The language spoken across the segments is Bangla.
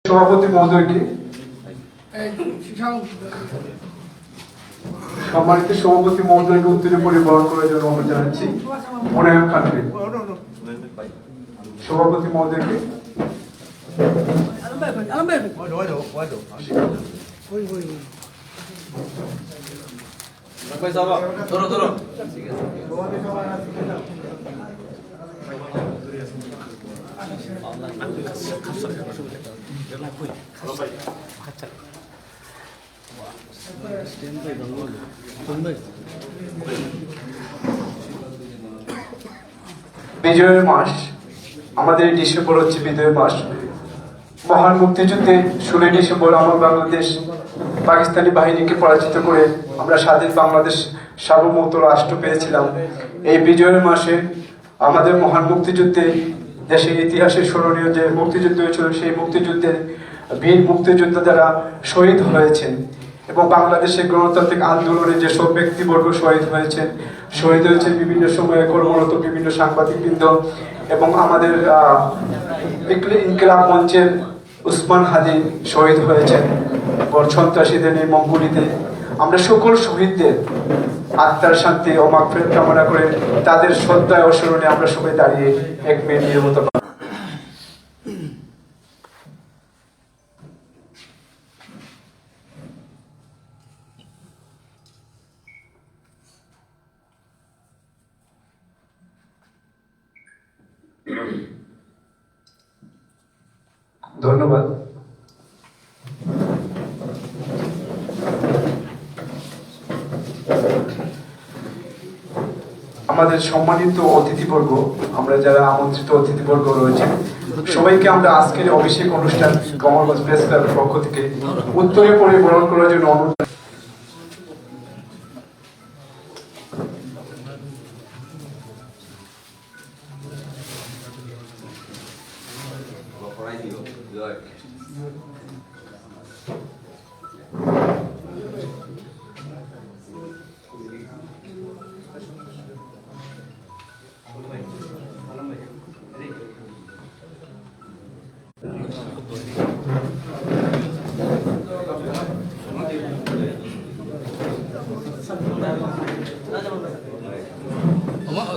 সভাপতি মহোদয়কে, সম্মানিত সভাপতি মহোদয়কে উত্তরে পরিবহন করার জন্য অনুরোধ জানাচ্ছি। মোনায়েম খানকে, সভাপতি মহোদয়কে। বিজয়ের মাস, আমাদের ডিসেম্বর হচ্ছে বিজয়ের মাস। মহান মুক্তিযুদ্ধে 16 ডিসেম্বর আমার বাংলাদেশ পাকিস্তানি বাহিনীকে পরাজিত করে আমরা স্বাধীন বাংলাদেশ সার্বভৌম রাষ্ট্র পেয়েছিলাম। এই বিজয়ের মাসে আমাদের মহান মুক্তিযুদ্ধে দেশের ইতিহাসে স্মরণীয় যে মুক্তিযুদ্ধ হয়েছিল, সেই মুক্তিযুদ্ধের বীর মুক্তিযোদ্ধা যারা শহীদ হয়েছেন এবং বাংলাদেশের গণতান্ত্রিক আন্দোলনে যেসব ব্যক্তিবর্গ শহীদ হয়েছেন বিভিন্ন সময়ে কর্মরত বিভিন্ন সাংবাদিকবৃন্দ এবং আমাদের ইনকিলাব মঞ্চের উসমান হাদি শহীদ হয়েছেন সন্ত্রাসীদের এই মঙ্গলিতে। আমরা সকল শহীদদের আত্মার শান্তি ও মাগফিরাত কামনা করে তাদের শ্রদ্ধায় ও স্মরণে আমরা সবাই দাঁড়িয়ে 1 মিনিট নীরবতা। ধন্যবাদ। আমাদের সম্মানিত অতিথিবর্গ, আমরা যারা আমন্ত্রিত অতিথিবর্গ রয়েছে সবাইকে আমরা আজকের অভিষেক অনুষ্ঠান কমলগঞ্জ প্রেস ক্লাবের পক্ষ থেকে উত্তরে পরিবহন করার জন্য অনুরোধ।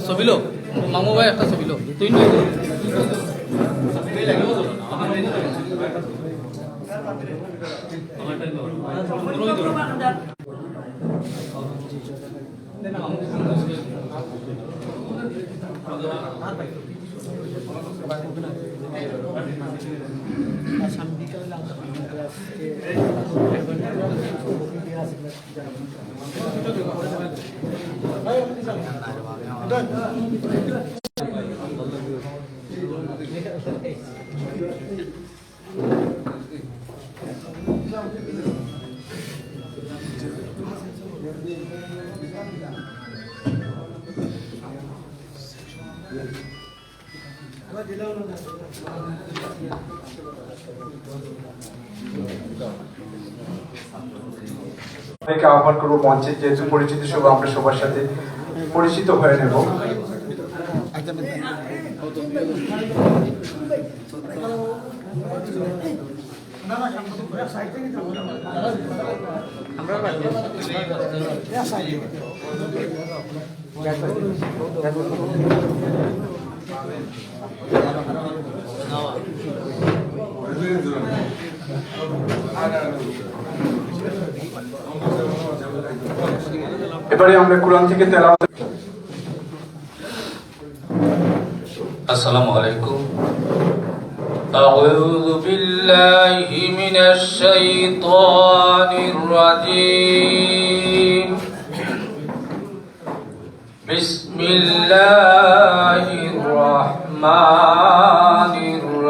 ছবি লো মামু ভাই, একটা ছবি লো তুই আহ্বান করবো মঞ্চে, যেহেতু পরিচিত সব আমরা সবার সাথে পরিচিত হয়ে নেব। এবারে আমরা কুরআন থেকে তেলাওয়াত। আসসালামু আলাইকুম। আউযু বিল্লাহি মিনাশ শাইতানির রাজীম। বিসমিল্লাহির রাহমানির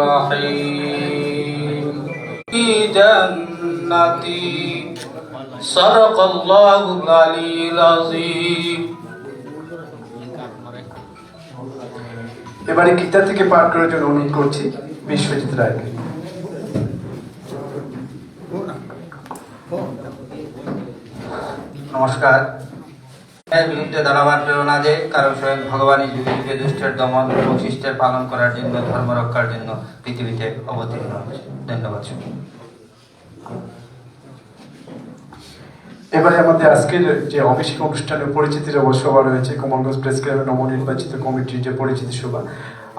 রাহিম। ফি জান্নাতি সাদাকাল্লাহুল আলিয়্যুল আযীম। এবারে গীতা থেকে পাঠ করার জন্য অনুরোধ করছি বিশ্বজিৎ রায়কে। নমস্কার। এর বিরুদ্ধে দাঁড়াবার প্রেরণা দেয়, কারণ স্বয়ং ভগবানই যুগে যুগে দুষ্টের দমন এবং শিষ্টের পালন করার জন্য, ধর্ম রক্ষার জন্য পৃথিবীতে অবতীর্ণ হয়েছে। ধন্যবাদ। এবারে আমাদের আজকের যে অভিষেক অনুষ্ঠানের পরিচিতির সভা রয়েছে কমলগঞ্জ প্রেস ক্লাবের নবনির্বাচিত কমিটির যে পরিচিতি সভা,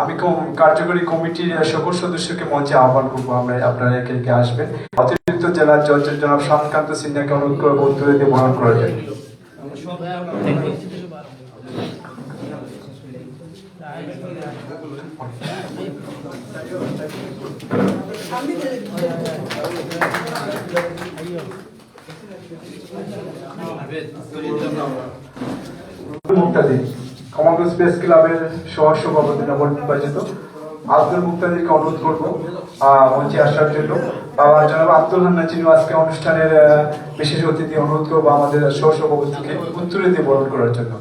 আমি কার্যকরী কমিটির সকল সদস্যকে মঞ্চে আহ্বান করবো, আমরা আপনারা একে একে আসবেন। অতিরিক্ত জেলার জজ জনাব শান্তকান্ত সিনহাকে অনুরোধ করবো উত্তরে দিয়ে বহন করা যায়। মুক্তাদি কমলগঞ্জ প্রেস ক্লাবের সহসভাপতি নবনির্বাচিত আব্দুল মুক্তাদিকে অনুরোধ করবো মঞ্চে আসার জন্য। জনাব আব্দুল হান্নান যিনি আজকে অনুষ্ঠানের বিশেষ অতিথি, অনুরোধ করবো আমাদের সহসভাপতিকে উত্তরে দিয়ে বরণ করার জন্য।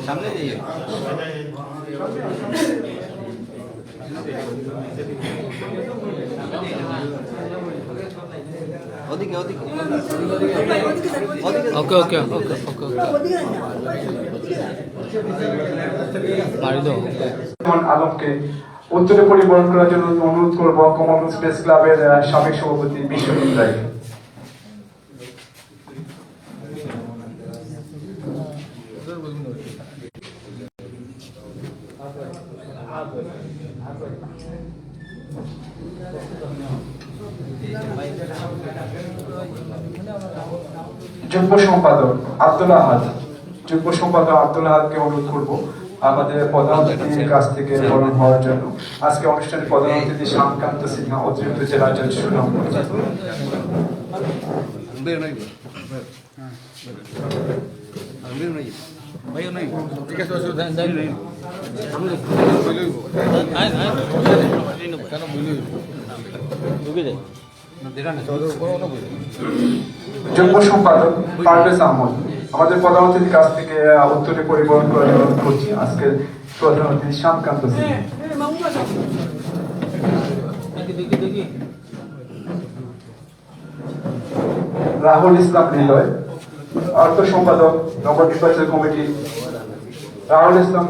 সামনে ওদিকে ওদিকে ওকে ওকে ওকে ওকে মারি দাও। আলমকে উত্তরে পরিবহন করার জন্য অনুরোধ করবো কমলগঞ্জ প্রেস ক্লাবের সাবেক সভাপতি বিশ্বজিৎ রায়। যুগ্ম সম্পাদক আব্দুল আহাদ, যুগ্ম সম্পাদক আব্দুল আহাদকে অনুরোধ করবো আমাদের প্রধান অতিথির কাছ থেকে বরণ হওয়ার জন্য। আজকে অনুষ্ঠানে প্রধান অতিথি শান্তকান্ত সিনহা, অতিরিক্ত জেলা জজ সুনাম। যুগ্ম সম্পাদক পারভেজ আহমদ, আমাদের প্রধান অতিথির কাছ থেকে উত্তরে পরিবহন করার অনুরোধ করছি আজকের প্রধান অতিথি শান্তকান্ত সিনহা। রাহুল ইসলাম হৃদয়, অর্থ সম্পাদক নবনির্বাচিত কমিটি। রাহুল ইসলাম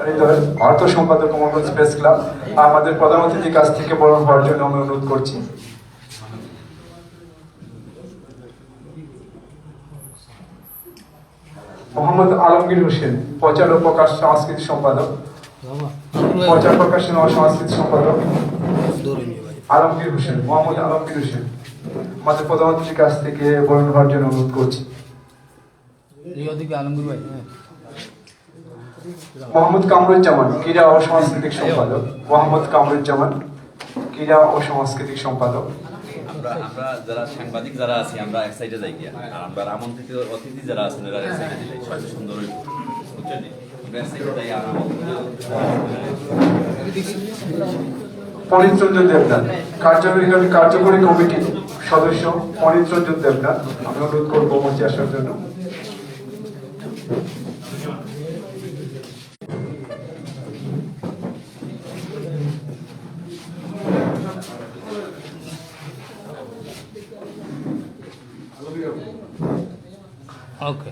হৃদয়, অর্থ সম্পাদক কমলগঞ্জ প্রেস ক্লাব, আমাদের প্রধান অতিথির কাছ থেকে বরণ হওয়ার জন্য আমি অনুরোধ করছি। মোহাম্মদ আলমগীর হোসেন, প্রচার ও প্রকাশ সংস্কৃতি সম্পাদক, প্রচার প্রকাশন ও সংস্কৃতি সম্পাদক আলমগীর হোসেন, মোহাম্মদ আলমগীর হোসেন, আমাদের প্রধান অতিথির কাছ থেকে বরণ হওয়ার জন্য অনুরোধ করছি। মোহাম্মদ কামরুজ্জামান, ক্রীড়া ও সাংস্কৃতিক সম্পাদক, মোহাম্মদ কামরুজ্জামান, ক্রীড়া ও সাংস্কৃতিক সম্পাদক। আমরা যারা সাংবাদিক যারা আছি আমরা এক সাইডে যাই গিয়া, আর আমরা আমন্ত্রিত অতিথি যারা আছেন এরা এক সাইডে যাই, সব সুন্দর বুঝছেন, আমরা এক সাইডে যাই। আর পরিত্রঞ্জন দেবনাথ, কার্যকরী কমিটির সদস্য পরিত্রঞ্জন দেবনাথ, আমি অনুরোধ করবো মঞ্চে আসার জন্য।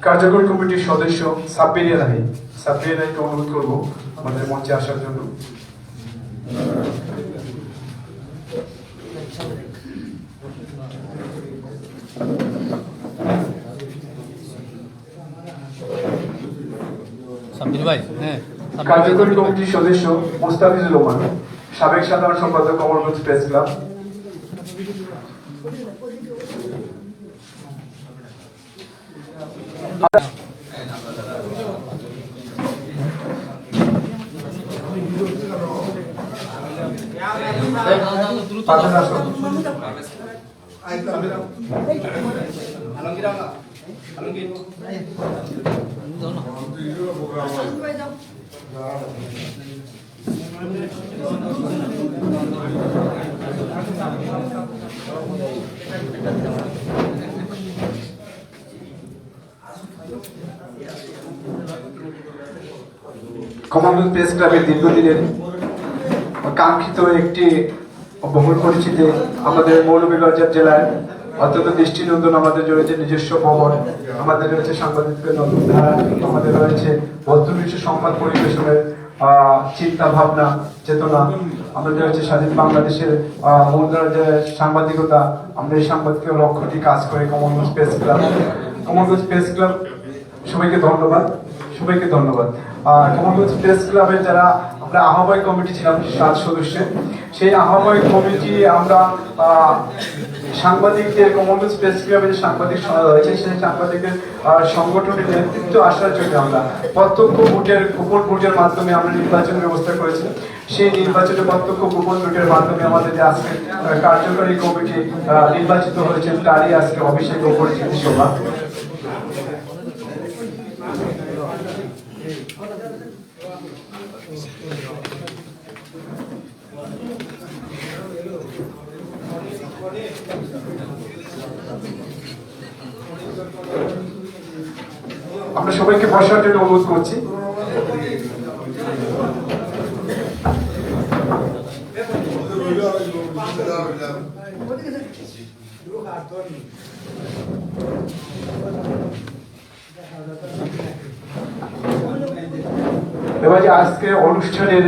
কার্যকরী কমিটির সদস্য সাব্বির রায়, সাব্বির রায়কে অনুরোধ করবো আমাদের মঞ্চে আসার জন্য। কার্যকরী কমিটির সদস্য মুস্তাফিজুর রহমান, সাবেক সাধারণ সম্পাদক Kamalganj press club. Kamalganj press ক্লাবের দীর্ঘদিনের কাঙ্ক্ষিত একটি বহুল পরিচিত আমাদের মৌলভীবাজার জেলার অত্যন্ত দৃষ্টিনন্দন আমাদের রয়েছে নিজস্ব ভবন, আমাদের রয়েছে সাংবাদিকদের নতুন ধারা, আমাদের রয়েছে বস্তুনিষ্ঠ সংবাদ পরিবেশনের চিন্তা ভাবনা চেতনা, আমাদের রয়েছে স্বাধীন বাংলাদেশের মূলধারা যে সাংবাদিকতা। আমরা এই সাংবাদিকের লক্ষ্যটি কাজ করে Commonwealth press club. Commonwealth press club সবাইকে ধন্যবাদ, সবাইকে ধন্যবাদ। কমনওয়েলথ প্রেস ক্লাবের যারা আমরা আহ্বায়ক কমিটি ছিলাম 7 সদস্যের, সেই আহ্বায়ক কমিটি আমরা সাংবাদিকদের কমনওয়েলথ প্রেস ক্লাবের যে সাংবাদিক সমাজ রয়েছে সেই সাংবাদিকের সংগঠনের নেতৃত্ব আসার জন্য আমরা প্রত্যক্ষ ভোটের গোপন ভোটের মাধ্যমে আমরা নির্বাচন ব্যবস্থা করেছি। সেই নির্বাচনে প্রত্যক্ষ গোপন ভোটের মাধ্যমে আমাদের যে আজকে কার্যকরী কমিটি নির্বাচিত হয়েছে তারই আজকে অভিষেক ও পরিচিতি সভা। আমরা সবাইকে বসার জন্য অনুরোধ করছি। এবার যে আজকে অনুষ্ঠানের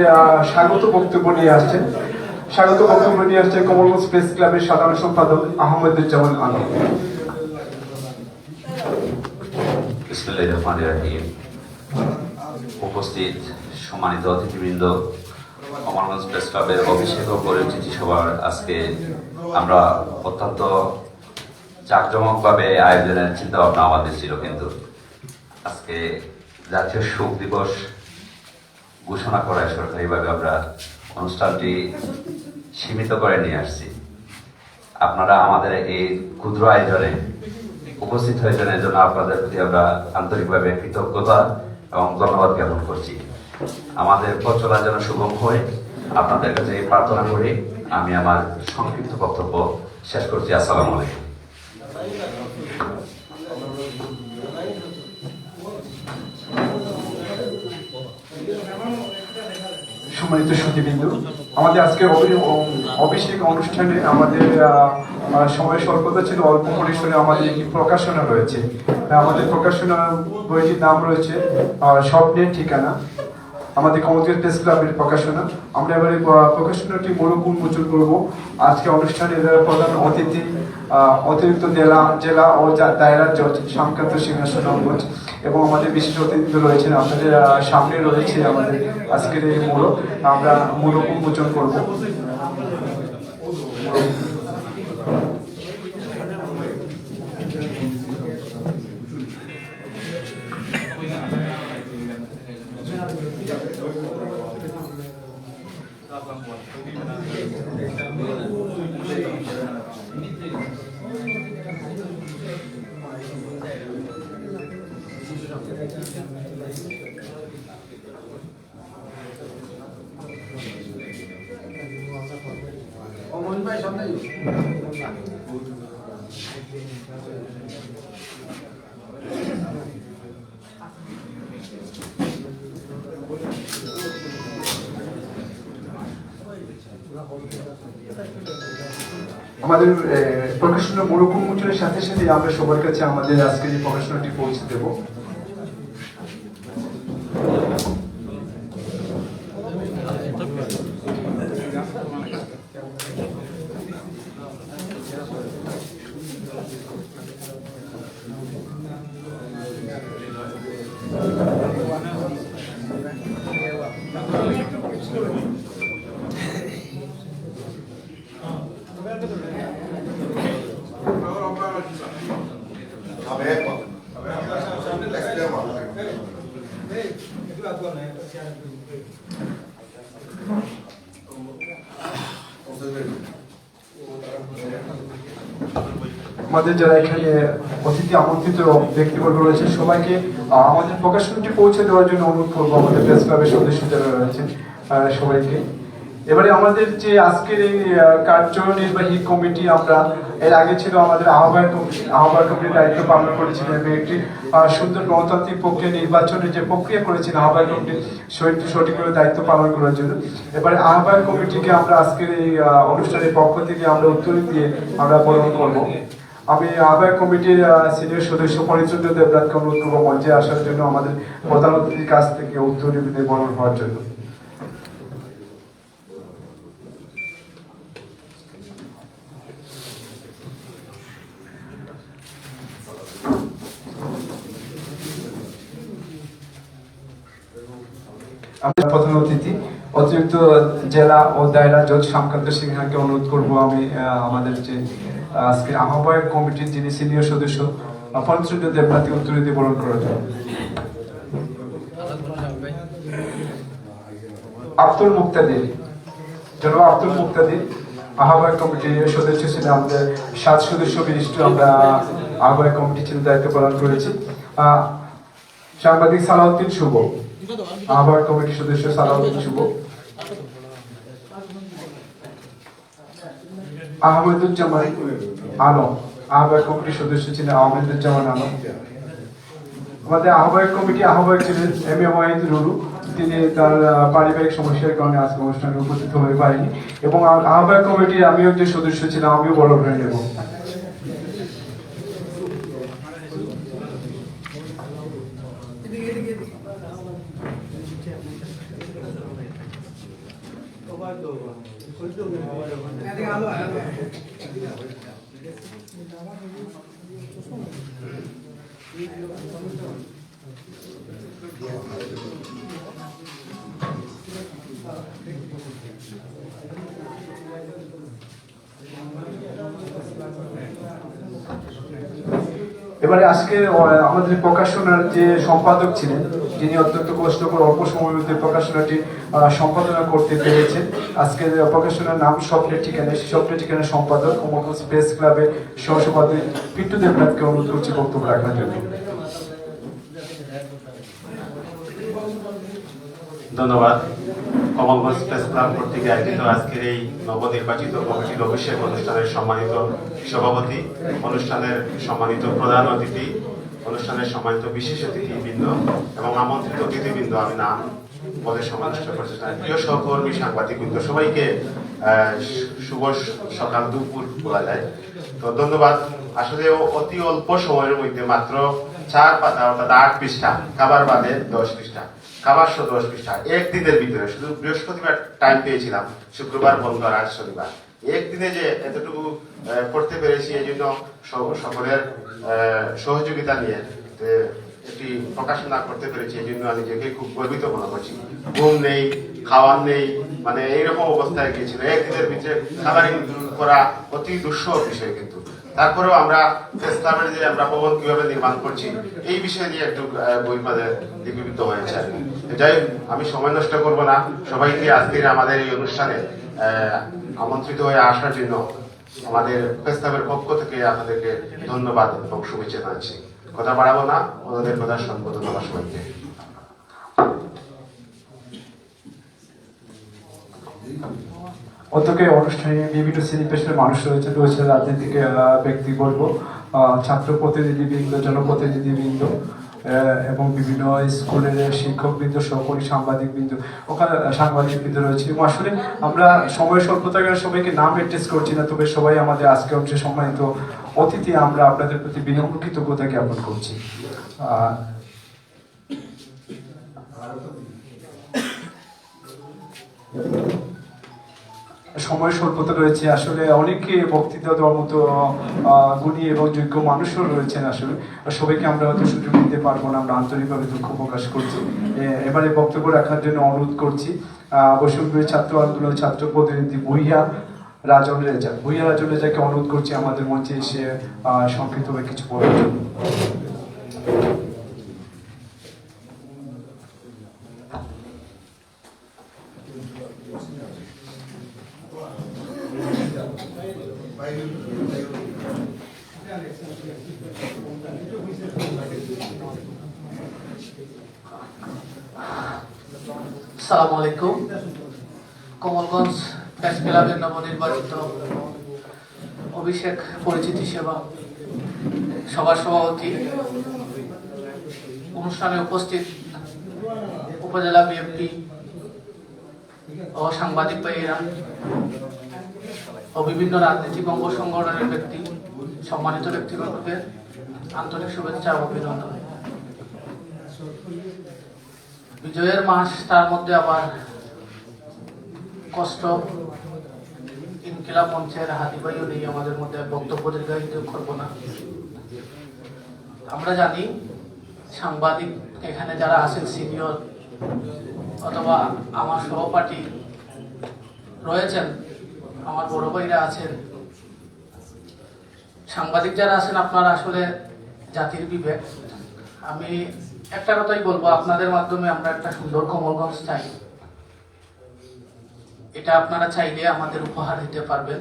স্বাগত বক্তব্য নিয়ে আসছেন, স্বাগত বক্তব্য নিয়ে আসছে কমনওয়েলথ প্রেস ক্লাবের সাধারণ সম্পাদক আহমেদুজ্জামান আলম। উপস্থিত সম্মানিত অতিথিবৃন্দ, কমনওয়েলথ প্রেস ক্লাবের অভিষেক ও পরিচিতি সভার আজকে আমরা অত্যন্ত জাঁকজমকভাবে আয়োজনের চিন্তা ভাবনা আমাদের ছিল, কিন্তু আজকে জাতীয় শোক দিবস ঘোষণা করায় সরকারিভাবে আমরা অনুষ্ঠানটি সীমিত করে নিয়ে আসছি। আপনারা আমাদের এই ক্ষুদ্র আয়োজনে উপস্থিত হয়েছেন, এর জন্য আপনাদের প্রতি আমরা আন্তরিকভাবে কৃতজ্ঞতা এবং ধন্যবাদ জ্ঞাপন করছি। আমাদের পথ চলা যেন সুগম হয় আপনাদের কাছে প্রার্থনা করি আমি আমার সংক্ষিপ্ত বক্তব্য শেষ করছি। আসসালামু আলাইকুম। সম্মানিত সুধীবৃন্দ, আমাদের আজকে অভিষেক অনুষ্ঠানে আমাদের সময় স্বল্পতা ছিল, অল্প পরিসরে আমাদের একটি প্রকাশনা রয়েছে। আমাদের প্রকাশনা বইটির নাম রয়েছে স্বপ্নের ঠিকানা, আমাদের কমনওয়েলথ প্রেস ক্লাবের প্রকাশনা। আমরা এবারে প্রকাশনাটি মোড়ক উন্মোচন করবো। আজকে অনুষ্ঠানের প্রধান অতিথি অতিরিক্ত জেলা ও দায়রা জজ সংক্রান্ত সিংহাসন অঙ্গজ এবং আমাদের বিশিষ্ট অতিথি রয়েছেন। আপনাদের সামনে রয়েছে আমাদের আজকের এই মোড়ক, আমরা মোড়ক উন্মোচন করবো। আমাদের প্রকাশনা মোড়ক উন্মোচনের সাথে সাথে আমরা সবার কাছে আমাদের আজকে যে প্রকাশনাটি পৌঁছে দেব। আমাদের যারা এখানে অতিথি আমন্ত্রিত ব্যক্তিবর্গ রয়েছে সবাইকে আমাদের প্রকাশনটি পৌঁছে দেওয়ার জন্য অনুরোধ করবো, আমাদের প্রেস ক্লাবের সদস্য যারা রয়েছেন সবাইকে। এবারে আমাদের যে আজকের এই কার্যনির্বাহী কমিটি, আমরা এর আগে ছিল আমাদের আহ্বায়ক কমিটির দায়িত্ব পালন করেছিলেন এবং একটি সুন্দর গণতান্ত্রিক প্রক্রিয়া নির্বাচনের যে প্রক্রিয়া করেছেন আহ্বায়ক কমিটি সঠিকভাবে দায়িত্ব পালন করার জন্য। এবারে আহ্বায়ক কমিটিকে আমরা আজকের এই অনুষ্ঠানের পক্ষ থেকে আমরা উত্তর দিয়ে আমরা বরণ করবো। আমি আহ্বায়ক কমিটির সিনিয়র সদস্য ফণীচন্দ্র দেবনাথকে অনুরোধ করবো মঞ্চে আসার জন্য, আমাদের প্রধান অতিথির কাছ থেকে উত্তর নিবেদন হওয়ার জন্য। আমাদের প্রধান অতিথি অতিরিক্ত জেলা ও দায়রা জজ শ্যামকান্ত সিনহাকে অনুরোধ করবো আমি আমাদের যে আজকে আহ্বায়ক কমিটির যিনি সিনিয়র সদস্য ফণীচন্দ্র দেবনাথকে উত্তর বরণ করার জন্য। আব্দুল মুক্তাদির, জনাব আব্দুল মুক্তাদির আহ্বায়ক কমিটির সদস্য ছিলেন। আমাদের 7 সদস্য বিশিষ্ট আমরা আহ্বায়ক কমিটি ছিল দায়িত্ব পালন করেছি। সাংবাদিক সালাউদ্দিন শুভ, আহ্বায়ক কমিটির সদস্য সালাউদ্দিন শুভ। আহমেদুজ্জামান আলম, আহ্বায়ক কমিটির সদস্য ছিলেন আহমেদুজ্জামান আলম। আমাদের আহ্বায়ক কমিটি আহ্বায়ক ছিলেন এম এ ওয়াহিদ রুরু, তিনি তার পারিবারিক সমস্যার কারণে আজকে অনুষ্ঠানে উপস্থিত হতে পারেনি। এবং আহ্বায়ক কমিটির আমিও একজন সদস্য ছিলাম, আমিও বড় হয়ে নেব। এবারে আজকে আমাদের প্রকাশনার যে সম্পাদক ছিলেন, যিনি অত্যন্ত কষ্ট করে অল্প সময়ের মধ্যে প্রকাশনাটি সম্পাদনা করতে পেরেছেন। আজকে প্রকাশনার নাম স্বপ্নের ঠিকানা, সেই স্বপ্নের ঠিকানা সম্পাদক কমলগঞ্জ প্রেস ক্লাবের সহসভাপতি পিন্টু দেবনাথকে অনুরোধ করছি বক্তব্য রাখার জন্য। ধন্যবাদ। কমলগঞ্জ প্রেস ক্লাব কর্তৃক আয়োজিত আজকের এই নবনির্বাচিত কমিটির অভিষেক অনুষ্ঠানের সম্মানিত সভাপতি, অনুষ্ঠানের সম্মানিত প্রধান অতিথি, অনুষ্ঠানের সম্মানিত বিশেষ অতিথিবৃন্দ এবং আমন্ত্রিত অতিথিবৃন্দ, আমি নাম বলে সমালোচনা করতে চাই, প্রিয় সহকর্মী সাংবাদিকবৃন্দ, সবাইকে শুভ সকাল দুপুর বলা যায়। তো ধন্যবাদ। আসলে অতি অল্প সময়ের মধ্যে মাত্র 4 পাতা অর্থাৎ 8 পৃষ্ঠা, খাবার বাদে 10 পৃষ্ঠা, খাবার 10 পৃষ্ঠা, একদিনের ভিতরে, শুধু বৃহস্পতিবার টাইম পেয়েছিলাম, শুক্রবার বন্ধ আর আজ শনিবার, একদিনে যে এতটুকু করতে পেরেছি, এই জন্য সকলের সহযোগিতা নিয়ে একটি প্রকাশনা করতে পেরেছি, এই জন্য আমি নিজেকে খুব গর্বিত মনে করছি। ঘুম নেই, খাওয়ার নেই, মানে এইরকম অবস্থায় গিয়েছিল। একদিনের ভিতরে খাবার করা অতি দুঃসহ বিষয়, কিন্তু তারপরেও আমরা প্রেস ক্লাবের যে আমরা ভবন কিভাবে নির্মাণ করছি এই বিষয় নিয়ে একটু বই মাঝে লিপিবদ্ধ হয়েছে। যাই, আমি সময় নষ্ট করব না, সবাইকে আজকের আমাদের এই অনুষ্ঠানে আমন্ত্রিত হয়ে আসার জন্য আমাদের প্রেস ক্লাবের পক্ষ থেকে আপনাদেরকে ধন্যবাদ এবং শুভেচ্ছা জানাচ্ছি। কথা বাড়াবো না, ওনাদের কথা শুনবো। ধন্যবাদ সবাইকে। অন্তকে অনুষ্ঠানে বিভিন্ন শ্রেণী পেশার মানুষ রয়েছে রাজনৈতিক ব্যক্তি বলবো, ছাত্র প্রতিনিধিবৃন্দ, জনপ্রতিনিধিবৃন্দ এবং বিভিন্ন স্কুলের শিক্ষকবৃন্দ, সহকর্মী সাংবাদিকবৃন্দ, ওখানে সাংবাদিকবৃন্দ রয়েছে। এবং আসলে আমরা সময় স্বল্পতার কারণে সবাইকে নাম অ্যাড্রেস করছি না, তবে সবাই আমাদের আজকে অংশে সম্মানিত অতিথি, আমরা আপনাদের প্রতি বিনম্র কৃতজ্ঞতা জ্ঞাপন করছি। সময় স্বল্পতা রয়েছে, আসলে অনেকে বক্তৃতা দেওয়ার মতো গুণী এবং যোগ্য মানুষও রয়েছেন। আসলে সবাইকে আমরা হয়তো সুযোগ দিতে পারবো না, আমরা আন্তরিকভাবে দুঃখ প্রকাশ করছি। এবারে বক্তব্য রাখার জন্য অনুরোধ করছি বৈষম্যবিরোধী ছাত্র আন্দোলন ছাত্র প্রতিনিধি ভূঁইয়া রাজন রেজাকে অনুরোধ করছি আমাদের মঞ্চে এসে সংক্ষিপ্তভাবে কিছু বলার জন্য। আসসালামু আলাইকুম। কমলগঞ্জ প্রেস ক্লাবের নবনির্বাচিত অভিষেক পরিচিতি সেবা সভার সভাপতি, অনুষ্ঠানে উপস্থিত উপজেলা বিএনপি ও সাংবাদিক ভাইয়েরা ও বিভিন্ন রাজনৈতিক অঙ্গ সংগঠনের ব্যক্তি, সম্মানিত ব্যক্তিগণকে আন্তরিক শুভেচ্ছা ও অভিনন্দন। বিজয়ের মাস, তার মধ্যে আবার কষ্ট। ইনকিলাব মঞ্চের হাতিবাইও নেই আমাদের মধ্যে, বক্তব্য দীর্ঘায়িত করব না। আমরা জানি সাংবাদিক এখানে যারা আছেন সিনিয়র অথবা আমার সহপাঠী রয়েছেন, আমার বড় ভাইরা আছেন, সাংবাদিক যারা আছেন, আপনারা আসলে জাতির বিবেক। আমি একটা কথাই বলবো, আপনাদের মাধ্যমে আমরা একটা সুন্দর কমলগঞ্জ চাই। এটা আপনারা চাইলে আমাদের উপহার দিতে পারবেন।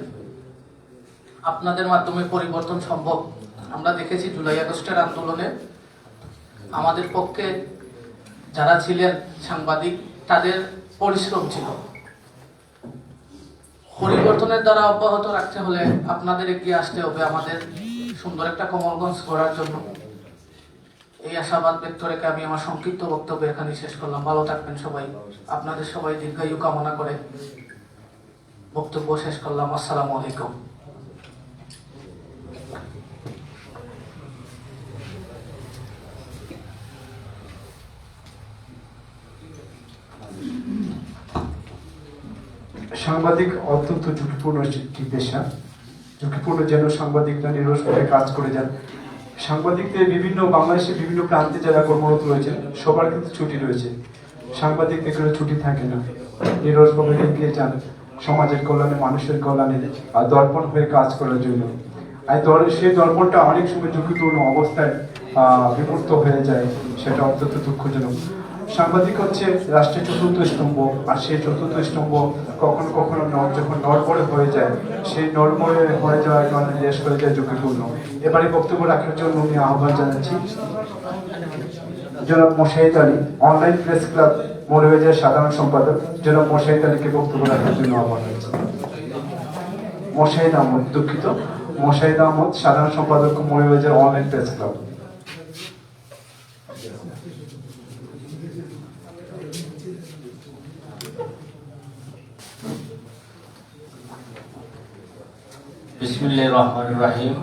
আপনাদের মাধ্যমে পরিবর্তন সম্ভব। আমরা দেখেছি জুলাই আগস্টের আন্দোলনে আমাদের পক্ষে যারা ছিলেন সাংবাদিক, তাদের পরিশ্রম ছিল। পরিবর্তনের দ্বারা অব্যাহত রাখতে হলে আপনাদের এগিয়ে আসতে হবে আমাদের সুন্দর একটা কমলগঞ্জ গড়ার জন্য। এই আশাবাদ ব্যক্ত রেখে আমি আমার সংক্ষিপ্ত বক্তব্য এখানে শেষ করলাম। ভালো থাকবেন সবাই। আপনাদের সবাই দীর্ঘায়ু কামনা করে বক্তব্য শেষ করলাম। আসসালামু আলাইকুম। সাংবাদিক অত্যন্ত ঝুঁকিপূর্ণ একটি পেশা। ঝুঁকিপূর্ণ যেন সাংবাদিকরা নিরসভাবে কাজ করে যান। সাংবাদিকদের বাংলাদেশের বিভিন্ন প্রান্তে যারা কর্মরত রয়েছেন সবার কিন্তু ছুটি রয়েছে, সাংবাদিকদের কোনো ছুটি থাকে না। নিরসভাবে এগিয়ে যান সমাজের কল্যাণে, মানুষের কল্যাণে আর দর্পণ হয়ে কাজ করার জন্য। আর সেই দর্পণটা অনেক সময় ঝুঁকিপূর্ণ অবস্থায় বিমূর্ত হয়ে যায়, সেটা অত্যন্ত দুঃখজনক। সাংবাদিক হচ্ছে রাষ্ট্রের চতুর্থ স্তম্ভ, আর সেই চতুর্থ স্তম্ভ কখনো কখনো যখন নড়বড়ে হয়ে যায়, সেই নড়বড়ে হয়ে যাওয়ার কারণে দেশ হয়ে যায় ঝুঁকিপূর্ণ। এবারে বক্তব্য রাখার জন্য আমি আহ্বান জানাচ্ছি জনাব Moshahid Ali, online press club Moulvibazar সাধারণ সম্পাদক। জনাব মোশাহিদ আলীকে বক্তব্য রাখার জন্য আহ্বান জানাচ্ছি। মোশাহিদ আহমদ, দুঃখিত, মোশাহিদ আহমদ, সাধারণ সম্পাদক, মৌলভীবাজার অনলাইন প্রেস ক্লাব। বিসমিল্লাহির রহমানির রহিম।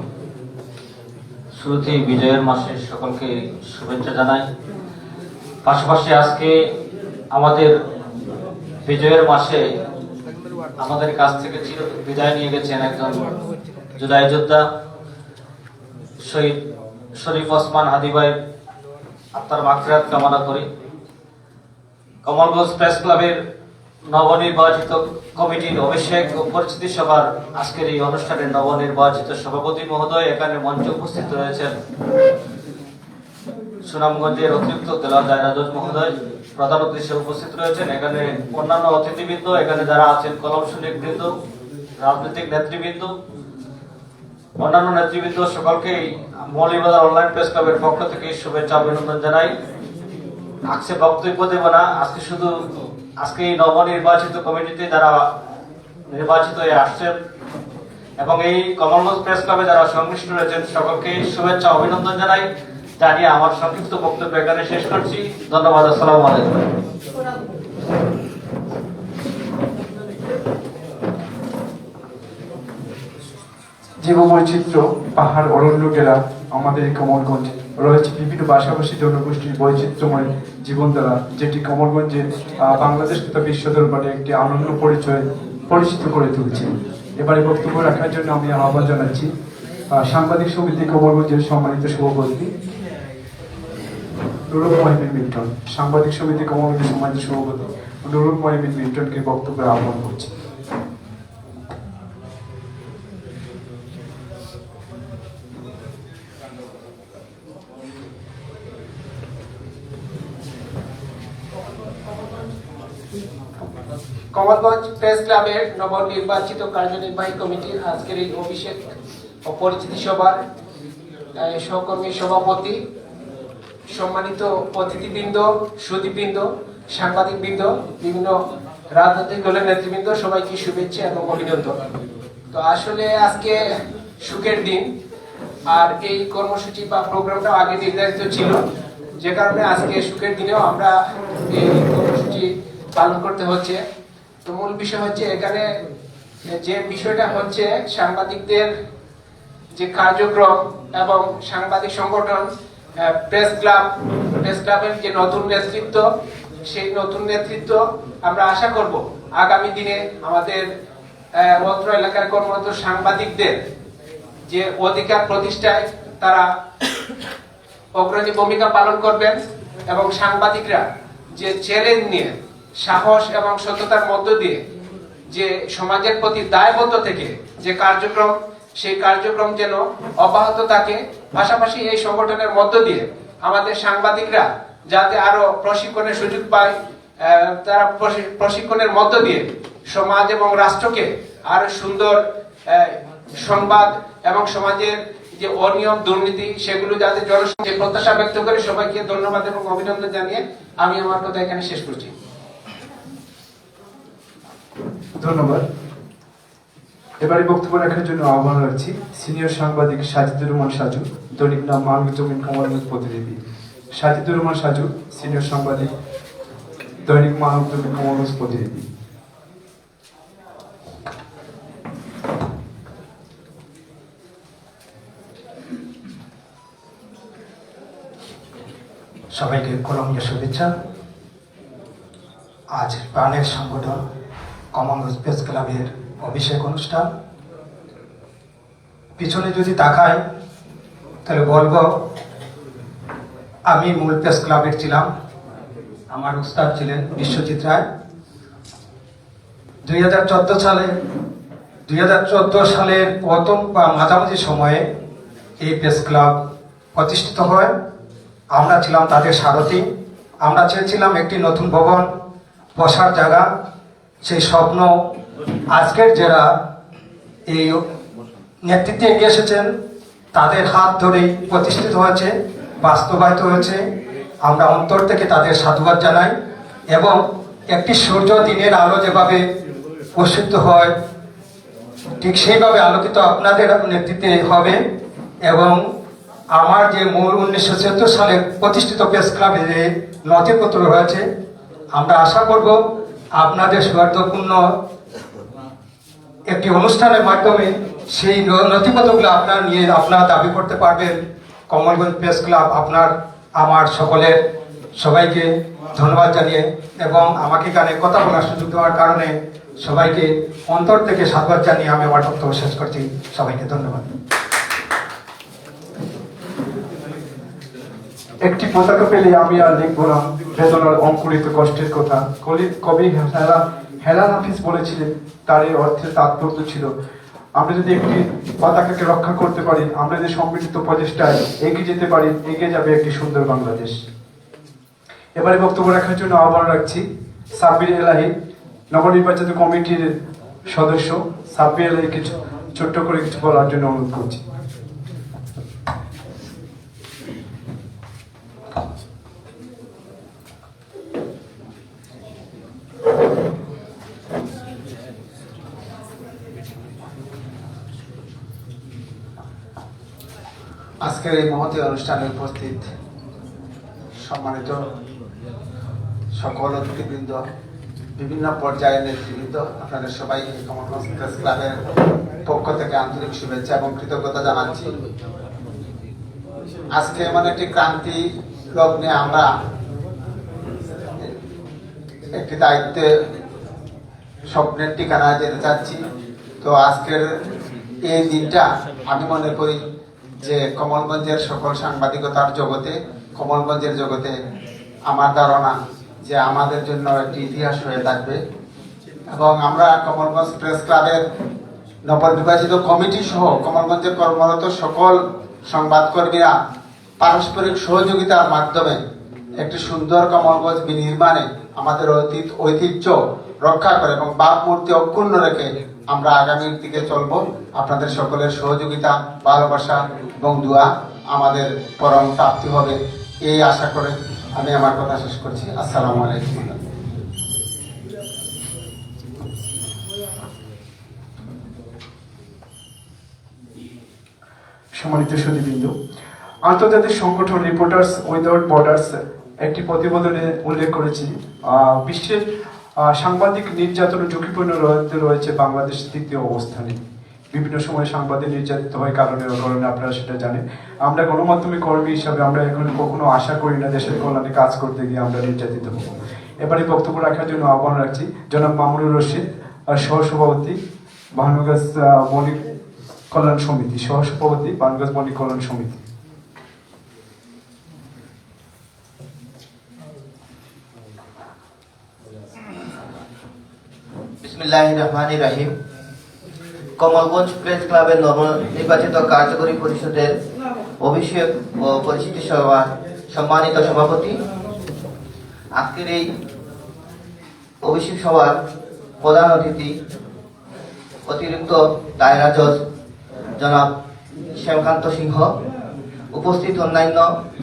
শুরুতেই বিজয়ের মাসে সকলকে শুভেচ্ছা জানাই। পাশাপাশি আজকে আমাদের বিজয়ের মাসে আমাদের কাছ থেকে বিদায় নিয়ে গেছেন একজন জুলাই যোদ্ধা, শহীদ শরীফ ওসমান হাদি ভাই, আত্মার মাগফিরাত কামনা করি। কমলগঞ্জ প্রেস ক্লাবের নবনির্বাচিত কমিটির অভিষেক ও পরিচিতি সভার আজকের এই অনুষ্ঠানে নবনির্বাচিত সভাপতি মহোদয় এখানে মঞ্চে উপস্থিত রয়েছেন। সুনামগঞ্জের অতিরিক্ত জেলাদার রাজজ মহোদয় প্রধান অতিথি উপস্থিত রয়েছেন। এখানে অন্যান্য অতিথিবৃন্দ, এখানে যারা আছেন কলম সৈনিক বৃন্দ, রাজনৈতিক নেতৃবৃন্দ, অন্যান্য নেতৃবৃন্দ, সকলকে মৌলভীবাজার অনলাইন প্রেস ক্লাবের পক্ষ থেকে শুভেচ্ছা অভিনন্দন জানাই। আজকে বক্তব্য দেব না, আজকে এই নবনির্বাচিত কমিটিতে যারা নির্বাচিত হয়ে আসছেন এবং এই কমলগঞ্জ প্রেস ক্লাবে যারা সংশ্লিষ্ট রয়েছেন সকলকে শুভেচ্ছা অভিনন্দন জানাই। জানিয়ে আমার সংক্ষিপ্ত বক্তব্য এখানে শেষ করছি। ধন্যবাদ। আসসালামু আলাইকুম। জীববৈচিত্র্য, পাহাড়, অরণ্য ঘেরা আমাদের এই কমলগঞ্জ রয়েছে বিভিন্ন ভাষাভাষী জনগোষ্ঠীর বৈচিত্র্যময় জীবনধারা, যেটি কমলগঞ্জে বাংলাদেশ তথা বিশ্ব দরবারে একটি অনন্য পরিচিত করে তুলছে। এবারে বক্তব্য রাখার জন্য আমি আহ্বান জানাচ্ছি সাংবাদিক সমিতি কমলগঞ্জের সম্মানিত সভাপতি নুরুল মহিমিন মিল্টন, সাংবাদিক সমিতি কমলগঞ্জের সম্মানিত সভাপতি নুরুল মহিমিন মিল্টনকে বক্তব্যে আহ্বান করছি। কমলগঞ্জ প্রেস ক্লাবের নবনির্বাচিত কার্যনির্বাহী কমিটির আজকের এই অভিষেক ও পরিচিতি সভার সহকর্মী সভাপতি, সম্মানিত অতিথিবৃন্দ, সুধীবৃন্দ, সাংবাদিকবৃন্দ, বিভিন্ন রাজনৈতিক দলের নেতৃবৃন্দ, সবাইকে শুভেচ্ছা এবং অভিনন্দন। তো আসলে আজকে সুখের দিন, আর এই কর্মসূচি বা প্রোগ্রামটা আগে নির্ধারিত ছিল, যে কারণে আজকে সুখের দিনেও আমরা এই কর্মসূচি পালন করতে হচ্ছে। তো মূল বিষয় হচ্ছে এখানে যে বিষয়টা হচ্ছে সাংবাদিকদের যে কার্যক্রম এবং সাংবাদিক সংগঠন প্রেস ক্লাবের যে নতুন নেতৃত্ব, সেই নতুন নেতৃত্ব আমরা আশা করব আগামী দিনে আমাদের অত্র এলাকার কর্মরত সাংবাদিকদের যে অধিকার প্রতিষ্ঠায় তারা অগ্রণী ভূমিকা পালন করবেন এবং সাংবাদিকরা যে চ্যালেঞ্জ নিয়ে সাহস এবং সততার মধ্য দিয়ে যে সমাজের প্রতি দায়বদ্ধ থেকে যে কার্যক্রম, সেই কার্যক্রম যেন অব্যাহত থাকে। পাশাপাশি এই সংগঠনের মধ্য দিয়ে আমাদের সাংবাদিকরা যাতে আরো প্রশিক্ষণের সুযোগ পায়, তারা প্রশিক্ষণের মধ্য দিয়ে সমাজ এবং রাষ্ট্রকে আরো সুন্দর সংবাদ এবং সমাজের যে অনিয়ম দুর্নীতি সেগুলো যাতে জনসংখ্যা প্রত্যাশা ব্যক্ত করে সবাইকে ধন্যবাদ এবং অভিনন্দন জানিয়ে আমি আমার কথা এখানে শেষ করছি। ধন্যবাদ। এবারে বক্তব্য রাখার জন্য আহ্বান রাখছি সিনিয়র সাংবাদিক সাজিদুর রহমান সাজু, দৈনিক নাম মানবজমিন কমলগঞ্জ প্রতিনিধি। সাজিদুর রহমান সাজু, সিনিয়র সাংবাদিক, দৈনিক মানবজমিন কমলগঞ্জ প্রতিনিধি। সবাইকে কলমীয় শুভেচ্ছা। আজ প্রাণের সংগঠন কমলগঞ্জ প্রেস ক্লাবের অভিষেক অনুষ্ঠান। পিছনে যদি তাকাই তাহলে বলবো আমি মূল প্রেস ক্লাবের ছিলাম, আমার উস্তাদ ছিলেন বিশ্বজিৎ রায়। 2014 সালের প্রথম বা মাঝামাঝি সময়ে এই প্রেস ক্লাব প্রতিষ্ঠিত হয়। আমরা ছিলাম তাদের সারথি। আমরা চেয়েছিলাম একটি নতুন ভবন, বসার জায়গা। সেই স্বপ্ন আজকের যারা এই নেতৃত্বে এগিয়ে এসেছেন তাদের হাত ধরেই প্রতিষ্ঠিত হয়েছে, বাস্তবায়িত হয়েছে। আমরা অন্তর থেকে তাদের সাধুবাদ জানাই। এবং একটি সূর্য দিনের আলো যেভাবে প্রসিদ্ধ হয় ঠিক সেইভাবে আলোকিত আপনাদের নেতৃত্বে হবে। এবং আমার যে মূল 1976 সালে প্রতিষ্ঠিত প্রেস ক্লাবে যে নথিপত্র রয়েছে, আমরা আশা করব আপনাদের সৌহার্দ্যপূর্ণ একটি অনুষ্ঠানের মাধ্যমে সেই নথিপত্রগুলো আপনারা নিয়ে আপনারা দাবি করতে পারবেন। কমলগঞ্জ প্রেস ক্লাব আপনার আমার সকলের সবাইকে ধন্যবাদ জানিয়ে এবং আমাকে গানে কথা বলার সুযোগ দেওয়ার কারণে সবাইকে অন্তর থেকে সাধুবাদ জানিয়ে আমি আমার বক্তব্য শেষ করছি। সবাইকে ধন্যবাদ। একটি পতাকা পেলে আমি আর লিখবো না বেদনার অঙ্কুরিত কষ্টের কথা। কবি হেলাল হাফিজ বলেছিলেন, তার এই অর্থের তাৎপর্য ছিল আমরা যদি একটি পতাকাকে রক্ষা করতে পারি, আমরা যদি সম্মিলিত প্রচেষ্টায় এগিয়ে যেতে পারি, এগিয়ে যাবে একটি সুন্দর বাংলাদেশ। এবারে বক্তব্য রাখার জন্য আহ্বান রাখছি সাব্বির এলাহি, নবনির্বাচিত কমিটির সদস্য। সাব্বির এলাহি কিছু ছোট্ট করে কিছু বলার জন্য অনুরোধ করছি। আজকের এই মহতী অনুষ্ঠানে উপস্থিত সম্মানিত সকল অতিথিবৃন্দ, বিভিন্ন পর্যায়ের নেতৃবৃন্দ, আপনাদের সবাইকে কমলগঞ্জ প্রেস ক্লাবের পক্ষ থেকে আন্তরিক শুভেচ্ছা এবং কৃতজ্ঞতা জানাচ্ছি। আজকে এমন একটি ক্রান্তি লগ্নে আমরা একটি দায়িত্বে স্বপ্নের ঠিকানায় যেতে চাচ্ছি। তো আজকের এই দিনটা আমি মনে করি যে কমলগঞ্জের সকল সাংবাদিকতার জগতে, কমলগঞ্জের জগতে আমার ধারণা যে আমাদের জন্য একটি ইতিহাস হয়ে থাকবে। এবং আমরা কমলগঞ্জ প্রেস ক্লাবের নবনির্বাচিত কমিটি সহ কমলগঞ্জে কর্মরত সকল সংবাদকর্মীরা পারস্পরিক সহযোগিতার মাধ্যমে একটি সুন্দর কমলগঞ্জ বিনির্মাণে আমাদের ঐতিহ্য রক্ষা করে এবং ভাবমূর্তি অক্ষুণ্ণ রেখে আমরা আগামীর দিকে চলব। আপনাদের সকলের সহযোগিতা, ভালোবাসা এবং দোয়া আমাদের পরম প্রাপ্তি হবে, এই আশা করে আমি আমার কথা শেষ করছি। আসসালামু আলাইকুম। সম্মানিত সুধীবৃন্দ, আন্তর্জাতিক সংগঠন রিপোর্টার্স উইদাউট বর্ডার্স একটি প্রতিবেদনে উল্লেখ করেছি বিশ্বের সাংবাদিক নির্যাতন ঝুঁকিপূর্ণ রয়েছে বাংলাদেশ তৃতীয় অবস্থানে। বিভিন্ন সময় সাংবাদিক নির্যাতিত হয় কারণে আপনারা সেটা জানেন। আমরা গণমাধ্যমে কর্মী হিসাবে আমরা এখন কখনো আশা করি না দেশের কল্যাণে কাজ করতে গিয়ে আমরা নির্যাতিত হব। এবারে বক্তব্য রাখার জন্য আহ্বান রাখছি জনাব মামুনুর রশিদ, সহসভাপতি বাহানগঞ্জ বণিক কল্যাণ সমিতি, সহসভাপতি বাহানগঞ্জ বণিক কল্যাণ সমিতি। বিসমিল্লাহির রহমানির রহিম। কমলগঞ্জ প্রেস ক্লাবের নবনির্বাচিত কার্যকরী পরিষদের অভিষেক ও পরিচিতি সভার সম্মানিত সভাপতি, আজকের এই অভিষেক সভার প্রধান অতিথি অতিরিক্ত দায়রা জজ জনাব শ্যামকান্ত সিংহ, উপস্থিত অন্যান্য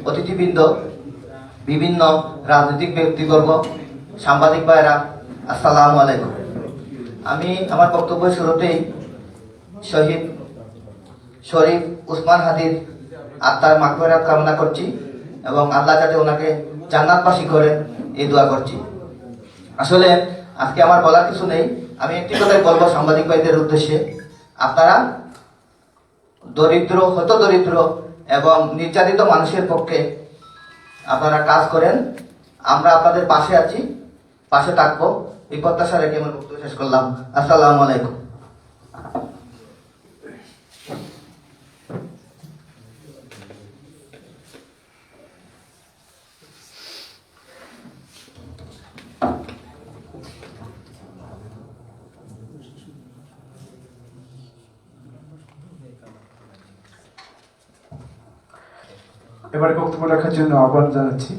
অতিথিবৃন্দ, বিভিন্ন রাজনৈতিক ব্যক্তিবর্গ, সাংবাদিক ভাইরা, আসসালামু আলাইকুম। আমি আমার বক্তব্য শুরুতেই শহীদ শরীফ উসমান হাদির আত্মার মাগফিরাত কামনা করছি এবং আল্লাহ যাতে ওনাকে জান্নাতবাসী করে এই দোয়া করছি। আসলে আজকে আমার বলার কিছু নেই, আমি একটি কথাই বলবো সাংবাদিক ভাইদের উদ্দেশ্যে, আপনারা দরিদ্র, হতদরিদ্র এবং নির্যাতিত মানুষের পক্ষে আপনারা কাজ করেন। আমরা আপনাদের পাশে আছি, পাশে থাকবো, এই প্রত্যাশা রেখে আমার বক্তব্য শেষ করলাম। আসসালামু আলাইকুম। এবারে বক্তব্য রাখার জন্য আহ্বান জানাচ্ছি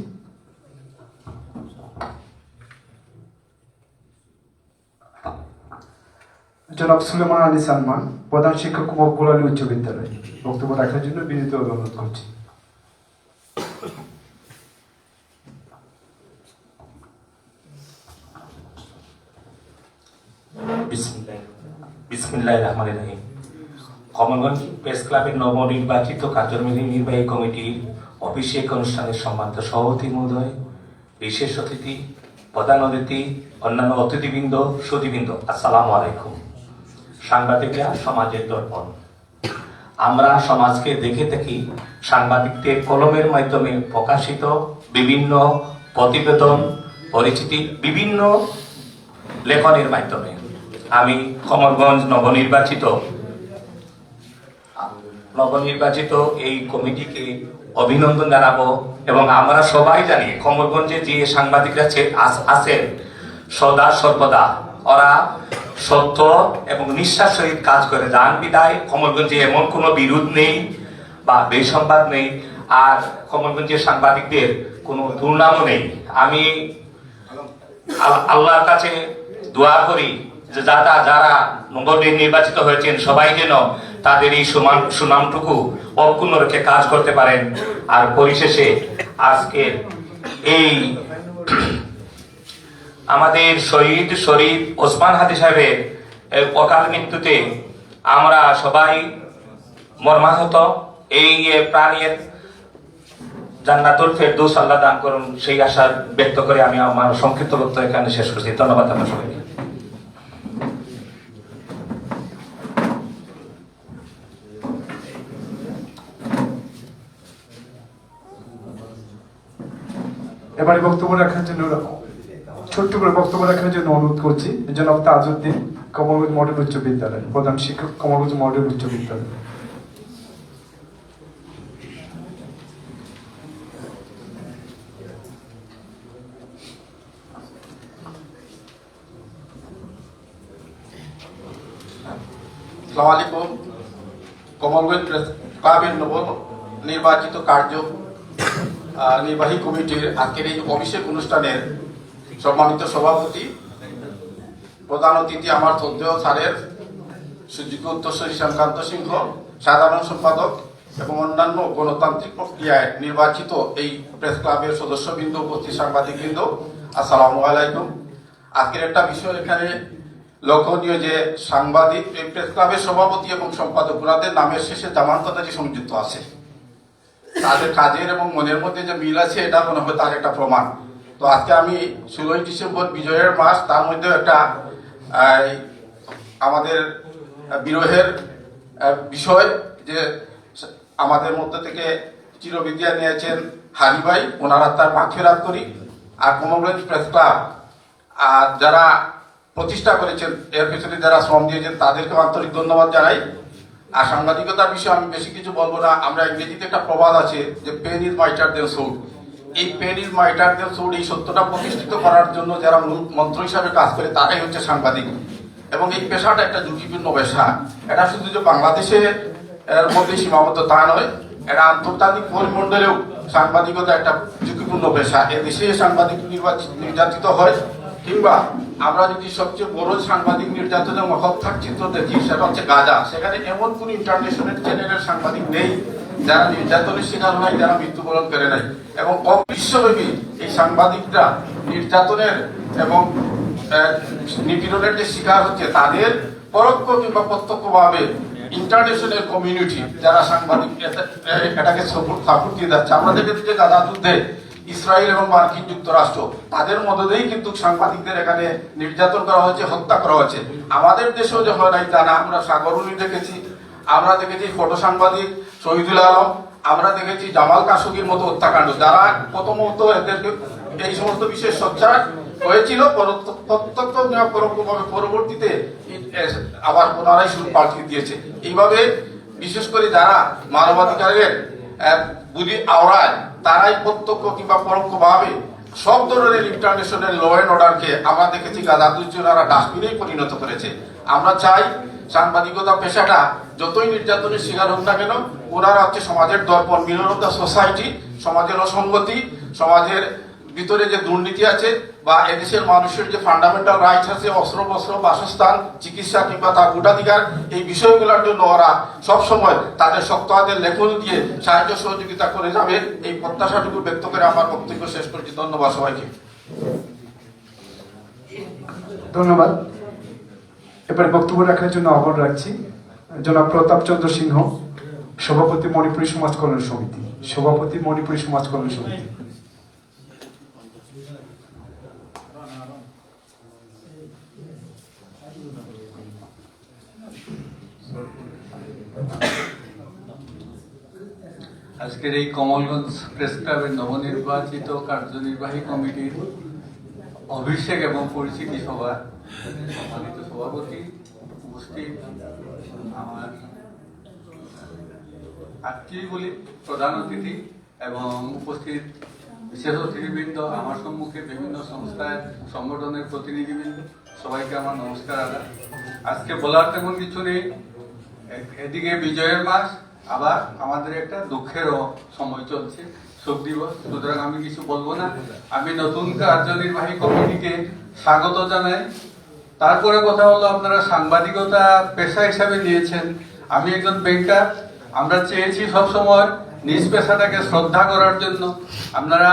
জনাব সুলেমান আলী সালমান, প্রধান শিক্ষক মকবুল আলী উচ্চ বিদ্যালয়। বক্তব্য রাখার জন্য বিনীত অনুরোধ করছি। বিসমিল্লাহির রহমানির রহিম। কমলগঞ্জ প্রেস ক্লাবের নবনির্বাচিত কার্যনির্বাহী কমিটির অভিষেক অনুষ্ঠানের সম্মানিত সভাপতি মহোদয়, বিশেষ অতিথি, প্রধান অতিথি, অন্যান্য অতিথিবৃন্দ, সুধীবৃন্দ, আসসালামু আলাইকুম। সাংবাদিকরা সমাজের দর্পণ। আমরা সমাজকে দেখে থাকি সাংবাদিকদের কলমের মাধ্যমে প্রকাশিত বিভিন্ন প্রতিবেদন, পরিচিতি, বিভিন্ন লেখনের মাধ্যমে। আমি কমলগঞ্জ নবনির্বাচিত এই কমিটিকে অভিনন্দন জানাবো এবং আমরা সবাই জানি কমলগঞ্জে যে সাংবাদিকরা আছেন সদা সর্বদা ওরা সত্য এবং নিষ্ঠার সহিত কাজ করে যান বিদায় কমলগঞ্জে এমন কোনো বিরোধ নেই বা বেসংবাদ নেই, আর কমলগঞ্জের সাংবাদিকদের কোনো দুর্নামও নেই। আমি আল্লাহর কাছে দোয়া করি যে যারা নবনির্বাচিত হয়েছেন সবাই যেন তাদের এই সুনামটুকু অক্ষুণ্ণ রেখে কাজ করতে পারেন। আর পরিশেষে আজকের এই আমাদের শহীদ শরীফ ওসমান হাদি সাহেবের অকাল মৃত্যুতে আমরা সবাই মর্মাহত। এই প্রাণীর জান্নাতুল ফেরদৌস আল্লাহ দান করুন সেই আশা ব্যক্ত করে আমি আমার সংক্ষিপ্ত বক্তব্য এখানে শেষ করছি। ধন্যবাদ আপনার সবাইকে। এবারে বক্তব্য রাখার জন্য ছোট্ট করে বক্তব্য রাখার জন্য অনুরোধ করছি জনাব তাজউদ্দিন, কমলগঞ্জ মডেল উচ্চ বিদ্যালয়, প্রধান শিক্ষক, কমলগঞ্জ মডেল উচ্চ বিদ্যালয়। আসসালামু আলাইকুম। কমলগঞ্জ প্রেস ক্লাবের নবনির্বাচিত নির্বাহী কমিটির আজকের এই অভিষেক অনুষ্ঠানের সম্মানিত সভাপতি, প্রধান অতিথি আমার শ্রদ্ধেয় স্যারের সুযোগ্য উত্তরসূরি শ্যামকান্ত সিংহ, সাধারণ সম্পাদক এবং অন্যান্য গণতান্ত্রিক প্রক্রিয়ায় নির্বাচিত এই প্রেস ক্লাবের সদস্যবৃন্দ, উপস্থিত সাংবাদিকবৃন্দ, আসসালামু আলাইকুম। আজকের একটা বিষয় এখানে লক্ষণীয় যে সাংবাদিক প্রেস ক্লাবের সভাপতি এবং সম্পাদক ওনাদের নামের শেষে জামান কথাটি সংযুক্ত আছে। তাদের কাজের এবং মনের মধ্যে যে মিল আছে এটা মনে হয় তার একটা প্রমাণ। তো আজকে আমি 16ই ডিসেম্বর বিজয়ের মাস, তার মধ্যে একটা আমাদের বিরহের বিষয় যে আমাদের মধ্যে থেকে চিরবিদ্যা নিয়েছেন হারি ভাই, ওনারা তার মাগফিরাত করি। আর কমলগঞ্জ প্রেস ক্লাব আর যারা প্রতিষ্ঠা করেছেন, এর পেছনে যারা শ্রম দিয়েছেন, তাদেরকে আন্তরিক ধন্যবাদ জানাই। আর সাংবাদিকতার বিষয়ে আমি বেশি কিছু বলবো না। আমরা ইংরেজিতে একটা প্রবাদ আছে যে pen is mightier than sword. এই pen is mightier than sword, এই সত্যটা প্রতিষ্ঠিত করার জন্য যারা মূল মন্ত্র হিসাবে কাজ করে তারাই হচ্ছে সাংবাদিক। এবং এই পেশাটা একটা ঝুঁকিপূর্ণ পেশা। এটা শুধু যে বাংলাদেশে এর মধ্যে সীমাবদ্ধ তা নয়, এটা আন্তর্জাতিক পরিমণ্ডলেও সাংবাদিকতা একটা ঝুঁকিপূর্ণ পেশা। এদেশে সাংবাদিক নির্যাতিত হয়, কিংবা আমরা যদি সবচেয়ে বড় সাংবাদিক নির্যাতনের মহত্যার চিত্র দেখি, সেটা হচ্ছে গাজা। সেখানে এমন কোন ইন্টারন্যাশনাল চ্যানেলের সাংবাদিক নেই যারা নির্যাতনের শিকার হয়, যারা মৃত্যুবরণ করে নাই। এবং বিশ্বব্যাপী এই সাংবাদিকরা নির্যাতনের এবং নিপীড়নের যে শিকার হচ্ছে, তাদের পরোক্ষ কিংবা প্রত্যক্ষভাবে ইন্টারন্যাশনাল কমিউনিটি যারা সাংবাদিক এটাকে সাপোর্ট দিয়ে যাচ্ছে। আমরা দেখেছি যে গাজা যুদ্ধে ইসরায়েল এবং মার্কিন যুক্তরাষ্ট্র তাদের মধ্য দিয়েই কিন্তু সাংবাদিকদের এখানে নির্যাতন করা হয়েছে, হত্যা করা হয়েছে। আমাদের দেশেও যে হয় নাই তা না। আমরা সাগরুনি দেখেছি, আমরা দেখেছি ফটো সাংবাদিক শহীদুল আলম, আমরা দেখেছি জামাল কাশোগির মতো হত্যাকাণ্ড, যারা প্রথমত এদেরকে এই সমস্ত বিষয়ে সোচ্চার হয়েছিল, প্রত্যক্ষ পরোক্ষভাবে পরবর্তীতে আবার পুনরায় সুর পাল্টে দিয়েছে। এইভাবে বিশেষ করে যারা মানবাধিকারের বুঝি আওড়ায়, তারাই প্রত্যক্ষ কিংবা পরোক্ষভাবে সব ধরনের ইন্টারন্যাশনাল ল অ্যান্ড অর্ডারকে আমরা দেখেছি গাজাদুজ্জনারা ডাস্টবিনেই পরিণত করেছে। আমরা চাই সাংবাদিকতা পেশাটা যতই নির্যাতনের শিকার হোক না কেন, ওনারা হচ্ছে সমাজের দর্পণ, মিরর অফ দ্য সোসাইটি। সমাজের অসঙ্গতি, সমাজের ভিতরে যে দুর্নীতি আছে, বা এদেশের মানুষের যে ফান্ডামেন্টাল রাইটস আছে, অস্ত্র বস্ত্র, বাসস্থান, চিকিৎসা কিংবা তার ভোটাধিকার, এই বিষয়গুলোর জন্য ওরা সবসময় তাদের শক্ত হাতের লেখন দিয়ে সাহায্য সহযোগিতা করে যাবে। এই প্রত্যাশাটুকু ব্যক্ত করে আমার বক্তব্য শেষ করছি। ধন্যবাদ সবাইকে। ধন্যবাদ। এবারে বক্তব্য রাখার জন্য আহ্বান রাখছি জনাব প্রতাপ চন্দ্র সিংহ, সভাপতি মণিপুরী সমাজ কল্যাণ সমিতি। সভাপতি মণিপুরী সমাজ কল্যাণ সমিতি। আজকের এই কমলগঞ্জ প্রেস ক্লাবের নবনির্বাচিত কার্যনির্বাহী কমিটির অভিষেক এবং পরিচিতি সভা সম্মানিত সভাপতি, উপস্থিত আমার আত্মীয়গুলি, প্রধান অতিথি এবং উপস্থিত বিশেষ অতিথিবৃন্দ, আমার সম্মুখে বিভিন্ন সংস্থার সংগঠনের প্রতিনিধিবৃন্দ, সবাইকে আমার নমস্কার। আজকে বলার তেমন কিছু নেই। এদিকে বিজয়ের মাস, আবার আমাদের একটা দুঃখেরও সময় চলছে, শোক দিবস। সুতরাং আমি কিছু বলবো না। আমি নতুন কার্যনির্বাহী কমিটিকে স্বাগত জানাই। তারপরে কথা হলো, আপনারা সাংবাদিকতা পেশা হিসাবে নিয়েছেন। আমি একজন ব্যাংকার। আমরা চেয়েছি সবসময় নিজ পেশাটাকে শ্রদ্ধা করার জন্য। আপনারা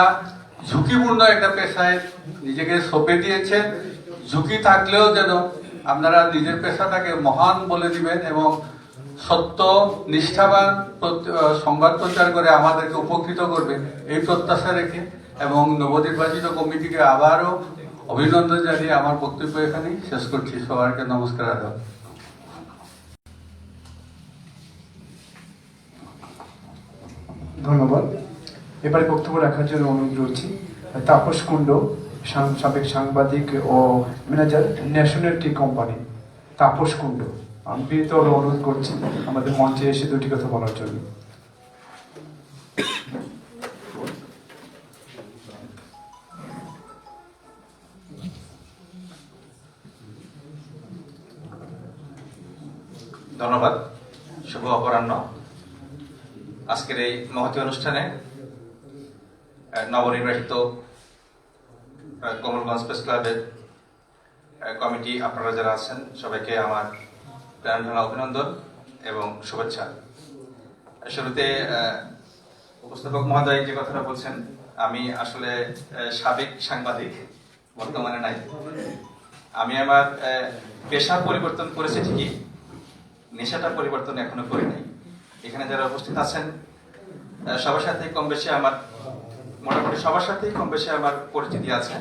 ঝুঁকিপূর্ণ একটা পেশায় নিজেকে সঁপে দিয়েছেন। ঝুঁকি থাকলেও যেন আপনারা নিজের পেশাটাকে মহান বলে দিবেন এবং সত্য নিষ্ঠাবান সংবাদ প্রচার করে আমাদেরকে উপকৃত করবে, এই প্রত্যাশা রেখে এবং নবনির্বাচিত কমিটিকে আবারও অভিনন্দন জানিয়ে আমার বক্তব্য এখানেই শেষ করছি। সবাইকে নমস্কার। আদাব। ধন্যবাদ। এবারে বক্তব্য রাখার জন্য অনুরোধ করছি তাপস কুণ্ড, সাবেক সাংবাদিক ও manager, national tea company. Tapas কুণ্ড, আমি বিনীত অনুরোধ করছি আমাদের মঞ্চে এসে দুটি কথা বলার জন্য। ধন্যবাদ। শুভ অপরাহ্ন। আজকের এই মহতী অনুষ্ঠানে নবনির্বাচিত কমলগঞ্জ প্রেস ক্লাবের কমিটি, আপনারা যারা আছেন, সবাইকে আমার প্রাণ ঢালা অভিনন্দন এবং শুভেচ্ছা। শুরুতে উপস্থাপক মহোদয় যে কথাটা বলছেন, আমি আসলে সাবেক সাংবাদিক, বর্তমানে নাই। আমি আমার পেশা পরিবর্তন করেছি ঠিকই, নেশাটা পরিবর্তন এখনো করি নাই। এখানে যারা উপস্থিত আছেন সবার সাথে কম বেশি আমার, মোটামুটি সবার সাথেই কম বেশি আমার পরিচিতি আছে।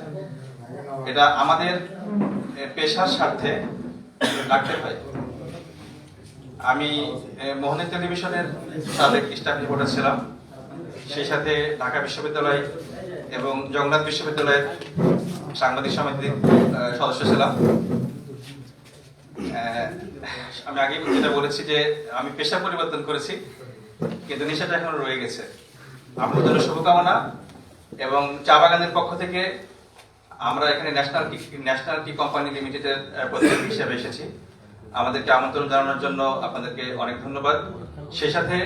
এটা আমাদের পেশার স্বার্থে রাখতে হয়। আমি মোহনী টেলিভিশনের সাবেক স্টাফ রিপোর্টার ছিলাম, সেই সাথে ঢাকা বিশ্ববিদ্যালয় এবং জগন্নাথ বিশ্ববিদ্যালয়ের সাংবাদিক সমিতির সদস্য ছিলাম। আমি আগে যেটা বলেছি যে আমি পেশা পরিবর্তন করেছি, কিন্তু নেশাটা এখনো রয়ে গেছে। আপনাদের জন্য শুভকামনা। এবং চা বাগানের পক্ষ থেকে আমরা এখানে ন্যাশনাল টি কোম্পানি লিমিটেডের প্রতিনিধি হিসেবে এসেছি। আমাদেরকে আমন্ত্রণ জানানোর জন্য আপনাদেরকে অনেক ধন্যবাদ। সেই সাথে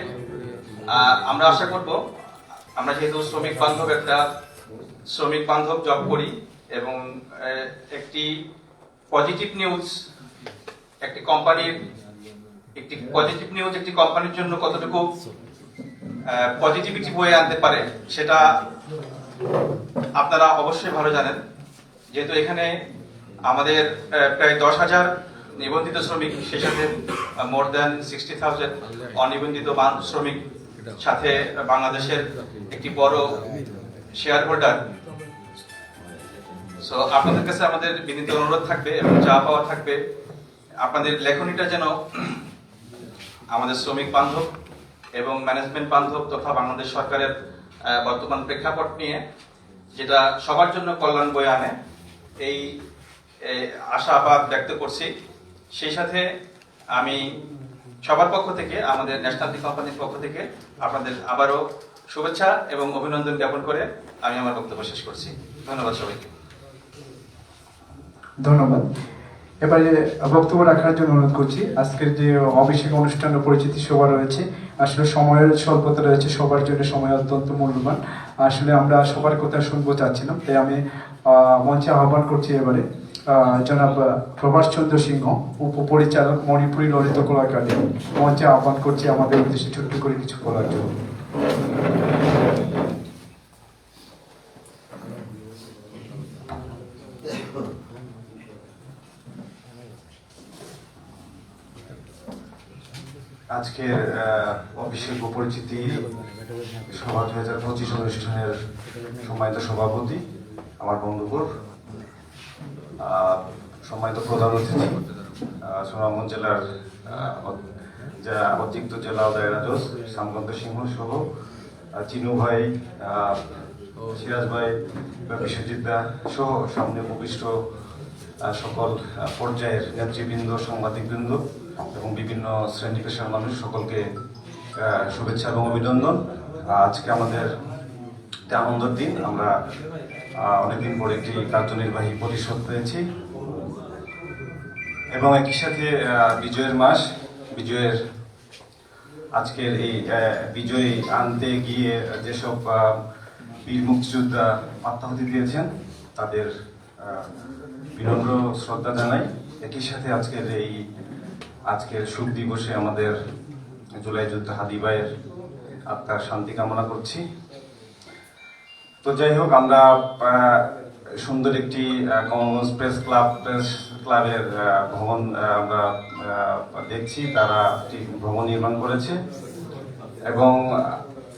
আমরা আশা করব, আমরা যেহেতু শ্রমিক বান্ধব জব করি এবং একটি পজিটিভ নিউজ একটি কোম্পানির জন্য কতটুকু পজিটিভিটি বয়ে আনতে পারে সেটা আপনারা অবশ্যই ভালো জানেন। যেহেতু এখানে আমাদের প্রায় 10,000 নিবন্ধিত শ্রমিক, সেই সাথে মোর দ্যান 60,000 অনিবন্ধিত শ্রমিক, সাথে বাংলাদেশের একটি বড় শেয়ার হোল্ডার। সো আপনাদের কাছে আমাদের বিনীত অনুরোধ থাকবে এবং চাওয়া পাওয়া থাকবে, আপনাদের লেখনীটা যেন আমাদের শ্রমিক বান্ধব এবং ম্যানেজমেন্ট বান্ধব তথা বাংলাদেশ সরকারের বর্তমান প্রেক্ষাপট নিয়ে যেটা সবার জন্য কল্যাণ বয়ে আনে, এই আশাবাদ ব্যক্ত করছি। সেই সাথে আমি সবার পক্ষ থেকে, আমাদের ন্যাশনাল টি কোম্পানির পক্ষ থেকে আপনাদের আবারও শুভেচ্ছা এবং অভিনন্দন জ্ঞাপন করে আমি আমার বক্তব্য শেষ করছি। ধন্যবাদ সবাইকে। ধন্যবাদ। এবারে বক্তব্য রাখার জন্য অনুরোধ করছি। আজকের যে অভিষেক অনুষ্ঠান ও পরিচিতি সভা রয়েছে, আসলে সময়ের স্বল্পতা রয়েছে, সবার জন্য সময় অত্যন্ত মূল্যবান। আসলে আমরা সবার কথা শুনবো চাচ্ছিলাম, তাই আমি মঞ্চে আহ্বান করছি এবারে জনাব প্রভাস চন্দ্র সিংহ, উপপরিচালক, মণিপুরী ললিত কলা একাডেমি, মঞ্চে আহ্বান করছি আমাদের উদ্দেশ্যে ছোট্ট করে কিছু বলার জন্য। আজকের অভিষেক ও পরিচিতি সভা 2025 অনুষ্ঠানের সম্মানিত সভাপতি, আমার বন্ধুবর, সম্মানিত প্রধান অতিথি, সুনামগঞ্জ জেলার অতিরিক্ত জেলা দায়রা জজ শ্যামকান্ত সিংহ সহ চিনু ভাই, সিরাজ ভাই, বিশ্বজিৎ দা সহ সামনে উপবিষ্ট সকল পর্যায়ের নেতৃবৃন্দ, সাংবাদিকবৃন্দ এবং বিভিন্ন শ্রেণী পেশার মানুষ, সকলকে শুভেচ্ছা এবং অভিনন্দন। আজকে আমাদের আনন্দের দিন। আমরা অনেকদিন পরে একটি কার্যনির্বাহী পরিষদ পেয়েছি এবং একই সাথে বিজয়ের মাস। বিজয়ের আজকের এই বিজয় আনতে গিয়ে যেসব বীর মুক্তিযোদ্ধা আত্মাহুতি দিয়েছেন তাদের বিনম্র শ্রদ্ধা জানাই। একই সাথে আজকের শুভ দিবসে আমাদের জুলাই যোদ্ধা হাদি ভাইয়ের আত্মার শান্তি কামনা করছি। তো যাই হোক, আমরা সুন্দর একটি কমনওয়েলথ প্রেস ক্লাবের ভবন আমরা দেখছি। তারা একটি ভবন নির্মাণ করেছে এবং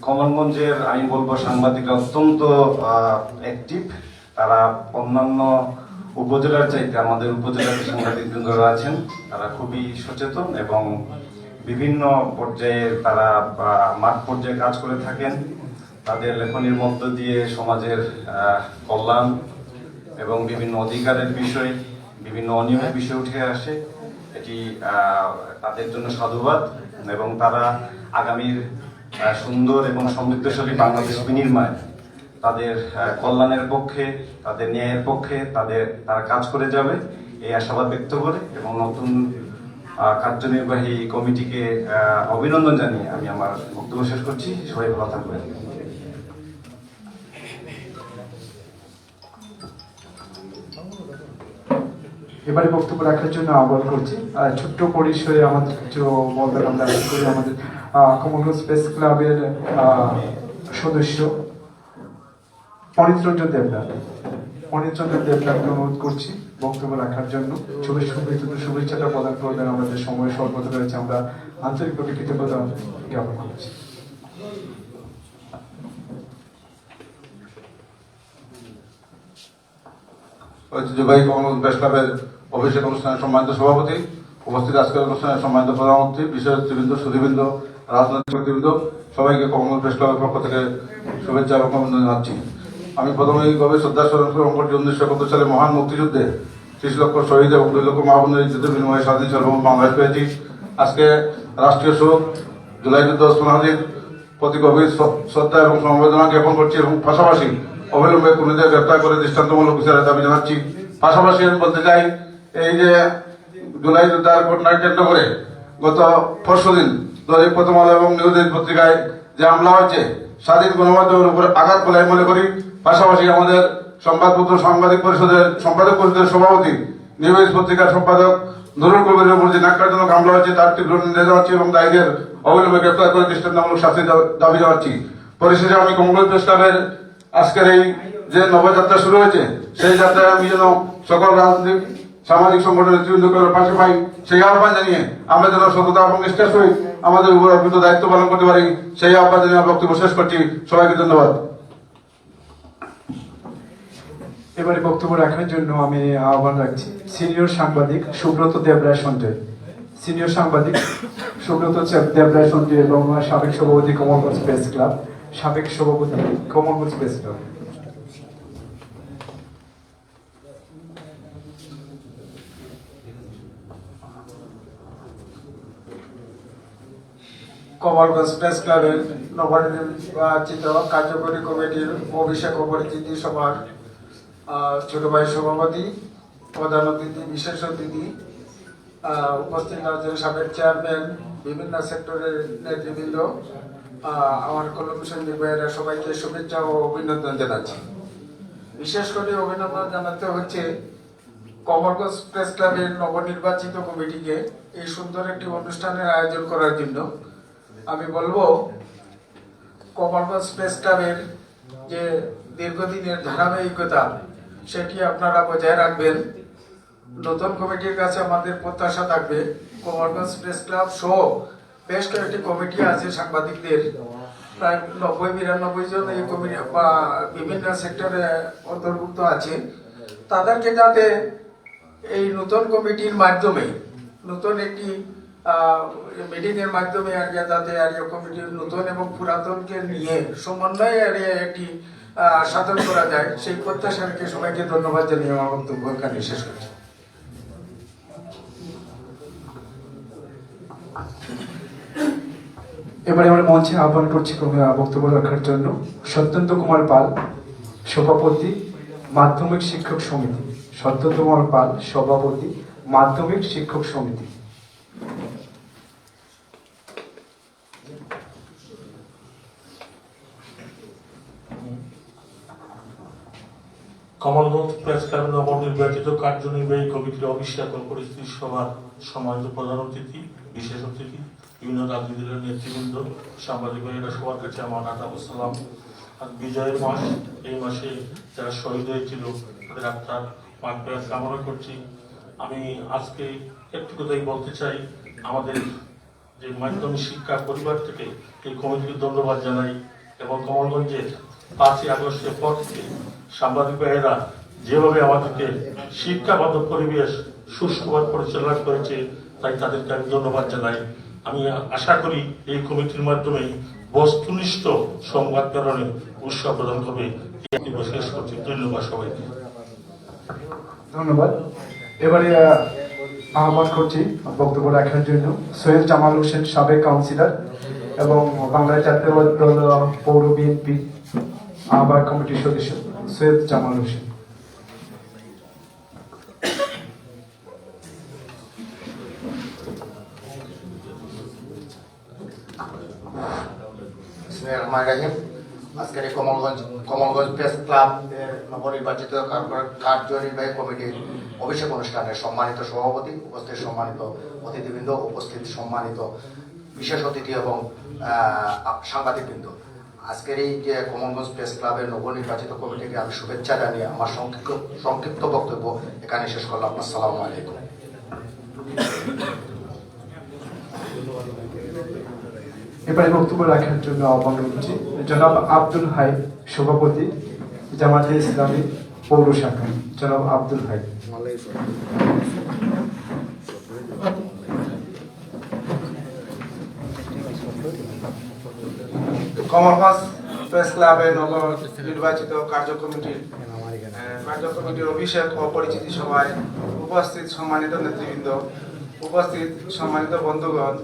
কমলগঞ্জের, আমি বলবো, সাংবাদিকরা অত্যন্ত অ্যাক্টিভ। তারা অন্যান্য উপজেলার চাইতে আমাদের উপজেলার সাংবাদিকবৃন্দরা আছেন, তারা খুবই সচেতন এবং বিভিন্ন পর্যায়ে তারা মাঠ পর্যায়ে কাজ করে থাকেন। তাদের লেখনীর মধ্য দিয়ে সমাজের কল্যাণ এবং বিভিন্ন অধিকারের বিষয়, বিভিন্ন অনিয়মের বিষয় উঠে আসে। এটি তাদের জন্য সাধুবাদ এবং তারা আগামীর সুন্দর এবং সমৃদ্ধশালী বাংলাদেশ বিনির্মাণ, তাদের কল্যাণের পক্ষে, তাদের ন্যায়ের পক্ষে তারা কাজ করে যাবে, এই আশাবাদ ব্যক্ত করে এবং নতুন কার্যনির্বাহী কমিটিকে অভিনন্দন জানিয়ে আমি আমার বক্তব্য শেষ করছি। সবাই ভালো থাকবেন। এবারে বক্তব্য রাখার জন্য আহ্বান করছি ছোট্ট পরিসরে আমাদের কিছু বলতে আমরা করি আমাদের কমনওয়েলথ প্রেস ক্লাবের সদস্য অনিত্রঞ্জন দেবনাথকে অনুরোধ করছি বক্তব্য রাখার জন্য। শুভেচ্ছাটা প্রদান করবেন। আমাদের সময় স্বল্পতা রয়েছে, আমরা আন্তরিকভাবে কৃতজ্ঞতা জ্ঞাপন করছি। ঐতিহ্যবাহী কমনওয়েলথ প্রেস ক্লাবের অভিষেক অনুষ্ঠানের সম্মানিত সভাপতি, উপস্থিত আজকের অনুষ্ঠানের সম্মানিত প্রধানমন্ত্রী, বিশেষ অতিথিবৃন্দ, সুধীবৃন্দ, রাজনৈতিক ব্যক্তিবৃন্দ, সবাইকে কমলগঞ্জ প্রেস ক্লাবের পক্ষ থেকে শুভেচ্ছা এবং অভিনন্দন জানাচ্ছি। আমি প্রথমেইভাবে শ্রদ্ধা স্মরণ করছি 1971 সালে মহান মুক্তিযুদ্ধে 30 লক্ষ শহীদ এবং 2 লক্ষ মা বোনের যুদ্ধের বিনিময়ে স্বাধীন সার্বভৌম বাংলাদেশ পেয়েছি। আজকে রাষ্ট্রীয় শোক, জুলাই যুদ্ধ স্মরণার্থীর প্রতি গভীর শ্রদ্ধা এবং সমবেদনা জ্ঞাপন করছি এবং পাশাপাশি অবিলম্বে খুনিদের গ্রেপ্তার করে দৃষ্টান্তমূলক বিচারের দাবি জানাচ্ছি। পাশাপাশি আমি বলতে চাই, এই যে জুলাই যুদ্ধের ঘটনাকে কেন্দ্র করে গত পরশুদিন দৈনিক প্রথম আলো এবং নিউজ পত্রিকায় যে হামলা হয়েছে, স্বাধীন গণমাধ্যমের উপরে আঘাত বলে আমি মনে করি। পাশাপাশি আমাদের সাংবাদিক পরিষদের সভাপতি, নিউজ পত্রিকার সম্পাদক নুরুল কবিরের উপর যে ন্যাক্কারজনক হামলা হয়েছে তার তীব্র নিন্দা জানাচ্ছি এবং দায়ীদের অবিলম্বে গ্রেপ্তার করে দৃষ্টান্তমূলক শাস্তির দাবি জানাচ্ছি। পরিশেষে আমি কমলগঞ্জ প্রেস ক্লাবের আজকের এই যে নবযাত্রা শুরু হয়েছে, সেই যাত্রায় আমি যেন সকল রাজনৈতিক সামাজিক সংগঠনের নেতৃবৃন্দকে পাশে পাই, সেই আহ্বান জানিয়ে আমরা যেন সততা এবং নিষ্ঠার সহিত আমাদের উপর অর্পিত দায়িত্ব পালন করতে পারি, সেই আহ্বান জানিয়ে আমার বক্তব্য শেষ করছি। সবাইকে ধন্যবাদ। এবারে বক্তব্য রাখার জন্য আমি আহ্বান রাখছি সিনিয়র সাংবাদিক সুব্রত দেবরায় সঞ্জয়। সিনিয়র সাংবাদিক সুব্রত দেবরায় সঞ্জয় এবং সাবেক সভাপতি কমলগঞ্জ প্রেস ক্লাব, সাবেক সভাপতি Kamalganj press club. Kamalganj press ক্লাবের নবনির্বাচিত কার্যকরী কমিটির অভিষেক ও পরিচিতি সভার ছোট ভাই সভাপতি, প্রধান অতিথি, বিশেষ অতিথি, উপস্থিত আছেন সাবেক চেয়ারম্যান, বিভিন্ন সেক্টরের নেতৃবৃন্দ, আমার কলম সৈনিক ভাইয়েরা, সবাইকে শুভেচ্ছা ও অভিনন্দন জানাচ্ছি। বিশেষ করে অভিনন্দন জানাতে হচ্ছে কমলগঞ্জ প্রেস ক্লাবের নবনির্বাচিত কমিটিকে এই সুন্দর একটি অনুষ্ঠানের আয়োজন করার জন্য। আমি বলবো, কমলগঞ্জ প্রেস ক্লাবের যে দীর্ঘদিনের ধারাবাহিকতা সেটি আপনারা বজায় রাখবেন। নতুন কমিটির কাছে আমাদের প্রত্যাশা থাকবে, কমলগঞ্জ প্রেস ক্লাব সহ বেশ কয়েকটি কমিটি আছে সাংবাদিকদের, প্রায় 90-92 জন এই কমিটি বা বিভিন্ন সেক্টরে অন্তর্ভুক্ত আছে। তাদেরকে যাতে এই নতুন কমিটির মাধ্যমে, নতুন একটি মিটিং এর মাধ্যমে যাতে কমিটির নতুন এবং পুরাতনকে নিয়ে সমন্বয়ে একটি সাধন করা যায়, সেই প্রত্যাশা রেখে সবাইকে ধন্যবাদ জানিয়ে আমার বক্তব্য এখানে শেষ করছি। এবারে আমরা মঞ্চে আহ্বান করছি বক্তব্য রাখার জন্য সত্যেন্দ্র কুমার পাল, সভাপতি মাধ্যমিক শিক্ষক সমিতি। সত্যেন্দ্র কুমার পাল, সভাপতি মাধ্যমিক শিক্ষক সমিতি। কমলগঞ্জ প্রেস ক্লাবের নবনির্বাচিত কার্যনির্বাহী কমিটির অভিষেক ও পরিস্থিতি সভার সম্মানিত প্রধান অতিথি, বিশেষ অতিথি, বিভিন্ন রাজনৈতিক দলের নেতৃবৃন্দ, সাংবাদিক ভাইয়েরা, সবার কাছে আমার আদাব ও সালাম। আজ বিজয়ের মাস, এই মাসে যারা শহীদ হয়েছিল তাদের আত্মার মাগফিরাত কামনা করছি। আমি আজকে একটু কথাই বলতে চাই, আমাদের যে মাধ্যমিক শিক্ষা পরিবার থেকে এই কমিটিকে ধন্যবাদ জানাই এবং কমলগঞ্জের 5ই আগস্টের পর থেকে সাংবাদিক ভাইয়েরা যেভাবে আমাদেরকে শিক্ষাবান্ধব পরিবেশ সুষ্ঠুভাবে পরিচালনা করেছে, তাই তাদেরকে আমি ধন্যবাদ জানাই। আমি আশা করি এই কমিটির মাধ্যমে বস্তুনিষ্ঠ সংবাদ প্রেরণে উৎসাহ প্রদান হবে। শেষ করছি, ধন্যবাদ সবাইকে। ধন্যবাদ। এবারে আহ্বান করছি বক্তব্য রাখার জন্য সৈয়দ জামাল হোসেন, সাবেক কাউন্সিলর এবং বাংলা জাতীয় পৌর বিএনপি আহ্বায়ক কমিটির সদস্য সৈয়দ জামাল হোসেন। আজকের এই কমলগঞ্জ প্রেস ক্লাব এর নবনির্বাচিত কার্যনির্বাহী কমিটির অভিষেক অনুষ্ঠানের সম্মানিত সভাপতি, উপস্থিত সম্মানিত অতিথিবৃন্দ, উপস্থিত সম্মানিত বিশেষ অতিথি এবং সাংবাদিকবৃন্দ, আজকের এই যে কমলগঞ্জ প্রেস ক্লাবের নবনির্বাচিত কমিটিকে আমি শুভেচ্ছা জানিয়ে আমার সংক্ষিপ্ত বক্তব্য এখানে শেষ করলাম। আসসালামু আলাইকুম। এবারে বক্তব্য রাখার জন্য আহ্বান করছি জনাব আব্দুল হাই, সভাপতি জামাতে ইসলামী পৌর শাখা। জনাব আব্দুল হাই। কমলগঞ্জ প্রেস ক্লাবের নবনির্বাচিত কার্যকমিটির অভিষেক ও পরিচিতি সভায় উপস্থিত সম্মানিত নেতৃবৃন্দ, উপস্থিত সম্মানিত বন্ধুগণ,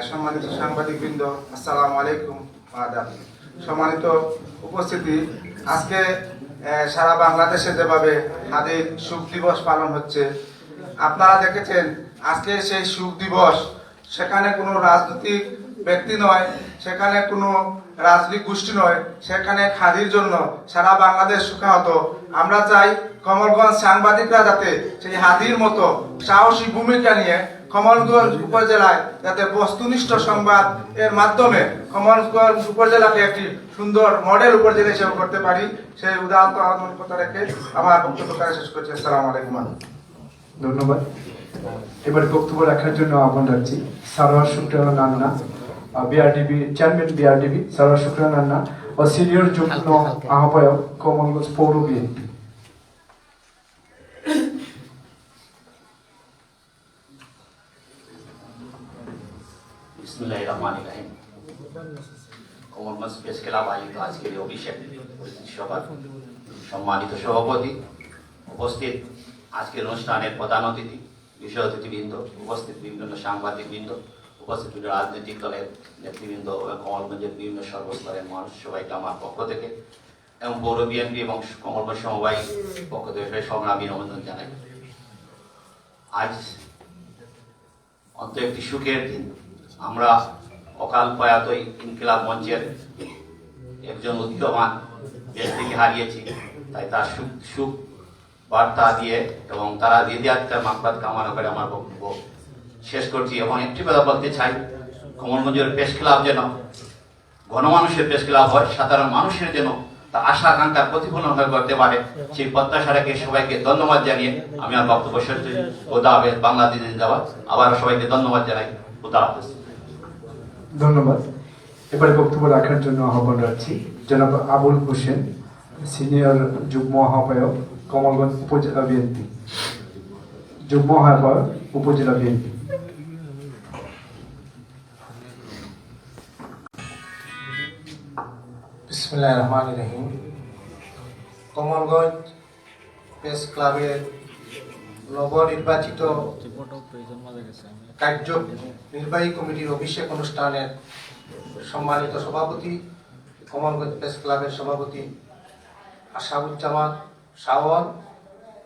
সম্মানিত সাংবাদিকবৃন্দ, আসসালামু আলাইকুম। আদাব। সম্মানিত উপস্থিতি, আজকে সারা বাংলাদেশে যেভাবে হাদির শোক দিবস পালন হচ্ছে, আপনারা দেখেছেন আজকে সেই শোক দিবস, সেখানে কোনো রাজনৈতিক ব্যক্তি নয়, সেখানে কোনো রাজনৈতিক গোষ্ঠী নয়, সেখানে খাদির জন্য সারা বাংলাদেশ সুখাহত। আমরা চাই কমলগঞ্জ সাংবাদিকরা যাতে সেই হাদির মতো সাহসী ভূমিকা নিয়ে কমলগঞ্জ উপজেলায় যাতে বস্তুনিষ্ঠ সংবাদ এর মাধ্যমে কমলগঞ্জ উপজেলাকে একটি সুন্দর মডেল উপজেলা হিসেবে করতে পারি, সেই উদাহরণ কথা রেখে আমার বক্তব্য শেষ করছি। আসসালামু আলাইকুম। ধন্যবাদ। এবার বক্তব্য রাখার জন্য আহ্বান রাখছি Sarwar Shukrana Nanna, BRDB chairman, BRDB Sarwar Shukrana Nanna ও সিনিয়র যুগ্ম আহ্বায়ক কমলগঞ্জ পৌর বিএনপি। বিসমিল্লাহির রহমানির রহিম। কমলগঞ্জ প্রেস ক্লাব আয়োজিত আজকের এই অভিষেক পরিচিতি সভার সম্মানিত সভাপতি, উপস্থিত আজকের অনুষ্ঠানের প্রধান অতিথি, বিশেষ অতিথিবৃন্দ, উপস্থিত বিভিন্ন সাংবাদিকবৃন্দ, উপস্থিত বিভিন্ন রাজনৈতিক দলের নেতৃবৃন্দ এবং কমলগঞ্জের বিভিন্ন সর্বস্তরের মানুষ, সবাইকে আমার পক্ষ থেকে এবং পৌর বিএনপি এবং কমলগঞ্জ সমবায় পক্ষ থেকে সংগ্রামী অভিনন্দন জানাই। আজ অন্ত একটি সুখের দিন। আমরা অকাল প্রয়াত ইনকিলাব মঞ্চের একজন উদ্যমান ব্যক্তিকে হারিয়েছি, তাই তার সুখ বার্তা দিয়ে এবং তারা হৃদয়াত্মার মাকবাদ কামনা করে আমার বক্তব্য শেষ করছি। এবং একটি কথা বলতে চাই, কমলগঞ্জের প্রেস ক্লাব যেন গণমানুষের প্রেস ক্লাব হয়, সাধারণ মানুষের যেন তা আশা আকাঙ্ক্ষার প্রতিফলন হয়ে করতে পারে, সেই প্রত্যাশা রেখে সবাইকে ধন্যবাদ জানিয়ে আমি আমার বক্তব্য শেষ করছি। খোদা হাফেজ। বাংলাদেশ জিন্দাবাদ। আবার সবাইকে ধন্যবাদ জানাই। খোদা হাফেজ। ধন্যবাদ। এবারে বক্তব্য রাখার জন্য আহ্বান রাখছি জনাব আবুল হোসেন, সিনিয়র যুগ্ম আহ্বায়ক কমলগঞ্জ উপজেলা বিএনপি, যুগ্ম আহ্বায়ক উপজেলা বিএনপি। বিসমিল্লাহির রহমানির রহিম। কমলগঞ্জ প্রেস ক্লাবের নবনির্বাচিত কার্যনির্বাহী কমিটির অভিষেক অনুষ্ঠানের সম্মানিত সভাপতি, কমলগঞ্জ প্রেস ক্লাবের সভাপতি আশাবুজ্জামান শাওন,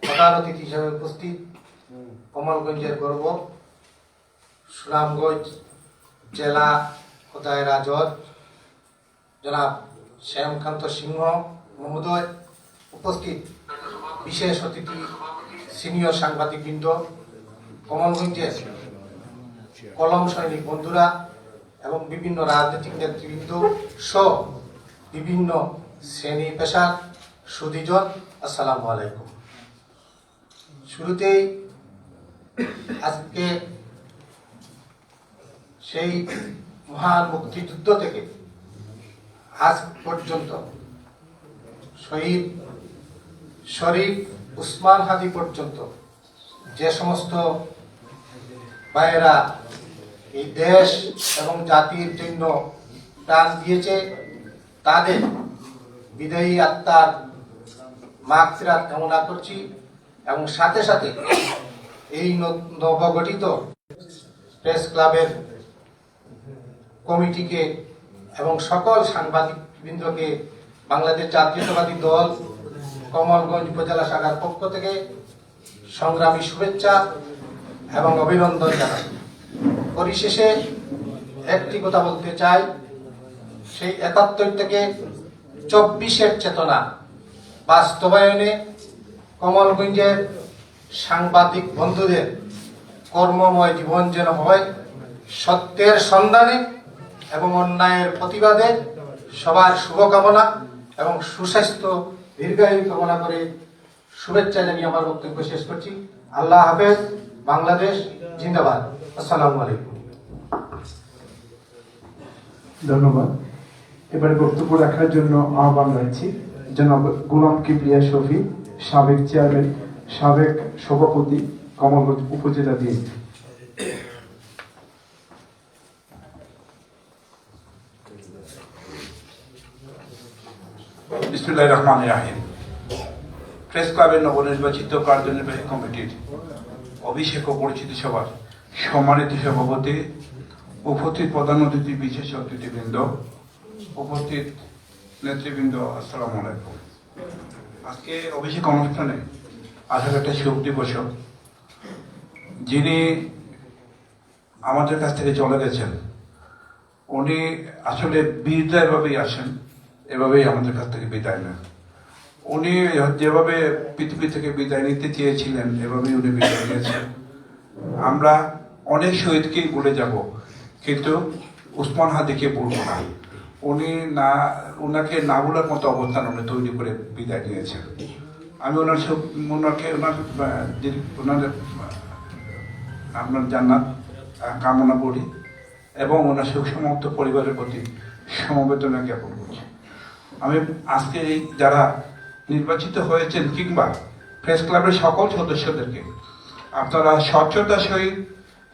প্রধান অতিথি হিসেবে উপস্থিত কমলগঞ্জের গর্ব সুনামগঞ্জ জেলা ও দায়রা জজ জনাব শ্যামকান্ত সিংহ মহোদয়, উপস্থিত বিশেষ অতিথি সিনিয়র সাংবাদিকবৃন্দ, কমলগঞ্জের কলম সৈনিক বন্ধুরা এবং বিভিন্ন রাজনৈতিক নেতৃবৃন্দ সহ বিভিন্ন শ্রেণী পেশার সুধীজন, আসসালামু আলাইকুম। শুরুতেই আজকে সেই মহান মুক্তিযুদ্ধ থেকে আজ পর্যন্ত শহীদ শরীফ উসমান হাদি পর্যন্ত যে সমস্ত ভাইয়েরা এই দেশ এবং জাতির জন্য প্রাণ দিয়েছে, তাদের বিদায়ী আত্মার মাগফিরাত কামনা করছি এবং সাথে সাথে এই নবগঠিত প্রেস ক্লাবের কমিটিকে এবং সকল সাংবাদিকবৃন্দকে বাংলাদেশ জাতীয়তাবাদী দল কমলগঞ্জ উপজেলা শাখার পক্ষ থেকে সংগ্রামী শুভেচ্ছা এবং অভিনন্দন জানাই। পরিশেষে একটি কথা বলতে চাই, সেই ৭১ থেকে ২৪-এর চেতনা বাস্তবায়নে কমলগঞ্জের সাংবাদিক বন্ধুদের কর্মময় জীবন যেন হয় সত্যের সন্ধানে এবং অন্যায়ের প্রতিবাদে। সবার শুভকামনা এবং সুস্বাস্থ্য দীর্ঘায়ু কামনা করে শুভেচ্ছা জানিয়ে আমার বক্তব্য শেষ করছি। আল্লাহ হাফেজ। বাংলাদেশ জিন্দাবাদ। আসসালামু আলাইকুম। ধন্যবাদ। এবারে বক্তব্য রাখার জন্য আহ্বান রাখছি জনাব গোলাম কিবরিয়া শফি, সাবেক চেয়ারম্যান, সাবেক সভাপতি কমলগঞ্জ উপজেলা বিএনপি। বিসমিল্লাহির রহমানির রহিম। প্রেস ক্লাবের নবনির্বাচিত কার্যনির্বাহী কমিটির অভিষেক ও পরিচিতি সভার সম্মানিত সভাপতি, উপস্থিত প্রধান অতিথি, বিশেষ অতিথিবৃন্দ, উপস্থিত নেতৃবৃন্দ, আসসালামু আলাইকুম। আজকে অভিষেক অনুষ্ঠানে আসার একটা শোক দিবস। যিনি আমাদের কাছ থেকে চলে গেছেন উনি আসলে বিদায় ভাবেই আসেন, এভাবেই আমাদের কাছ থেকে বিদায় নেন। উনি যেভাবে পৃথিবী থেকে বিদায় নিতে চেয়েছিলেন এভাবেই উনি বিদায় নিয়েছেন। আমরা অনেক শহীদকেই ভুলে যাব, কিন্তু উসমান হাদিকে ভুলব না। ওনাকে না ভুলার মতো অবস্থান উনি তৈরি করে বিদায় নিয়েছেন। আমি আপনার জান্নাত কামনা করি এবং ওনার সুখসমস্ত পরিবারের প্রতি সমবেদনা জ্ঞাপন করছি। আমি আজকে এই যারা নির্বাচিত হয়েছেন কিংবা প্রেস ক্লাবের সকল সদস্যদেরকে আপনারা স্বচ্ছতার সহিত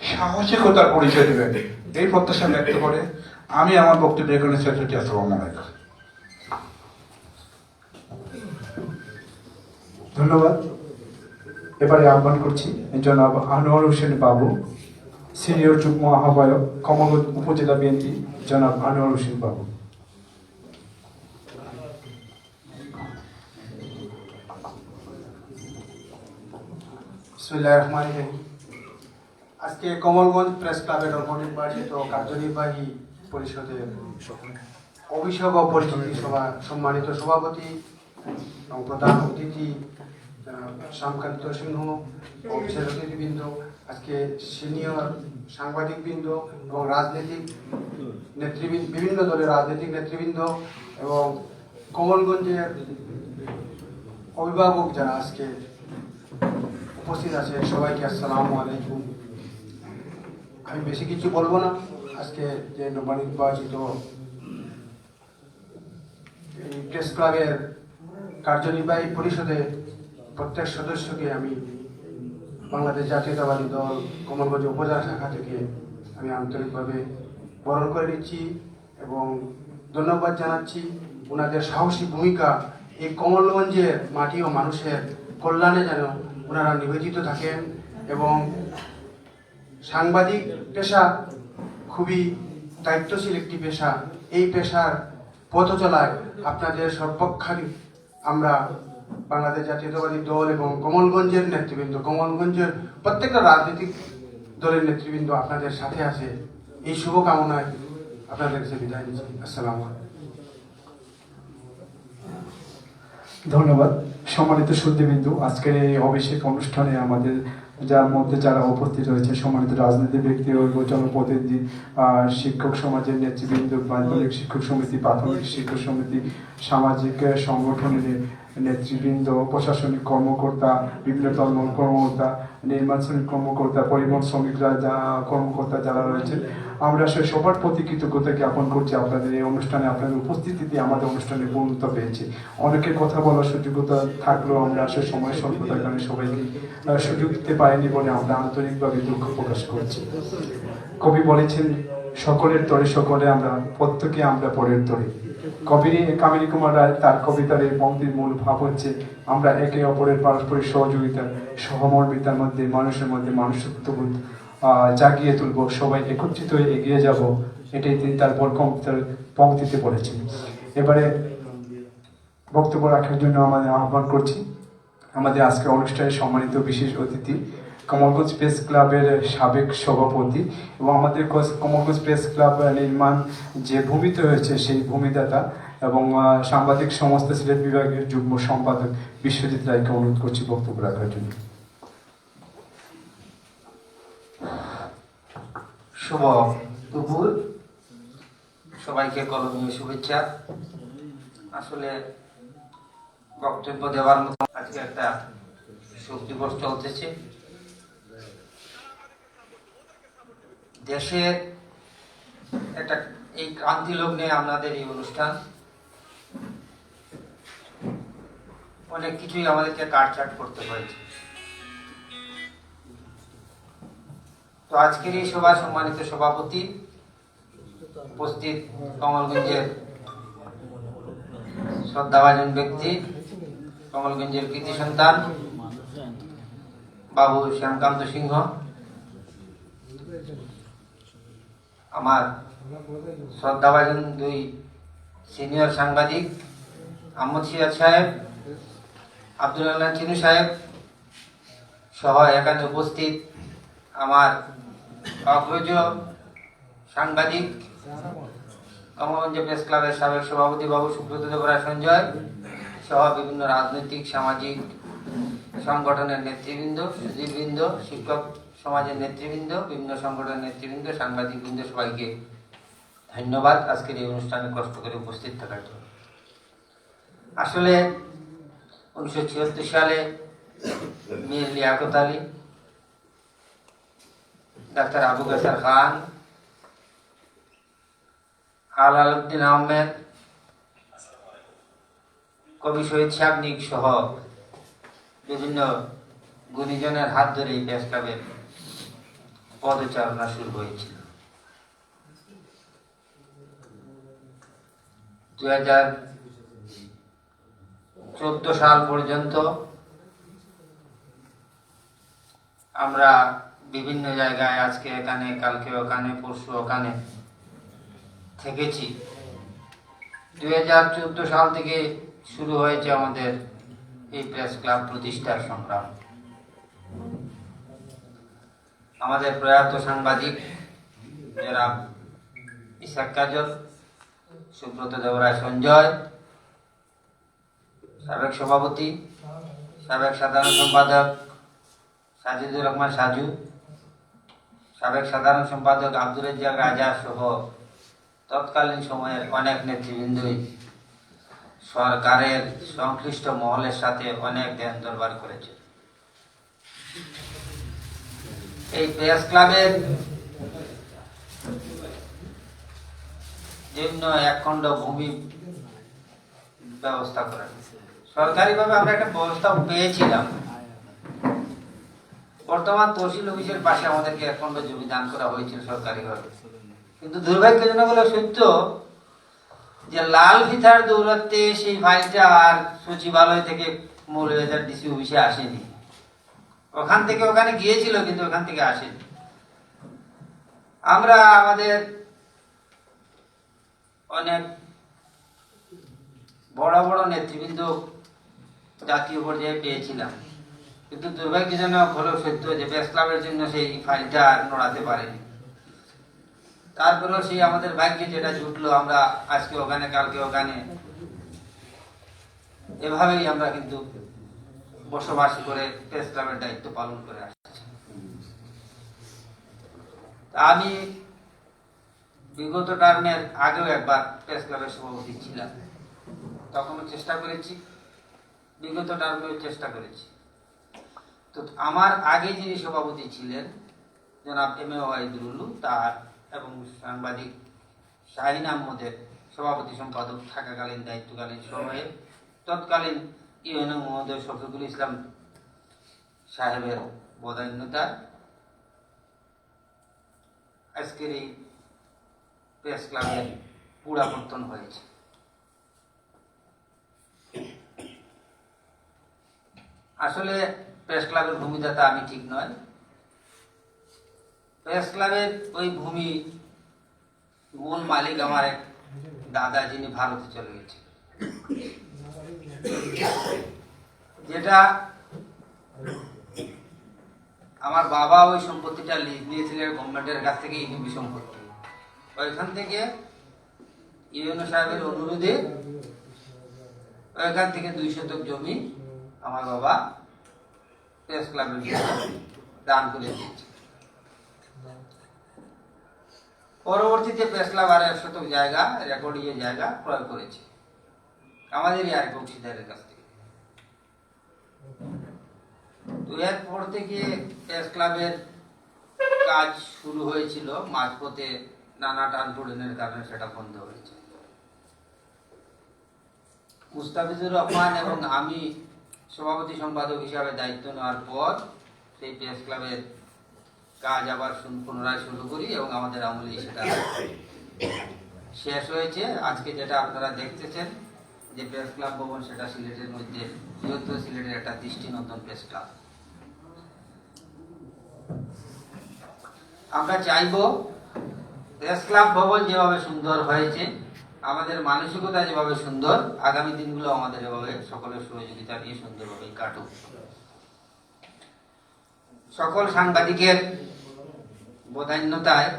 সাহসিকতার পরিচয় দেবেন এই প্রত্যাশা ব্যক্ত করে আমি আমার বক্তব্য এখানে শেষ করছি। আসসালামু আলাইকুম। ধন্যবাদ। এবারে আহ্বান করছি জনাব আনোয়ার হোসেন বাবু, সিনিয়র যুগ্ম আহ্বায়ক, কমলগঞ্জ উপজেলা বিএনপি, জনাব আনোয়ার হোসেন বাবু। বিসমিল্লাহির রহমানির রহিম। আজকে কমলগঞ্জ প্রেস ক্লাবের নবনির্বাচিত কার্যনির্বাহী পরিষদের অভিষেক ও পরিচিতি সভা সম্মানিত সভাপতি এবং প্রধান অতিথি শ্যামকান্ত সিংহ ও বিশেষ অতিথিবৃন্দ, আজকে সিনিয়র সাংবাদিকবৃন্দ এবং রাজনৈতিক নেতৃবৃন্দ, বিভিন্ন দলের রাজনৈতিক নেতৃবৃন্দ এবং কমলগঞ্জের অভিভাবক যারা আজকে উপস্থিত আছে, সবাইকে আসসালামু আলাইকুম। আমি বেশি কিছু বলবো না। আজকে যে নবনির্বাচিত এই প্রেস ক্লাবের কার্যনির্বাহী পরিষদে প্রত্যেক সদস্যকে আমি বাংলাদেশ জাতীয়তাবাদী দল কমলগঞ্জ উপজেলা শাখা থেকে আমি আন্তরিকভাবে বরণ করে নিচ্ছি এবং ধন্যবাদ জানাচ্ছি। ওনাদের সাহসী ভূমিকা এই কমলগঞ্জের মাটি ও মানুষের কল্যাণে যেন ওনারা নিবেদিত থাকেন এবং সাংবাদিক পেশা খুবই দায়িত্বশীল একটি পেশা। এই পেশার পথ চলায় আপনাদের সর্বক্ষানি আমরা বাংলাদেশ জাতীয়তাবাদী দল এবং কমলগঞ্জের নেতৃবৃন্দ, কমলগঞ্জের প্রত্যেকটা রাজনৈতিক দলের নেতৃবৃন্দ আপনাদের সাথে আছে। এই শুভকামনায় আপনাদের কাছে বিদায় নিচ্ছি। আসসালামু আলাইকুম। ধন্যবাদ। সম্মানিত সুধীবৃন্দু, আজকের এই অভিষেক অনুষ্ঠানে আমাদের যার মধ্যে যারা উপস্থিত রয়েছে সম্মানিত রাজনৈতিক ব্যক্তি ও জনপ্রতিনিধি, শিক্ষক সমাজের নেতৃবৃন্দ, মাধ্যমিক শিক্ষক সমিতি, প্রাথমিক শিক্ষক সমিতি, সামাজিক সংগঠনের নেতৃবৃন্দ, প্রশাসনিক কর্মকর্তা, বিভিন্ন ধর্ম কর্মকর্তা, নির্মাণ শ্রমিক কর্মকর্তা, পরিবহন শ্রমিকরা কর্মকর্তা যারা রয়েছেন, আমরা আসলে সবার প্রতি কৃতজ্ঞতা জ্ঞাপন করছি। আপনাদের এই অনুষ্ঠানে আপনাদের উপস্থিতিতে আমাদের অনুষ্ঠানে পূর্ণতা পেয়েছে। অনেকের কথা বলার সুযোগ্যতা থাকলেও আমরা আসলে সময় স্বল্পতার কারণে সবাইকে সুযোগ দিতে পারিনি বলে আমরা আন্তরিকভাবে দুঃখ প্রকাশ করছি। কবি বলেছেন, সকলের তরে সকলে আমরা, প্রত্যেকে আমরা পরের তরে। কবি কামিনী কুমার রায় তার কবিতার এই পংক্তির মূল ভাব হচ্ছে আমরা একে অপরের পারস্পরিক সহযোগিতা, সহমর্মিতার মধ্যে মানুষের মধ্যে মানুষত্ববোধ জাগিয়ে তুলবো, সবাই একত্রিত হয়ে এগিয়ে যাব। এটাই তিনি তার কবিতার পংক্তিতে বলেছেন। এবারে বক্তব্য রাখার জন্য আমাদের আহ্বান করছি আমাদের আজকের অনুষ্ঠানে সম্মানিত বিশেষ অতিথি, কমলগঞ্জ প্রেস ক্লাবের সাবেক সভাপতি এবং আমাদের কমলগঞ্জ প্রেস ক্লাব নির্মাণ যে ভূমিতে হয়েছে সেই ভূমিদাতা এবং সাংবাদিক সংস্থা সিলেট বিভাগের যুগ্ম সম্পাদক বিশ্বজিৎ রায়কে অনুরোধ করছি বক্তব্য রাখার জন্য। শুভ দুপুর, সবাইকে কলমীয় শুভেচ্ছা। আসলে বক্তব্য দেওয়ার মতো আজকে একটা শোক দিবস চলতেছে। দেশের একটা এই ক্রান্তি লগ্নে আমাদের এই অনুষ্ঠান, অনেক কিছুই আমাদেরকে কাটছাট করতে হয়েছে। তো আজকের এই সভার সম্মানিত সভাপতি, উপস্থিত কমলগঞ্জের শ্রদ্ধাভাজন ব্যক্তি, কমলগঞ্জের কৃতি সন্তান বাবু শ্যামকান্ত সিংহ, আমার শ্রদ্ধাভাজন 2 সিনিয়র সাংবাদিক আহমদ সিরাজ সাহেব, আব্দুল আল্লাহ চিনু সাহেব সহ এখানে উপস্থিত আমার অগ্রজ সাংবাদিক কমলগঞ্জ প্রেস ক্লাবের সাবেক সভাপতি বাবু সুব্রত দেবরায় সঞ্জয় সহ বিভিন্ন রাজনৈতিক সামাজিক সংগঠনের নেতৃবৃন্দ, সুধীরবৃন্দ, শিক্ষক সমাজের নেতৃবৃন্দ, বিভিন্ন সংগঠনের নেতৃবৃন্দ, সাংবাদিক বৃন্দ, সবাইকে ধন্যবাদ আজকের এই অনুষ্ঠানে কষ্ট করে উপস্থিত থাকার জন্য। আসলে 1976 সালে মীর লিয়াকত আলী, ডাক্তার আবু কাসার খান, আলাউদ্দিন আহমেদ, কবি শহীদ সাবনিক সহ বিভিন্ন গুণীজনের হাত ধরে এই প্রেস ক্লাবের পদচারণা শুরু হয়েছিল। 2014 সাল পর্যন্ত আমরা বিভিন্ন জায়গায়, আজকে এখানে, কালকে ওখানে, পরশু ওখানে থেকেছি। 2014 সাল থেকে শুরু হয়েছে আমাদের এই প্রেস ক্লাব প্রতিষ্ঠার সংগ্রাম। আমাদের প্রয়াত সাংবাদিক যারা ইসাক কাজল, সুব্রত দেবরায় সঞ্জয়, সাবেক সভাপতি, সাবেক সাধারণ সম্পাদক সাজিদুর রহমান সাজু, সাবেক সাধারণ সম্পাদক আব্দুর রাজ্জাক রাজা সহ তৎকালীন সময়ের অনেক নেতৃবৃন্দই সরকারের সংশ্লিষ্ট মহলের সাথে অনেক ধ্যান দরবার করেছে। এই প্রেস ক্লাবের জন্য 1 খণ্ড ভূমি ব্যবস্থা করা, সরকারিভাবে আমরা একটা ব্যবস্থা পেয়েছিলাম। বর্তমান তহসিল অফিসের পাশে আমাদেরকে 1 খণ্ড জমি দান করা হয়েছিল সরকারিভাবে, কিন্তু দুর্ভাগ্যজনক হলো সত্য যে লাল ফিতার দৌড়াতে সেই ফাইলটা আর সচিবালয় থেকে মৌলভীবাজার ডিসি অফিসে আসেনি। ওখান থেকে ওখানে গিয়েছিল, কিন্তু ওখান থেকে আসেনি। আমরা আমাদের অনেক বড় বড় নেতৃবৃন্দ জাতীয় পর্যায়ে পেয়েছিলাম, কিন্তু দুর্ভাগ্যজনক হলো সত্য যে প্রেস ক্লাবের জন্য সেই ফাইলটা নড়াতে পারেনি। তারপরেও সেই আমাদের ভাগ্যে যেটা জুটলো, আমরা আজকে ওখানে, কালকে ওখানে, এভাবেই আমরা কিন্তু বসবাস করে প্রেস ক্লাবের দায়িত্ব পালন করে আসছি। আমি বিগত টার্মের আগেও একবার প্রেস ক্লাবের সভাপতি ছিলাম, তখনও চেষ্টা করেছি, বিগত টার্মেও চেষ্টা করেছি। তো আমার আগে যিনি সভাপতি ছিলেন জনাব এম এ ওয়াহিদুল, তার এবং সাংবাদিক শাহিন আহমদের সভাপতি সম্পাদক থাকাকালীন দায়িত্বকালীন সময়ে তৎকালীন ইউএনও মহোদয় শফিকুল ইসলাম সাহেবের বদান্যতায় আজকের এই প্রেস ক্লাবের পুরাবর্তন হয়েছে। আসলে প্রেস ক্লাবের ভূমিদাতা আমি ঠিক নয়। প্রেস ক্লাবের ওই ভূমি মূল মালিক আমার এক দাদা, যিনি ভারতে চলে গেছে, যেটা আমার বাবা ওই সম্পত্তিটা লিজ নিয়েছিলেন গভর্নমেন্টের কাছ থেকে, ইউনিবি সম্পত্তি। ওইখান থেকে ইউএনও সাহেবের অনুরোধে ওইখান থেকে 2 শতক জমি আমার বাবা প্রেস ক্লাবের দান করে দিয়েছে। পরবর্তীতে প্রেস ক্লাব আর 1 শতক জায়গা, রেকর্ডীয় জায়গা ক্রয় করেছে আমাদেরই আরেক অংশীদারের কাছ থেকে। তো এরপর থেকে প্রেস ক্লাবের কাজ শুরু হয়েছিল, মাঝপথে নানা টানপোড়েনের কারণে সেটা বন্ধ হয়েছে। মুস্তাফিজুর রহমান এবং আমি সভাপতি সম্পাদক হিসাবে দায়িত্ব নেওয়ার পর সেই প্রেস ক্লাবের কাজ আবার পুনরায় শুরু করি এবং আমাদের আমলেই সেটা শেষ হয়েছে। আজকে যেটা আপনারা দেখতেছেন যে প্রেস ক্লাব ভবন, সেটা সিলেটের মধ্যে বৃহত্তর সিলেটের একটা দৃষ্টিনন্দন প্রেস ক্লাব। আমরা চাইব প্রেস ক্লাব ভবন যেভাবে সুন্দর হয়েছে, আমাদের মানসিকতা যেভাবে সুন্দর, আগামী দিনগুলো আমাদের এভাবে সকলের সহযোগিতা নিয়ে সুন্দরভাবে কাটুক। সকল সাংবাদিকের বদান্যতায়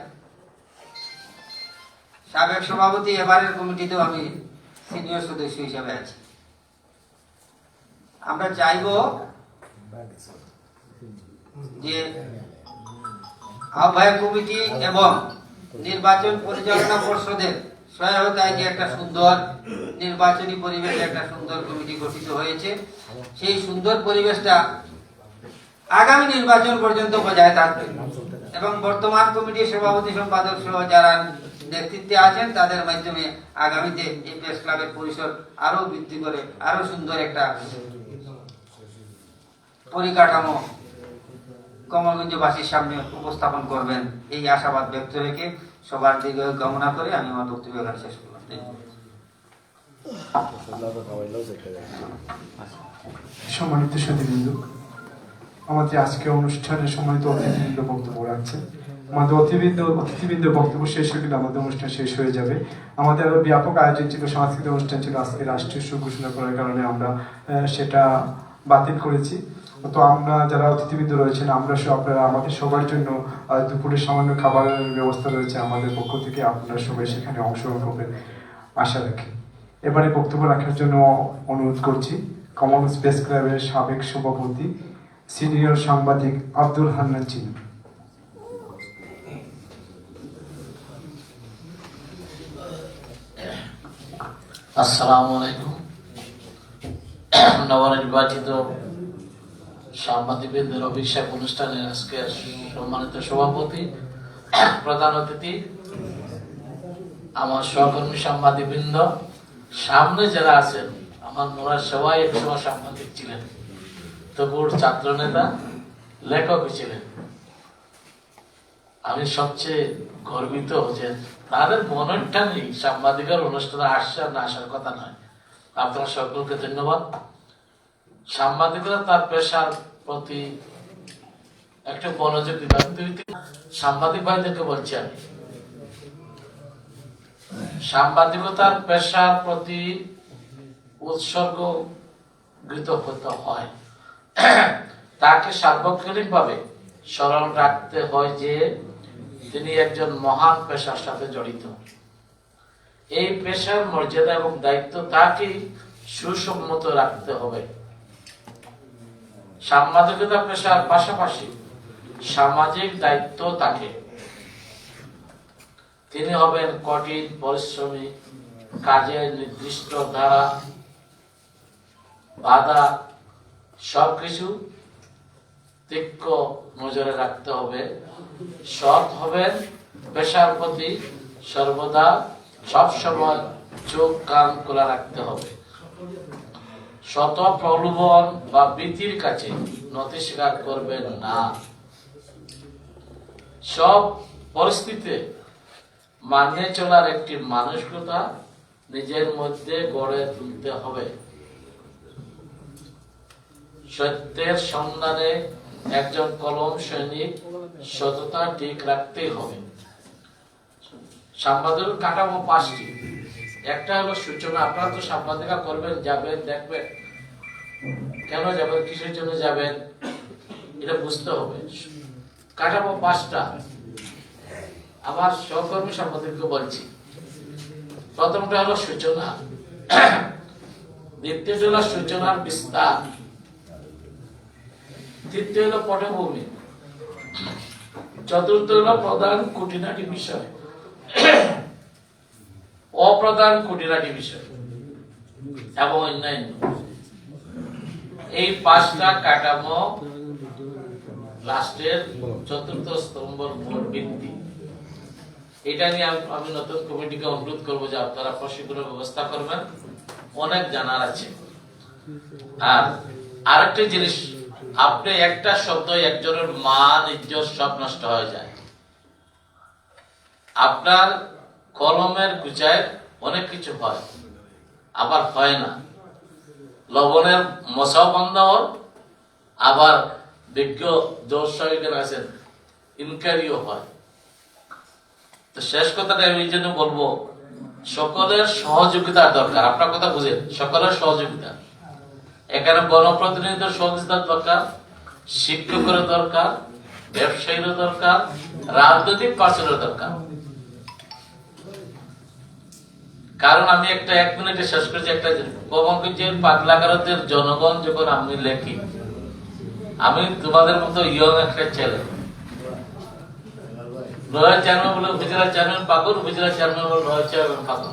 সাবেক সভাপতি, এবারের কমিটিতেও আমি সিনিয়র সদস্য হিসেবে আছি। আমরা চাইব যে আহ্বায়ক কমিটি এবং নির্বাচন পরিচালনা পর্ষদের সহায়তায় যে একটা সুন্দর নির্বাচনী পরিবেশে একটা সুন্দর কমিটি গঠিত হয়েছে, সেই সুন্দর পরিবেশটা আগামী নির্বাচন পর্যন্ত বজায় থাকবে এবং বর্তমান কমিটির সভাপতি সম্পাদক সহ যারা নেতৃত্বে আছেন তাদের মাধ্যমে আগামীতে এই প্রেস ক্লাবের পরিসর আরো বৃদ্ধি করে আরো সুন্দর একটা পরিকাঠামো কমলগঞ্জবাসীর সামনে উপস্থাপন করবেন, এই আশাবাদ ব্যক্ত রেখে সবার দিকে কামনা করে আমি আমার বক্তব্য এখানে শেষ করলাম। সম্মানিত সুধীবৃন্দ, আমাদের আজকে অনুষ্ঠানে সম্মানিত অতিথিবৃন্দ বক্তব্য রাখছেন। আমাদের অতিথিবৃন্দ বক্তব্য শেষ হয়ে গেলে আমাদের অনুষ্ঠান শেষ হয়ে যাবে। আমাদের আরো ব্যাপক আয়োজন ছিল, সাংস্কৃতিক অনুষ্ঠান ছিল, আজকে রাষ্ট্রীয় শোক ঘোষণা করার কারণে আমরা সেটা বাতিল করেছি। তো আমরা যারা অতিথিবৃন্দ রয়েছেন, আমরা আপনারা আমাদের সবার জন্য দুপুরে সামান্য খাবারের ব্যবস্থা রয়েছে আমাদের পক্ষ থেকে, আপনারা সবাই সেখানে অংশগ্রহণ করবেন আশা রাখি। এবারে বক্তব্য রাখার জন্য অনুরোধ করছি কমলগঞ্জ প্রেস ক্লাবের সাবেক সভাপতি সিনিয়র সাংবাদিক আব্দুল হান্নান চিনি। আসসালামু আলাইকুম। নবনির্বাচিত সাংবাদিকদের অভিষেক অনুষ্ঠানের আজকের সম্মানিত সভাপতি, প্রধান অতিথি, আমার সহকর্মী সাংবাদিকবৃন্দ, সামনে যারা আছেন, আমার মনে হয় সবাই একসময় সাংবাদিক ছিলেন, তবুর ছাত্র নেতা, লেখক ছিলেন। আমি সবচেয়ে গর্বিত যে তাদের মনেরটা নেই সাংবাদিকের অনুষ্ঠানে আসছে আর না আসার কথা নয়। আপনারা সকলকে ধন্যবাদ। সাংবাদিকরা তার পেশার প্রতি একটা মনোযোগী, সাংবাদিক ভাইদেরকে বলছি আমি, সাংবাদিকতার পেশার প্রতি উৎসর্গীকৃত হতে হয়। তাকে সার্বক্ষণিকভাবে স্মরণ রাখতে হয় যে তিনি একজন মহান পেশার সাথে জড়িত। এই পেশার মর্যাদা এবং দায়িত্ব তাকে সুসম্মত রাখতে হবে। সাংবাদিকতা পেশার পাশাপাশি সামাজিক দায়িত্ব তাকে। তিনি হবেন কঠিন পরিশ্রমী, কাজের নির্দিষ্ট ধারা বাধা সবকিছু তীক্ষ্ণ নজরে রাখতে হবে। সৎ হবেন, পেশার প্রতি সর্বদা সবসময় চোখ কান খোলা রাখতে হবে। শত প্রলোভন বা ভীতির কাছে নতি স্বীকার করবেন না। সব পরিস্থিতিতে মানিয়ে চলার একটি মানসিকতা নিজের মধ্যে গড়ে তুলতে হবে। সত্যের সন্ধানে একজন কলম সৈনিক সততা ঠিক রাখতেই হবে। সাংবাদিক কাঠামো 5টি। একটা হলো সূচনা। আপনারা তো সাংবাদিকা করবেন, যাবেন, দেখবেন, কেন যাবেন, কিসের জন্য যাবেন, এটা বুঝতে হবে। কাঠামো 5টা। আমার সহকর্মী সাংবাদিককে বলছি, প্রথমটা হলো সূচনা, দ্বিতীয়টা হলো সূচনার বিস্তার, তৃতীয় হলো পটভূমি, চতুর্থ হলো প্রধান খুঁটিনাটি বিষয়, অপ্রধান খুঁটিনাটি বিষয় এবং অন্যান্য। এই 5টা কাঠামো লাস্টের চতুর্থ স্তম্ভের মূল ভিত্তি। এটা নিয়ে আমি নতুন কমিটিকে অনুরোধ করবো যে আপনারা প্রশিক্ষণের ব্যবস্থা করবেন, অনেক জানার আছে। আর আরেকটা জিনিস, আপনি একটা শব্দ একজনের মান ইজ্জত সব নষ্ট হয়ে যায়। আপনার কলমের গুচায় অনেক কিছু হয়, আবার হয় না, লবণের মশাও বন্ধ হয়, আবার বিজ্ঞ দর্শক এখানে আছেন ইনকোয়ারিও হয়। তো শেষ কথাটা আমি এই জন্য বলবো, সকলের সহযোগিতা দরকার। আপনার কথা বুঝেন, সকলের সহযোগিতা। এখানে গণপ্রতিনিধিদের সহযোগিতা দরকার, শিক্ষকের দরকার, ব্যবসায়ীর দরকার, রাজনৈতিক পার্সনের দরকার। কারণ আমি একটা 1 মিনিটে শেষ করেছি একটা গোপালগঞ্জের পাগলাগারদের জনগণ যখন আমি লেখি, আমি তোমাদের মতো ইয়ং একটা ছেলে, রয়্যাল চেয়ারম্যান বলে উপজেলা চেয়ারম্যান পাগল, উপজেলা চেয়ারম্যান বলে রয়্যাল চেয়ারম্যান পাগল,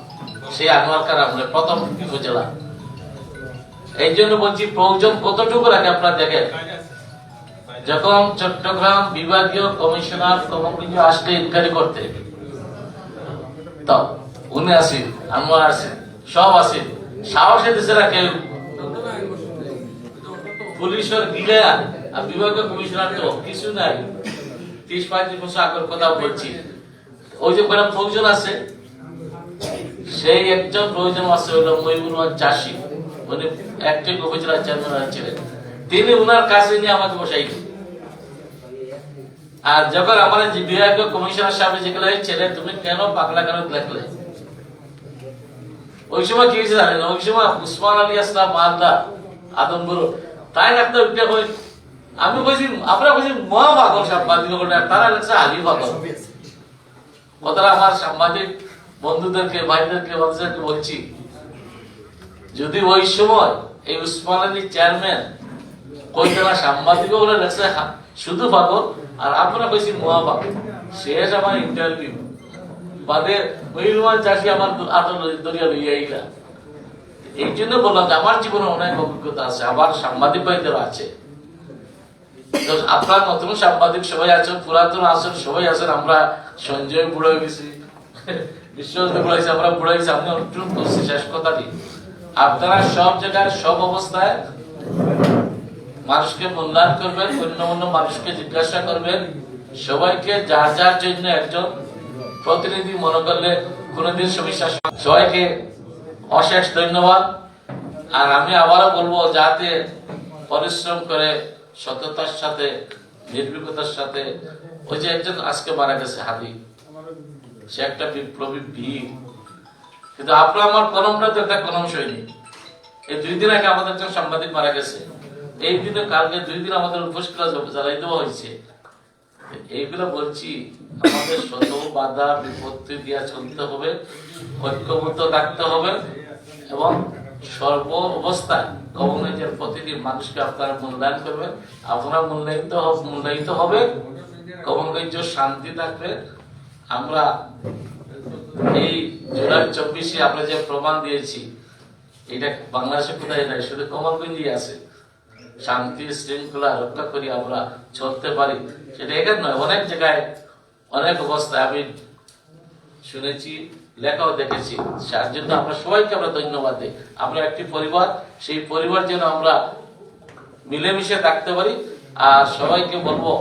সেই আনোয়ার কার আমলে প্রথম উপজেলা। এই জন্য বলছি প্রয়োজন কতটুকু রাখে আপনারা দেখেন। যখন চট্টগ্রাম বিভাগীয় কমিশনার গোপালগঞ্জ আসলে ইনকোয়ারি করতে, তো উনি আসেন, আনোয়ার আসেন, সব আসেন, সাহসে দিছে না কেউ। পুলিশের গিলে আর বিভাগীয় কমিশনার তো কিছু নাই। 30-35 বছর আগের কথা বলছি। ওই যে প্রয়োজন আছে, সেই একজন প্রয়োজন আছে হলো মহিবুর রহমান চাষী, উনি একটি উপজেলা চেয়ারম্যান ছিলেন। তিনি উনার কাছে নিয়ে আমাকে বসাইছেন। আর যখন আমার বিভাগীয় কমিশনার সাহেব যেগুলো ছেলে, তুমি কেন পাগলা কেন লেখলে? ওই সময় কি হয়েছে জানেন? ওই সময় উসমান আলী আসলাম মালদা আদমপুর তাই একটা আমি বলছি, আমরা বলছি মহা পাগল সাংবাদিক, তারা লাগছে আলী পাগল। কথাটা আমার সাংবাদিক বন্ধুদেরকে, ভাইদেরকে, বাচ্চাদেরকে বলছি, যদি ওই সময় এই উসমান আলী চেয়ারম্যান কইতারা সাংবাদিক বলে লাগছে শুধু পাগল, আর আপনারা কইছি মহা পাগল। শেষ আমার ইন্টারভিউ বাদে মহিলমান চাষি আমার দরিয়া লইয়া আইলা। এই জন্য বললাম যে আমার জীবনে অনেক অভিজ্ঞতা আছে, আবার সাংবাদিক ভাইদের আছে। আপনার নতুন সাংবাদিক সবাই আছেন, পুরাতন আছেন, সবাই আছেন। আমরা সঞ্জয় বুড়ো হয়ে গেছি, বিশ্বজিৎ বুড়ো হয়েছে, আমরা বুড়ো হয়েছি। আমি অনুরোধ করছি শেষ কথাটি, আপনারা সব জায়গায় সব অবস্থায় মানুষকে মূল্যায়ন করবেন, অন্য অন্য মানুষকে জিজ্ঞাসা করবেন, সবাইকে যার যার জন্য একজন প্রতিনিধি মনে করলে কোনদিন সমস্যা। সবাইকে অশেষ ধন্যবাদ। আর আমি আবারও বলবো, যাতে পরিশ্রম করে সততার সাথে, নির্ভীকতার সাথে, ওই যে একজন আজকে মারা গেছে হাদি, সে একটা বিপ্লবী বীর, কিন্তু আপনার আমার কলমটা তো একটা কলম সৈনিক। এই 2 দিন আগে আমাদের একজন সাংবাদিক মারা গেছে, এই দিনে কালকে 2 দিন আমাদের উপোস ক্লাস জ্বালাই দেওয়া হয়েছে। এইগুলো বলছি, আমাদের শত বাধা বিপত্তি দিয়া চলতে হবে, ঐক্যবদ্ধ থাকতে হবে, এবং সর্ব অবস্থায় গোপালগঞ্জের প্রতিটি মানুষকে আপনারা মূল্যায়ন করবেন, আপনারা মূল্যায়িত হবে, গোপালগঞ্জ শান্তি থাকবে। আমরা এই জুলাই 24-এ আমরা যে প্রমাণ দিয়েছি, এটা বাংলাদেশে কোথায় নাই, শুধু গোপালগঞ্জই আছে। শান্তি শৃঙ্খলা রক্ষা করি আমরা চলতে পারি, সেটা এখানে নয়, অনেক জায়গায় অনেক অবস্থায় আমি শুনেছি, লেখাও দেখেছি। তার জন্য আমরা সবাইকে আমরা ধন্যবাদ দিই। আমরা একটি পরিবার, সেই পরিবার যেন আমরা মিলেমিশে থাকতে পারি। আর সবাইকে বলবো,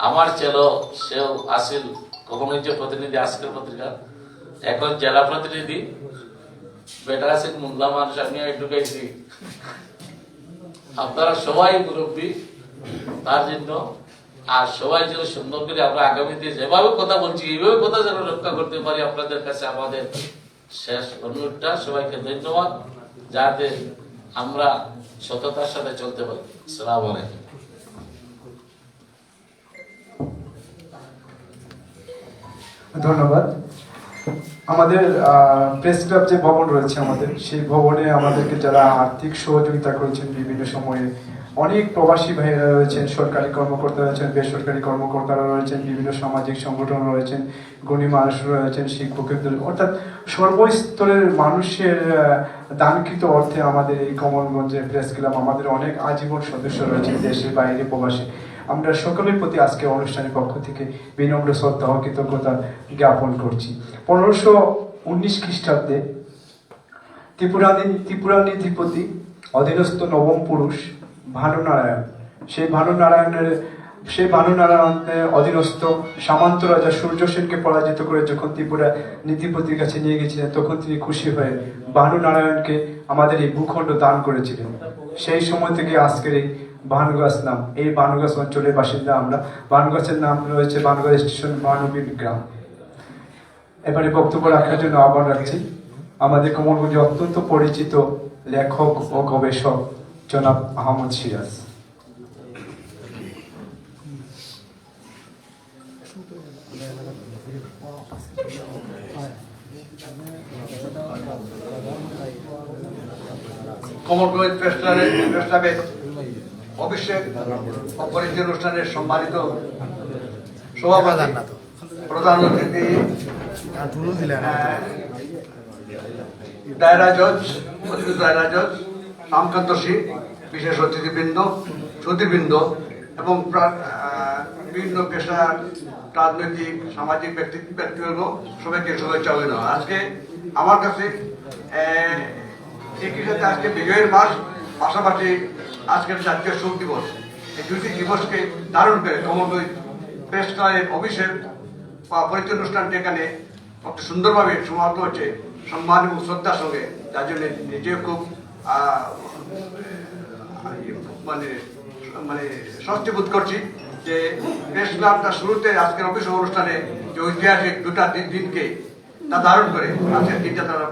আমার ছেলে সেও আসিল গোপালগঞ্জের প্রতিনিধি, আজকের পত্রিকা, এখন জেলা প্রতিনিধি, বেটা আছে মোল্লা মানুষ, আমি ঢুকাইছি। আপনারা সবাই মুরব্বী, তার জন্য আর সবাই যেন সুন্দর করে আমরা আগামীতে যেভাবে কথা বলছি, এইভাবে কথা যেন রক্ষা করতে পারি, আপনাদের কাছে আমাদের শেষ অনুরোধটা। সবাইকে ধন্যবাদ, যাতে আমরা সততার সাথে চলতে পারি। আসসালামু আলাইকুম। ধন্যবাদ। আমাদের প্রেস ক্লাব যে ভবন রয়েছে আমাদের, সেই ভবনে আমাদেরকে যারা আর্থিক সহযোগিতা করেছেন বিভিন্ন সময়ে, অনেক প্রবাসী ভাইয়েরা রয়েছেন, সরকারি কর্মকর্তা রয়েছেন, বেসরকারি কর্মকর্তারা রয়েছেন, বিভিন্ন সামাজিক সংগঠন রয়েছেন, গণী মানুষ রয়েছেন, শিক্ষকের, অর্থাৎ সর্বস্তরের মানুষের দানকৃত অর্থে আমাদের এই কমলগঞ্জের প্রেস ক্লাব, আমাদের অনেক আজীবন সদস্য রয়েছেন দেশে বাইরে প্রবাসী। আমরা সকলের প্রতি আজকে অনুষ্ঠানের পক্ষ থেকে বিনম্র শ্রদ্ধা ও কৃতজ্ঞতা জ্ঞাপন করছি। 1519 খ্রিস্টাব্দে ত্রিপুরাধিপতি অধীনস্থ নবম পুরুষ ভানুনারায়ণ, সেই ভানুনারায়ণের সেই বানু নারায়ণের অধীনস্থ সামন্ত রাজা সূর্য সেনকে পরাজিত করে যখন ত্রিপুরা নীতিপতির কাছে নিয়ে গেছিলেন, তখন তিনি খুশি হয়ে বানু নারায়ণকে আমাদের এই ভূখণ্ড দান করেছিলেন। সেই সময় থেকে আজকের এই বানুগাছ নাম, এই বানুগাছ অঞ্চলের বাসিন্দা আমরা। বানুগাছের নাম রয়েছে বানুগাছ স্টেশন, মানবীর গ্রাম। এবারে বক্তব্য রাখার জন্য আহ্বান রাখছি আমাদের কমলগঞ্জে অত্যন্ত পরিচিত লেখক ও গবেষক জনাব আহমদ সিরাজ। কমলগঞ্জ প্রেস ক্লাবের অভিষেক অপরিচিত অনুষ্ঠানের সম্মানিত সভাপতি, প্রধান অতিথি, দায়রা জজ, অতিরিক্ত দায়রা জজ রামকান্ত সিং, বিশেষ অতিথিবৃন্দ, সুধীবৃন্দ এবং বিভিন্ন পেশার, রাজনৈতিক, সামাজিক ব্যক্তিবর্গ সবাইকে শুভেচ্ছা অভিনন্দন। আজকে আমার কাছে একই সাথে আজকে বিজয়ের মাস, পাশাপাশি আজকের জাতীয় শোক দিবস, এই দুটি দিবসকে ধারণ করে কমলগঞ্জ প্রেস ক্লাবের অভিষেক বা পরিচয় অনুষ্ঠানটি এখানে অত সুন্দরভাবে সমাপ্ত হচ্ছে সম্মান এবং শ্রদ্ধার সঙ্গে, যার জন্য নিজেও খুব মানে স্বস্তি বোধ করছি যে প্রেস ক্লাবটা শুরুতে আজকের অভিষেক অনুষ্ঠানে যে ঐতিহাসিক দুটা দিনকে তা ধারণ করে আজকের দিনটা তারা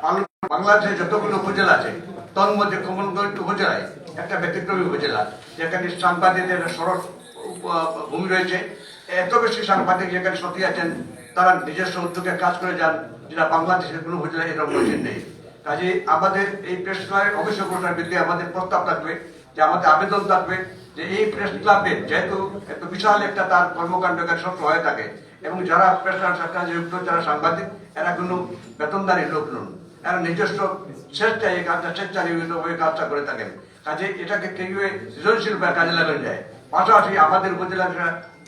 পালন। বাংলাদেশে যতগুলো উপজেলা আছে তার মধ্যে কমলগঞ্জ উপজেলায় একটা ব্যতিক্রমী উপজেলা, যেখানে সাংবাদিকদের সড়ক ভূমি রয়েছে। এত বেশি সাংবাদিক যেখানে সক্রিয় আছেন, তারা নিজস্ব উদ্যোগে কাজ করে যান, যেটা বাংলাদেশের কোনো উপজেলায় এরকম রয়েছে নেই। কাজে আমাদের এই প্রেস ক্লাবের অভিষেক অনুষ্ঠানের বিরুদ্ধে আমাদের প্রস্তাব থাকবে, যে আমাদের আবেদন থাকবে যে এই প্রেস ক্লাবে যেহেতু এত বিশাল একটা তার কর্মকাণ্ড সব হয়ে থাকে এবং যারা প্রেস ক্লাবের যুক্ত যারা সাংবাদিক, এরা কোনো বেতনদারী লোক নন, এরা নিজস্ব স্বেচ্ছায় এই কাজটা স্বেচ্ছানিয়মিতভাবে কাজটা করে থাকেন। কাজে এটাকে কেউ সৃজনশীল কাজে লাগানো যায়। পাশাপাশি আমাদের উপজেলার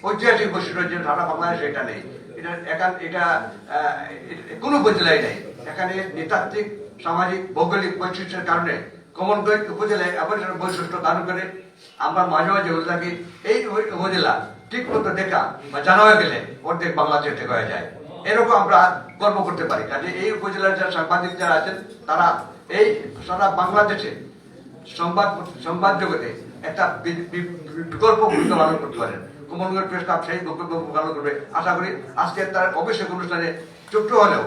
ঐতিহাসিক বৈশিষ্ট্য রয়েছে, সারা বাংলাদেশে এটা নেই, এটা কোনো উপজেলায় নেই। এখানে নৃতাত্ত্বিক, সামাজিক, ভৌগোলিক বৈশিষ্ট্যের কারণে কমলগঞ্জ উপজেলায় এমন বৈশিষ্ট্য ধারণ করে আমরা মাঝে মাঝে বলে থাকি এই উপজেলা ঠিক মতো দেখা বা জানা হয়ে গেলে অর্ধেক বাংলাদেশে টেকা হয়ে যায়। এরকম আমরা গর্ব করতে পারি। কাজে এই উপজেলার যারা সাংবাদিক যারা আছেন, তারা এই সারা বাংলাদেশে সংবাদ জগতে একটা বিকল্প ভূমিকা পালন করতে পারেন। কমলগঞ্জ প্রেস ক্লাব সেই বক্তব্য পালন করবে আশা করি। আজকে তার অভিষেক অনুষ্ঠানে ছোট্ট হলেও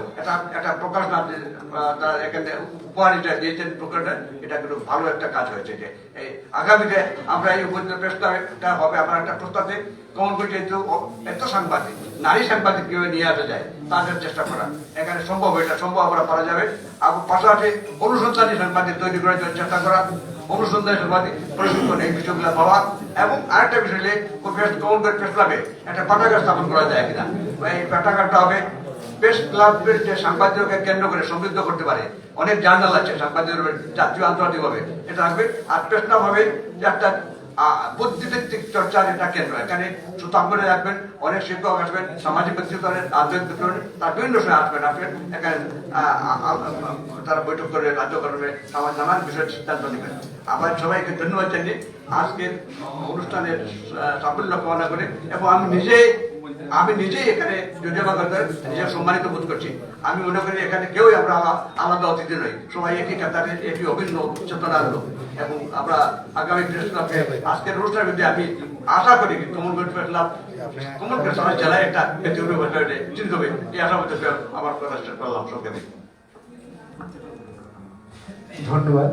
একটা প্রকাশ নাম তারা এখানে উপহার দিয়েছেন, প্রকাশটা এটা কিন্তু ভালো একটা কাজ হয়েছে। যে এই আগামীতে আমরা এই উপজেলা প্রেস ক্লাবটা হবে আমার একটা প্রস্তাবে কমলগঞ্জে এত সাংবাদিক, নারী সাংবাদিক কিভাবে নিয়ে আসা যায় তাদের চেষ্টা করা এখানে সম্ভব, এটা সম্ভব আমরা পারা যাবে। আর পাশাপাশি অনুসন্ধানী সাংবাদিক তৈরি করার জন্য চেষ্টা করা, অনুসন্ধানী সাংবাদিক প্রশিক্ষণ এই বিষয়গুলো পাওয়া এবং আরেকটা বিষয় কমলগঞ্জ প্রেস ক্লাবে একটা পাঠাগার স্থাপন করা যায় কিনা। এই পাঠাগারটা হবে প্রেস ক্লাবের যে সাংবাদিককে কেন্দ্র করে সমৃদ্ধ করতে পারে। অনেক জার্নাল আছে সাংবাদিক জাতীয় আন্তর্জাতিক ভাবে, এটা থাকবে। আর প্রেস ক্লাব হবে একটা বুদ্ধিভিত্তিক চর্চার একটা কেন্দ্র। এখানে সুতাঙ্গনে রাখবেন, অনেক শিক্ষক আসবেন, সামাজিক ব্যক্তিত্ব, রাজনৈতিক তার বিভিন্ন সময় আসবেন এখানে তারা বৈঠক করে, রাজ্য করবে, সমাজ নানান বিষয়ে সিদ্ধান্ত নেবেন। আমার সবাইকে ধন্যবাদ জানিয়ে আজকের অনুষ্ঠানের সাফল্য কামনা করে এবং আমি নিজেই এখানে নিজে সম্মানিত বোধ করছি। আমি মনে করি এখানে কেউই আমরা আলাদা অতিথি নই, সবাই একই কাতারে একই অভিন্ন চেতনার লোক। এবং আমরা আগামী প্রেস ক্লাবে আজকের অনুষ্ঠানের মধ্যে আমি আশা করি কমলগঞ্জ প্রেস ক্লাব কমলগঞ্জ জেলায় একটা চিন্তা হবে, এই আশা করতে আমার কথা শেষ করলাম সংক্ষেপে। ধন্যবাদ।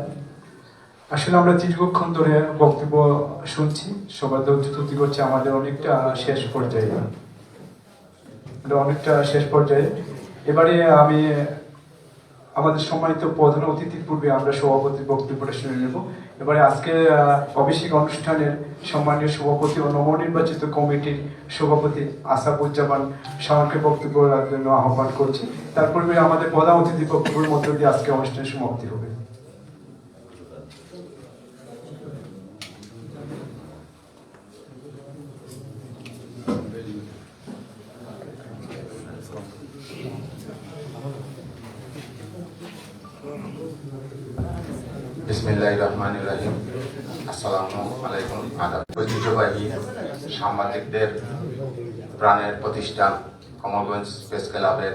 আসলে আমরা দীর্ঘক্ষণ ধরে বক্তব্য শুনছি, সবার ধৈর্য ত্রুটি করছে, আমাদের অনেকটা শেষ পর্যায়ে। এবারে আমি আমাদের সম্মানিত প্রধান অতিথির পূর্বে আমরা সভাপতির বক্তব্যটা শুনে নেব। এবারে আজকে অভিষেক অনুষ্ঠানের সম্মানীয় সভাপতি ও নবনির্বাচিত কমিটির সভাপতি আসাফুজ্জামান শাওনকে বক্তব্য রাখার জন্য আহ্বান করছি। তারপরে আমাদের প্রধান অতিথি বক্তব্যের মধ্য দিয়ে আজকে অনুষ্ঠানের সমাপ্তি হবে। বিসমিল্লাহির রহমানির রহিম। আসসালামু আলাইকুম। ঐতিহ্যবাহী সাংবাদিকদের প্রাণের প্রতিষ্ঠান কমলগঞ্জ প্রেস ক্লাবের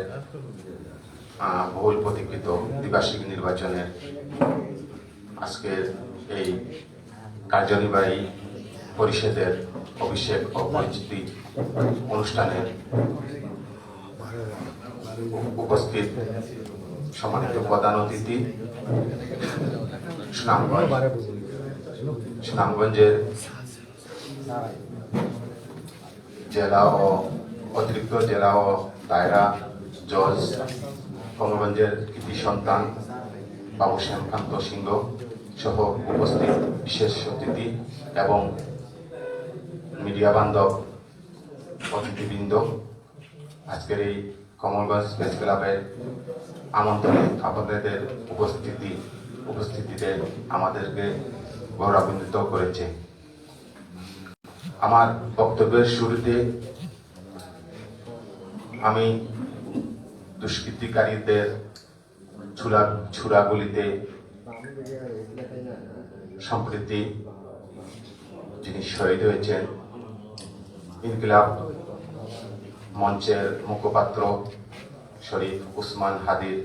বহুল প্রতীক্ষিত দ্বিবার্ষিক নির্বাচনের আজকের এই কার্যনির্বাহী পরিষদের অভিষেক ও পরিচিতি অনুষ্ঠানের উপস্থিত সম্মানিত প্রধান অতিথি সুনামগঞ্জের জেলা ও অতিরিক্ত জেলা ও দায়রা জজ কমলগঞ্জের কৃতি সন্তান বাবু শ্যামকান্ত সিংহ সহ উপস্থিত বিশেষ অতিথি এবং মিডিয়া বান্ধব অতিথিবৃন্দ, আজকের এই কমলগঞ্জ প্রেস ক্লাবের আমন্ত্রণে আপনাদের উপস্থিতিতে আমাদেরকে গৌরবান্বিত করেছে। আমার বক্তব্যের শুরুতে আমি দুষ্কৃতিকারীদের ছুরাগুলিতে সম্প্রতি যিনি শহীদ হয়েছেন ইনকিলাব মঞ্চের মুখপাত্র শরীফ উসমান হাদির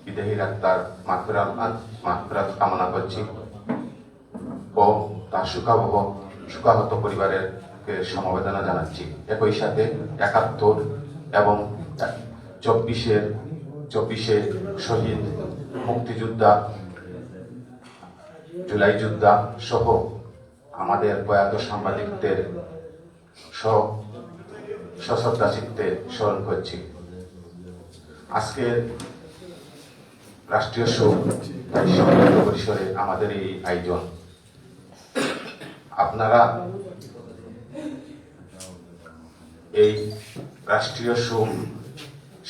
বিদেহী আত্মার মাগফিরাত কামনা করছি ও তার শোকাহত পরিবারের সমবেদনা জানাচ্ছি। একই সাথে ৭১ এবং ২৪-এ শহীদ মুক্তিযোদ্ধা, জুলাই যোদ্ধা সহ আমাদের প্রয়াত সাংবাদিকদের সশ্রদ্ধা চিত্তে স্মরণ করছি। আজকে রাষ্ট্রীয় শোক পরিসরে আমাদের এই আয়োজন। আপনারা এই রাষ্ট্রীয় শোক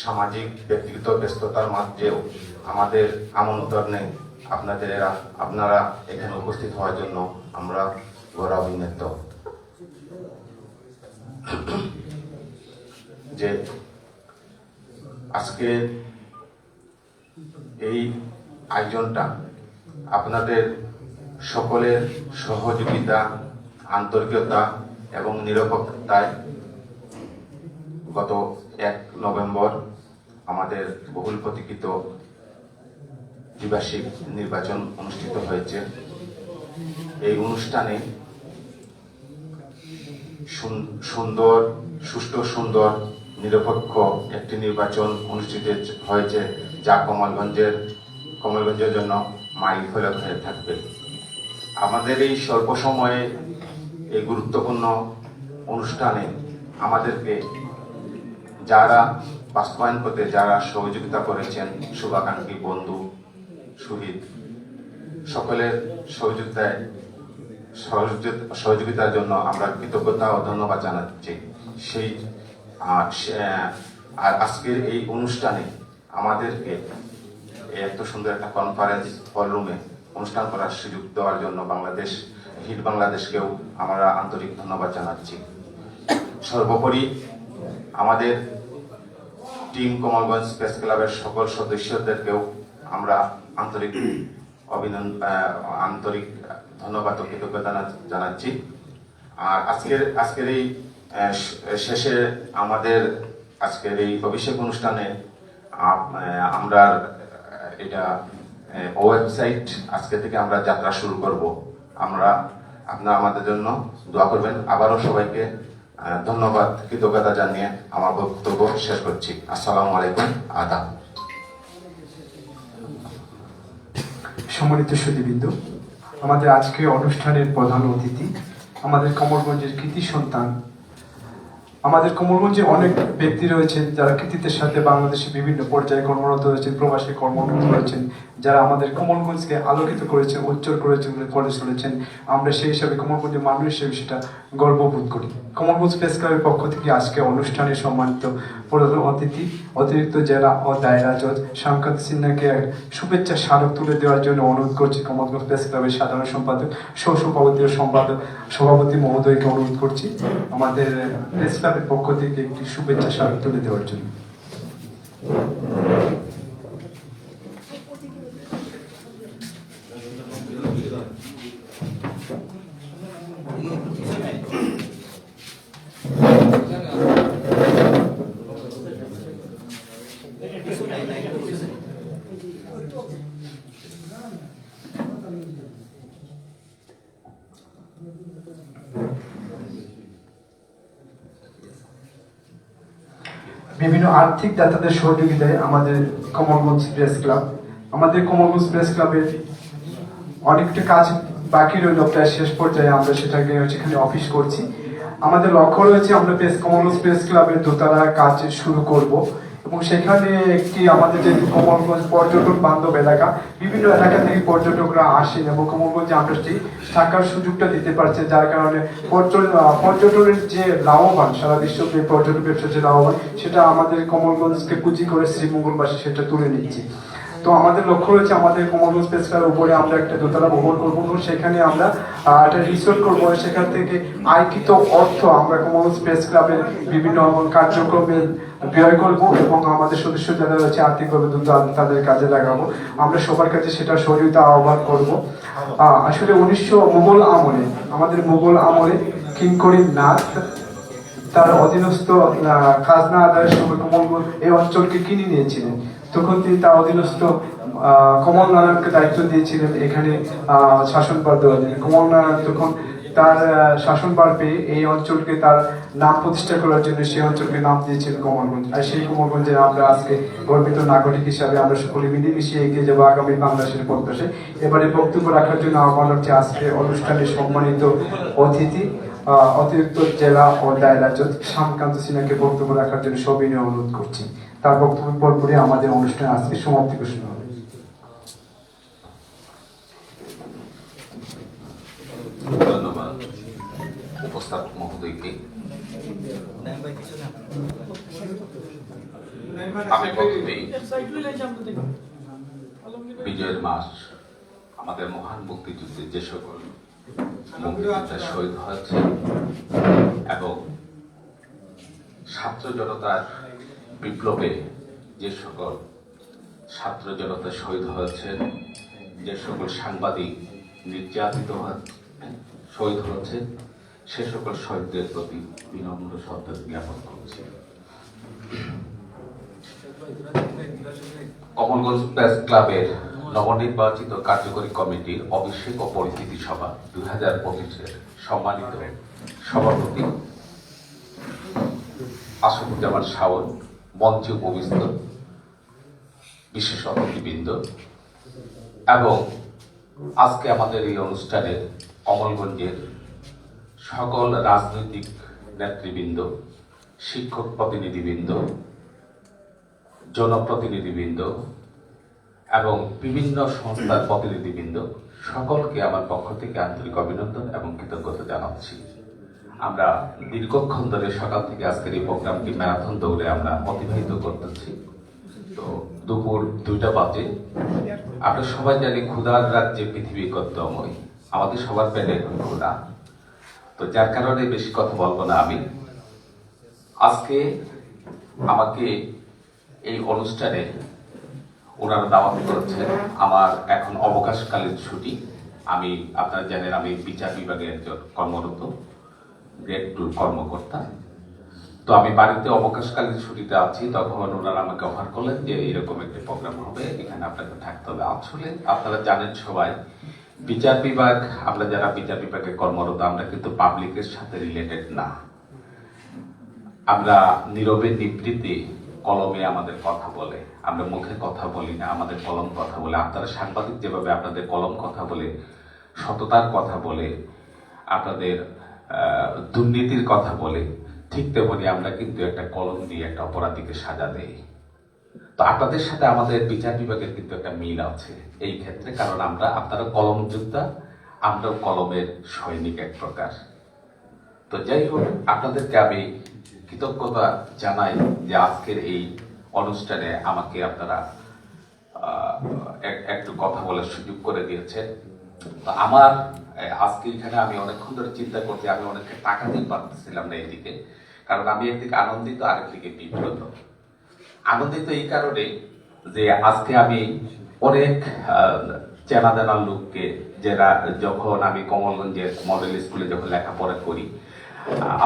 সামাজিক ব্যক্তিগত ব্যস্ততার মাঝেও আমাদের আমন্ত্রণে আপনারা এখানে উপস্থিত হওয়ার জন্য আমরা গৌরবান্বিত যে আজকে এই আয়োজনটা আপনাদের সকলের সহযোগিতা, আন্তরিকতা এবং নিরপেক্ষতায় গত ১ নভেম্বর আমাদের বহুল প্রতীক্ষিত দ্বিবার্ষিক নির্বাচন অনুষ্ঠিত হয়েছে। এই অনুষ্ঠানে সুষ্ঠু সুন্দর নিরপেক্ষ একটি নির্বাচন অনুষ্ঠিত হয়েছে, যা কমলগঞ্জের জন্য মাইল ফলক হয়ে থাকবে। আমাদের এই স্বল্প সময়ে এই গুরুত্বপূর্ণ অনুষ্ঠানে আমাদেরকে যারা বাস্তবায়ন করতে যারা সহযোগিতা করেছেন, শুভাকাঙ্ক্ষী বন্ধু শহীদ সকলের সহযোগিতার জন্য আমরা কৃতজ্ঞতা ও ধন্যবাদ জানাচ্ছি। আর আজকের এই অনুষ্ঠানে আমাদেরকে এত সুন্দর একটা কনফারেন্স হলরুমে অনুষ্ঠান করার সুযোগ দেওয়ার জন্য হিট বাংলাদেশকেও আমরা আন্তরিক ধন্যবাদ জানাচ্ছি। সর্বোপরি আমাদের টিম কমলগঞ্জ প্রেস ক্লাবের সকল সদস্যদেরকেও আমরা আন্তরিক ধন্যবাদ ও কৃতজ্ঞতা জানাচ্ছি। আর আজকের এই শেষে আমাদের আজকের এই অভিষেক অনুষ্ঠানে আমরা এটা ওয়েবসাইট আজকে থেকে আমরা যাত্রা শুরু করব। আপনারা আমাদের জন্য দোয়া করবেন। আবারও সবাইকে ধন্যবাদ, কৃতজ্ঞতা জানিয়ে আমার বক্তব্য শেষ করছি। আসসালামু আলাইকুম, আদাব। সম্মানিত সুধীবৃন্দ, আমাদের আজকে অনুষ্ঠানের প্রধান অতিথি আমাদের কমলগঞ্জের কৃতি সন্তান। আমাদের কমলগঞ্জে অনেক ব্যক্তি রয়েছেন যারা কৃতিত্বের সাথে বাংলাদেশে বিভিন্ন পর্যায়ে কর্মরত রয়েছেন, প্রবাসী কর্মরত রয়েছেন, যারা আমাদের কমলগঞ্জকে আলোকিত করেছেন, উজ্জ্বল করেছেন, করে চলেছেন। আমরা সেই হিসাবে কমলগঞ্জের মানুষ হিসেবে সেটা গর্ববোধ করি। কমলগঞ্জ প্রেস ক্লাবের পক্ষ থেকে আজকে অনুষ্ঠানে সম্মানিত প্রধান অতিথি অতিরিক্ত জেলা ও দায়রা জজ শ্যামকান্ত সিনহাকে শুভেচ্ছা স্মারক তুলে দেওয়ার জন্য অনুরোধ করছি। কমলগঞ্জ প্রেস ক্লাবের সাধারণ সম্পাদক, সহসভাপতি ও সভাপতি মহোদয়কে অনুরোধ করছি আমাদের প্রেস ক্লাবের পক্ষ থেকে একটি শুভেচ্ছা স্মারক তুলে দেওয়ার জন্য। বিভিন্ন আর্থিক দাতাদের সহযোগিতায় আমাদের কমলগঞ্জ প্রেস ক্লাব, আমাদের কমলগঞ্জ প্রেস ক্লাবের অনেকটা কাজ বাকি রইল, প্রায় শেষ পর্যায়ে আমরা সেটাকে সেখানে অফিস করছি। আমাদের লক্ষ্য রয়েছে আমরা কমলগঞ্জ প্রেস ক্লাবের দোতলা কাজ শুরু করব এবং সেখানে একটি আমাদের যে কমলগঞ্জ পর্যটন বান্ধব এলাকা, বিভিন্ন এলাকা থেকে পর্যটকরা আসেন এবং কমলগঞ্জে আমরা সেই থাকার সুযোগটা দিতে পারছে, যার কারণে পর্যটনের যে লাভবান, সারা বিশ্বব্যাপী পর্যটন ব্যবসা যে লাভবান, সেটা আমাদের কমলগঞ্জকে পুঁজি করে শ্রীমঙ্গলবাসী সেটা তুলে নিচ্ছে। তো আমাদের লক্ষ্য রয়েছে আমাদের কমলগঞ্জ প্রেস ক্লাবের উপরে আমরা একটা দোতলা ভবন করবো এবং সেখানে আমরা একটা রিসোর্ট করবো। সেখান থেকে আয়কৃত অর্থ আমরা কমলগঞ্জ প্রেস ক্লাবের বিভিন্ন কার্যক্রমে ব্যয় করবো এবং আমাদের সদস্য যারা রয়েছে আর্থিকভাবে তাদের কাজে লাগাবো। আমরা সবার কাছে সেটা সহযোগিতা আহ্বান করবো। আসলে মুঘল আমলে, আমাদের মুঘল আমলে কিঙ্করির নাথ তার অধীনস্থ খাজনা আদায়ের সময় কমলগঞ্জ এই অঞ্চলকে কিনে নিয়েছিলেন। তখন তিনি তার অধীনস্থ কমল নারায়ণকে দায়িত্ব দিয়েছিলেন এখানে শাসনভার দেওয়ার জন্য। কমল নারায়ণ তখন তার শাসনভার পেয়ে এই অঞ্চলকে তার নাম প্রতিষ্ঠা করার জন্য সেই অঞ্চলকে নাম দিয়েছিলেন কমলগঞ্জ। আর সেই কমলগঞ্জে আমরা আজকে গর্বিত নাগরিক হিসাবে আমরা সকলে মিলেমিশে এগিয়ে যাবো আগামী বাংলাদেশের প্রত্যাশায়। এবারে বক্তব্য রাখার জন্য আহ্বান হচ্ছে আজকে অনুষ্ঠানের সম্মানিত অতিথি অতিরিক্ত জেলা ও দায়রা জজ শ্যামকান্ত সিনহাকে বক্তব্য রাখার জন্য সবিনয় অনুরোধ করছি। তার বক্তব্য পরপরে আমাদের অনুষ্ঠান আজকে সমাপ্তি ঘোষণা হবে। ধন্যবাদ উপস্থাপক মহোদয়কে। আমি প্রথমেই বিজয়ের মাস, আমাদের মহান মুক্তিযুদ্ধে যে সকল মুক্তিযোদ্ধা শহীদ হয়েছে এবং ছাত্র জনতার বিপ্লবে যে সকল ছাত্র জনতা শহীদ হয়েছে, যে সকল সাংবাদিক নির্যাতিত শহীদ হয়েছে, সে সকল শহীদদের প্রতি বিনম্র শ্রদ্ধা জ্ঞাপন করছি। কমলগঞ্জ প্রেস ক্লাবের নবনির্বাচিত কার্যকরী কমিটির অভিষেক ও পরিচিতি সভা 2025-এর সম্মানিত সভাপতি আশফুজ্জামান শাওন, মঞ্চে উপবিষ্ট বিশেষ অতিথিবৃন্দ এবং আজকে আমাদের এই অনুষ্ঠানে কমলগঞ্জের সকল রাজনৈতিক নেতৃবৃন্দ, শিক্ষক প্রতিনিধিবৃন্দ, জনপ্রতিনিধিবৃন্দ এবং বিভিন্ন সংস্থার প্রতিনিধিবৃন্দ, সকলকে আমার পক্ষ থেকে আন্তরিক অভিনন্দন এবং কৃতজ্ঞতা জানাচ্ছি। আমরা দীর্ঘক্ষণ ধরে সকাল থেকে আজকের এই প্রোগ্রামটি ম্যারাথন দৌড়ে আমরা অতিবাহিত করতেছি। তো দুপুর 2টা বাজে। আমরা সবাই জানি ক্ষুধার রাজ্যে পৃথিবী কর্তময়, আমাদের সবার পেটে ক্ষুধা। তো যার কারণে বেশি কথা বলবো না আমি। আজকে আমাকে এই অনুষ্ঠানে ওনারা দাওয়াত করেছেন। আমার এখন অবকাশকালীন ছুটি। আমি, আপনারা জানেন, আমি বিচার বিভাগে একজন কর্মরত গ্রেড 2 কর্মকর্তা। তো আমি বাড়িতে অবকাশকালীন ছুটিতে আছি, তখন ওনারা আমাকে অফার করলেন যে এরকম একটি প্রোগ্রাম হবে, এখানে আপনাকে থাকতে হবে। আসলে আপনারা জানেন সবাই, বিচার বিভাগ, আমরা যারা বিচার বিভাগে কর্মরত, আমরা কিন্তু পাবলিকের সাথে রিলেটেড না। আমরা নীরবে নিবৃত্তি কলমে আমাদের কথা বলে, আমরা মুখে কথা বলি না, আমাদের কলম কথা বলে। আপনারা সাংবাদিক যেভাবে আপনাদের কলম কথা বলে, সততার কথা বলে, আপনাদের দুর্নীতির কথা বলে, ঠিক তেমনি আমরা কিন্তু একটা কলম দিয়ে একটা অপরাধীকে সাজা দেই। তো আপনাদের সাথে আমাদের বিচার বিভাগের কিন্তু একটা মিল আছে এই ক্ষেত্রে, কারণ আপনারা কলম যোদ্ধা, আমরাও কলমের সৈনিক এক প্রকার। তো যাই হোক, আপনাদেরকে আমি কৃতজ্ঞতা জানাই যে আজকের এই অনুষ্ঠানে আমাকে আপনারা একটু কথা বলার সুযোগ করে দিয়েছেন। তো আমার আজকে এখানে আমি অনেকক্ষণ ধরে চিন্তা করছি, আমি অনেককে টাকা দিতে পারতেছিলাম না এদিকে, কারণ আমি একদিকে আনন্দিত, আরেকদিকে বিব্রত। আনন্দিত এই কারণে যে আজকে আমি অনেক চেনা জানা লোককে, যারা যখন আমি কমলগঞ্জের মডেল স্কুলে যখন লেখাপড়া করি,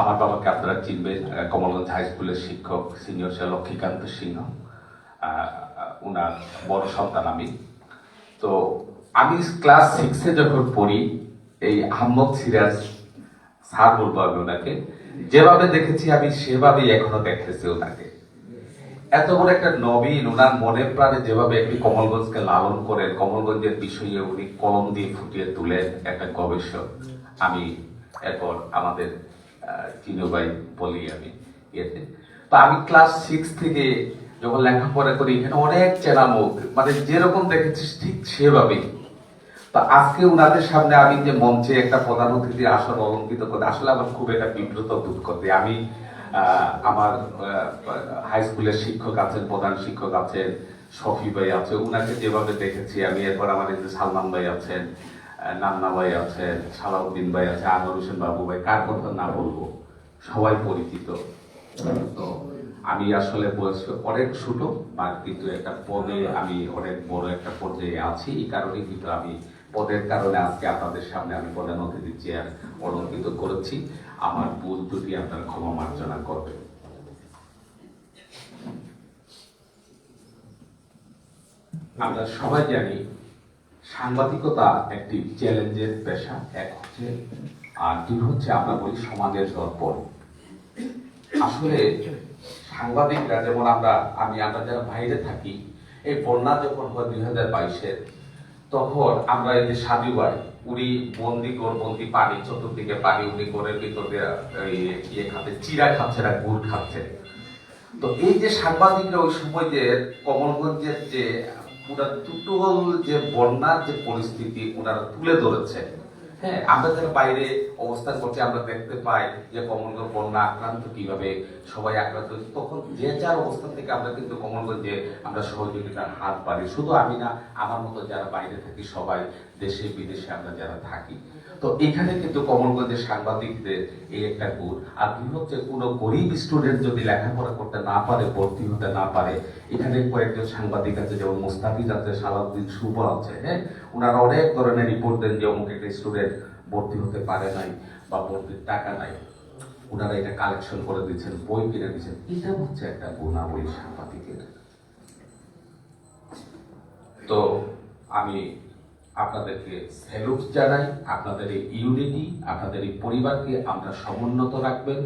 আমার বাবাকে আপনারা চিনবেন, কমলগঞ্জ হাই স্কুলের শিক্ষক সিনিয়র স্যার লক্ষ্মীকান্ত সিংহ, উনার বড় সন্তান আমি। তো আমি ক্লাস 6-এ যখন পড়ি, এই আহমদ সিরাজ স্যার বলবো আমি ওনাকে, যেভাবে দেখেছি আমি সেভাবেই এখনো দেখতেছি ওনাকে। এত বড় একটা নবীন ওনার মনে প্রাণে যেভাবে একটি কমলগঞ্জকে লালন করেন, কমলগঞ্জের বিষয়ে উনি কলম দিয়ে ফুটিয়ে তুলেন একটা গবেষক। আমি এরপর আমাদের চিনু ভাই বলি আমি ইয়েতে, তো আমি ক্লাস 6 থেকে যখন লেখাপড়া করি এখানে অনেক চেনা মুখ, মানে যেরকম দেখেছি ঠিক সেভাবেই। তো আজকে উনাদের সামনে আমি যে মঞ্চে একটা প্রধান অতিথির আসন অলঙ্কিত করে আসলে আমার খুব একটা বিব্রত বোধ করতে। আমি আমার হাই স্কুলের শিক্ষক আছেন, প্রধান শিক্ষক আছেন, শফি ভাই আছে, উনাকে যেভাবে দেখেছি আমি, এরপর আমার এই যে সালমান ভাই আছেন, নান্না ভাই আছেন, সালাউদ্দিন ভাই আছে, আনোয়ার হোসেন বাবু ভাই, কার কথা না বলবো, সবাই পরিচিত। তো আমি আসলে বয়স অনেক ছোট, কিন্তু একটা পদে আমি অনেক বড় একটা পর্যায়ে আছি। এই কারণে কিন্তু আমি পদের কারণে আজকে আপনাদের সামনে আমি প্রধান অতিথির চেয়ার অলঙ্কিত করেছি। আমার ভুল ত্রুটি আপনারা ক্ষমা মার্জনা করবেন। আমরা সবাই জানি সাংবাদিকতা একটি চ্যালেঞ্জের পেশা, এক হচ্ছে, আর দুই হচ্ছে আমরা বলি সমাজের দর্পণ। আসলে সাংবাদিকরা যেমন আমরা যারা বাইরে থাকি, এই বন্যা যখন হয় 2022-এর, তখন আমরা এই যে সাজু ভাই উনি বন্দি গোরবন্দি পানি, চতুর্দিকে পানি, উনি গোরের ভিতরে ইয়ে খাচ্ছে, চিরা খাচ্ছে না, গুড় খাচ্ছে। তো এই যে সাংবাদিকরা ওই সময় যে কমলগঞ্জের যে পুরা টুটুল যে বন্যার যে পরিস্থিতি ওনারা তুলে ধরেছে, হ্যাঁ, আমরা যারা বাইরে অবস্থান করছি আমরা দেখতে পাই যে কমলগঞ্জ বন্যা আক্রান্ত কিভাবে সবাই আক্রান্ত, তখন যে যার অবস্থান থেকে আমরা কিন্তু কমলগঞ্জে আমরা সহযোগিতার হাত বাড়ি। শুধু আমি না, আমার মতো যারা বাইরে থাকি, সবাই দেশে বিদেশে আমরা যারা থাকি। তো এখানে কিন্তু কমলগঞ্জের সাংবাদিকদের এই একটা গুণ। আর দুই হচ্ছে, কোনো গরিব স্টুডেন্ট যদি লেখাপড়া করতে না পারে, ভর্তি হতে না পারে, এখানে কয়েকজন সাংবাদিক আছে, যেমন মুস্তাফিজ আছে, সালাউদ্দিন শুভ আছে, হ্যাঁ, ওনারা অনেক ধরনের রিপোর্ট দেন যে অমুক একটা স্টুডেন্ট ভর্তি হতে পারে নাই বা ভর্তির টাকা নাই, ওনারা এটা কালেকশন করে দিচ্ছেন, বই কিনে দিচ্ছেন। এটা হচ্ছে একটা গুণাবলী সাংবাদিকের। তো আমি আপনাদেরকে স্যালুট জানাই, আপনাদের এই ইউনিটি, আপনাদের এই পরিবারকে আমরা সমুন্নত রাখবেন,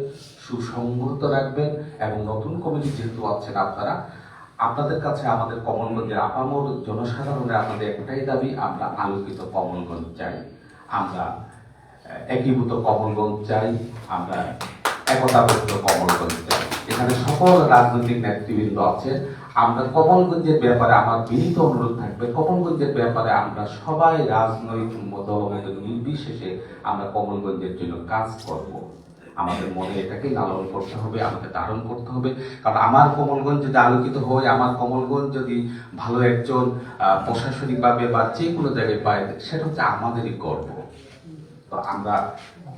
সুসংহত রাখবেন, এবং নতুন কমিটি যেহেতু আছেন আপনারা, আপনাদের কাছে আমাদের কমলগঞ্জের আপামর জনসাধারণের আমাদের একটাই দাবি, আমরা আলোকিত কমলগঞ্জ চাই, আমরা একীভূত কমলগঞ্জ চাই, আমরা একতাবদ্ধ কমলগঞ্জ চাই। এখানে সকল রাজনৈতিক নেতৃবৃন্দ আছে। আমরা কমলগঞ্জের ব্যাপারে আমার বিনীত অনুরোধ থাকবে, কমলগঞ্জের ব্যাপারে আমরা সবাই রাজনৈতিক দলমত নির্বিশেষে আমরা কমলগঞ্জের জন্য কাজ করব। আমাদের মনে এটাকে লালন করতে হবে, আমাকে ধারণ করতে হবে। কারণ আমার কমলগঞ্জ যদি আলোকিত হয়, আমার কমলগঞ্জ যদি ভালো একজন প্রশাসনিকভাবে বা যে কোনো জায়গায় পায়, সেটা হচ্ছে আমাদেরই গর্ব। তো আমরা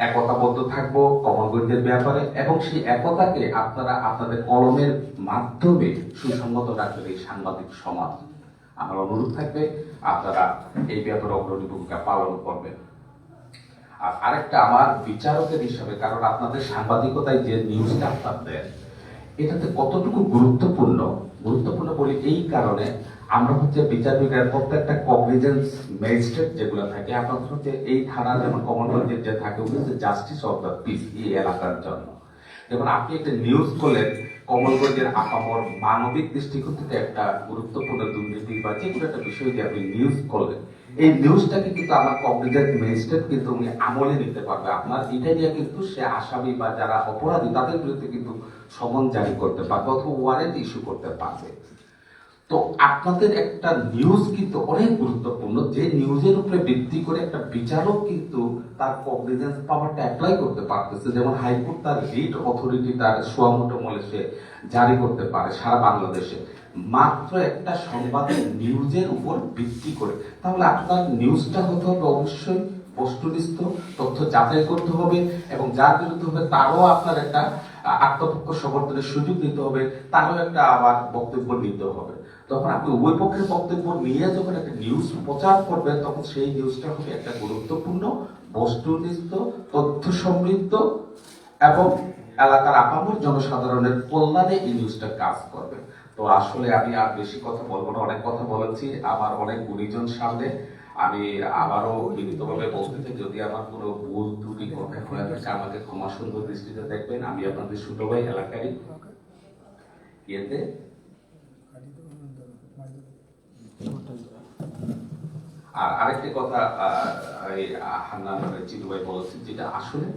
একতাবদ্ধ থাকবো কমলগঞ্জের ব্যাপারে, এবং সেই একতাকে আপনারা আপনাদের কলমের মাধ্যমে সুসংগত রাখবেন এই সাংবাদিক সমাজ। আমার অনুরোধ থাকবে আপনারা এই ব্যাপারে অগ্রণী ভূমিকা পালন করবেন। আর আরেকটা, আমার বিচারকের হিসাবে, কারণ আপনাদের সাংবাদিকতায় যে নিউজটা আপনার দেন, এটাতে কতটুকু গুরুত্বপূর্ণ বলি এই কারণে, আমরা হচ্ছে বিচার বিভাগের প্রত্যেকটা কগনিজেন্স ম্যাজিস্ট্রেট যেগুলো থাকে, আপনার হচ্ছে এই থানা যেমন কমলগঞ্জের যে থাকে, ওগুলো হচ্ছে জাস্টিস অফ দ্য পিস এই এলাকার জন্য। যেমন আপনি একটা নিউজ করলেন কমলগঞ্জের আপামর মানবিক দৃষ্টিকোণ থেকে একটা গুরুত্বপূর্ণ দুর্নীতি বা যে কোনো একটা বিষয় দিয়ে আপনি নিউজ করলেন, এই নিউজটাকে কিন্তু আমার কগনিজেন্ট ম্যাজিস্ট্রেট কিন্তু উনি আমলে নিতে পারবে। আপনার এটা দিয়ে কিন্তু সে আসামি বা যারা অপরাধী তাদের বিরুদ্ধে কিন্তু সমন জারি করতে পারবে অথবা ওয়ারেন্ট ইস্যু করতে পারবে। তো আপনাদের একটা নিউজ কিন্তু অনেক গুরুত্বপূর্ণ, যে নিউজের উপরে ভিত্তি করে একটা বিচারক কিন্তু তার কগনিজেন্স পাওয়ারটা অ্যাপ্লাই করতে পারতেছে। যেমন হাইকোর্ট তার রিট অথরিটি তার সোয়ামোটো মলে সে জারি করতে পারে সারা বাংলাদেশে, মাত্র একটা সংবাদের নিউজের উপর ভিত্তি করে। তাহলে আপনার নিউজটা হতে হবে অবশ্যই বস্তুনিষ্ঠ, তথ্য যাচাই করতে হবে, এবং যার বিরুদ্ধে হবে তারও আপনার একটা আত্মপক্ষ সমর্থনের সুযোগ দিতে হবে, তারও একটা আবার বক্তব্য নিতে হবে। তখন আপনি উভয় পক্ষের বক্তব্য নিয়ে যখন একটা নিউজ প্রচার করবেন, তখন সেই নিউজটা হবে একটা গুরুত্বপূর্ণ, বস্তুনিষ্ঠ, তথ্য সমৃদ্ধ, এবং এলাকার আপামর জনসাধারণের কল্যাণে এই নিউজটা কাজ করবে। তো আসলে আমি আর বেশি কথা বলবো না, অনেক কথা বলেছি আমার অনেক গুণীজন সামনে। আমি আবারও বিনীতভাবে বলতে চাই, যদি আমার কোনো ভুল ত্রুটি কথা হয়ে থাকে আমাকে ক্ষমা সুন্দর দৃষ্টিতে দেখবেন। আমি আপনাদের ছোট ভাই, এলাকারই ইয়েতে আর আরেকটি কথা এই হান্নান চিনু ভাই বলেছেন, যেটা আসলে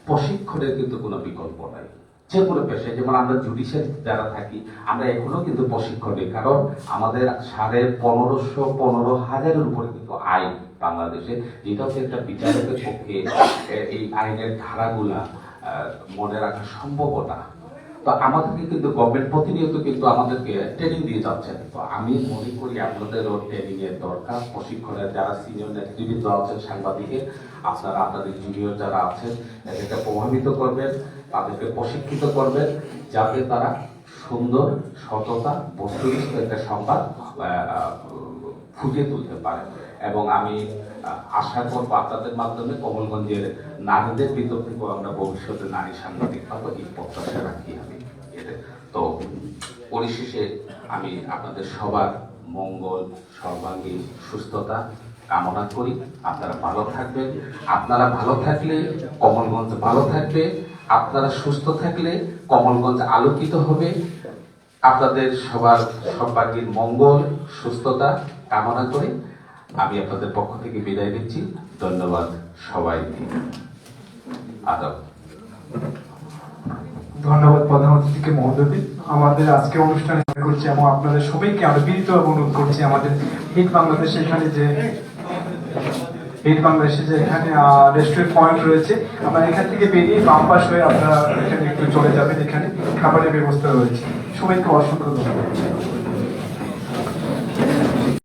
প্রশিক্ষণের কিন্তু কোনো বিকল্প নাই। যে কোনো পেশায়, যেমন আমরা জুডিশিয়াল যারা থাকি, আমরা এখনো কিন্তু প্রশিক্ষণ নিই, কারণ আমাদের 15,500-15,000-এর উপরে কিন্তু আইন বাংলাদেশে, যেটা হচ্ছে একটা বিচারকের পক্ষে এই আইনের ধারাগুলা মনে রাখা সম্ভব না। তো আমাদেরকে কিন্তু গভর্নমেন্ট প্রতিনিয়ত কিন্তু আমাদেরকে ট্রেনিং দিয়ে যাচ্ছেন। তো আমি মনে করি আপনাদেরও ট্রেনিং এর দরকার, প্রশিক্ষণের যারা সিনিয়র নেতৃবৃন্দ আছেন, সাংবাদিকের, আপনারা আপনাদের জুনিয়র যারা আছেন, এদেরকে প্রভাবিত করবেন, তাদেরকে প্রশিক্ষিত করবেন, যাতে তারা সুন্দর, সততা, বস্তুনিষ্ঠ একটা সংবাদ ফুটিয়ে তুলতে পারে। এবং আমি আশা করবো আপনাদের মাধ্যমে কমলগঞ্জের নারীদের ভিতর থেকেও আমরা ভবিষ্যতে নারী সাংবাদিক পাবো, এই প্রত্যাশা রাখি আমি। তো পরিশেষে আমি আপনাদের সবার মঙ্গল, সর্বাঙ্গীন সুস্থতা কামনা করি। আপনারা ভালো থাকবেন। আপনারা ভালো থাকলে কমলগঞ্জ ভালো থাকবে। আপনারা সুস্থ থাকলে কমলগঞ্জ আলোকিত হবে। আপনাদের সবার সর্বাঙ্গীন মঙ্গল, সুস্থতা কামনা করে আমি আপনাদের পক্ষ থেকে বিদায় দিচ্ছি। ধন্যবাদ সবাইকে। আদাব। ধন্যবাদ প্রধান অতিথিকে মহোদয়কে। আমাদের আজকে অনুষ্ঠানে করছি এবং আপনাদের সবাইকে আমরা বিনীতভাবে অনুরোধ করছি, আমাদের হিট বাংলাদেশে এখানে যে এখানে রেস্টুরেন্ট পয়েন্ট রয়েছে, আমরা এখান থেকে বেরিয়ে বাম পাশ হয়ে আপনারা এখানে একটু চলে যাবেন, এখানে খাবারের ব্যবস্থা রয়েছে। সবাইকে অসংখ্য ধন্যবাদ।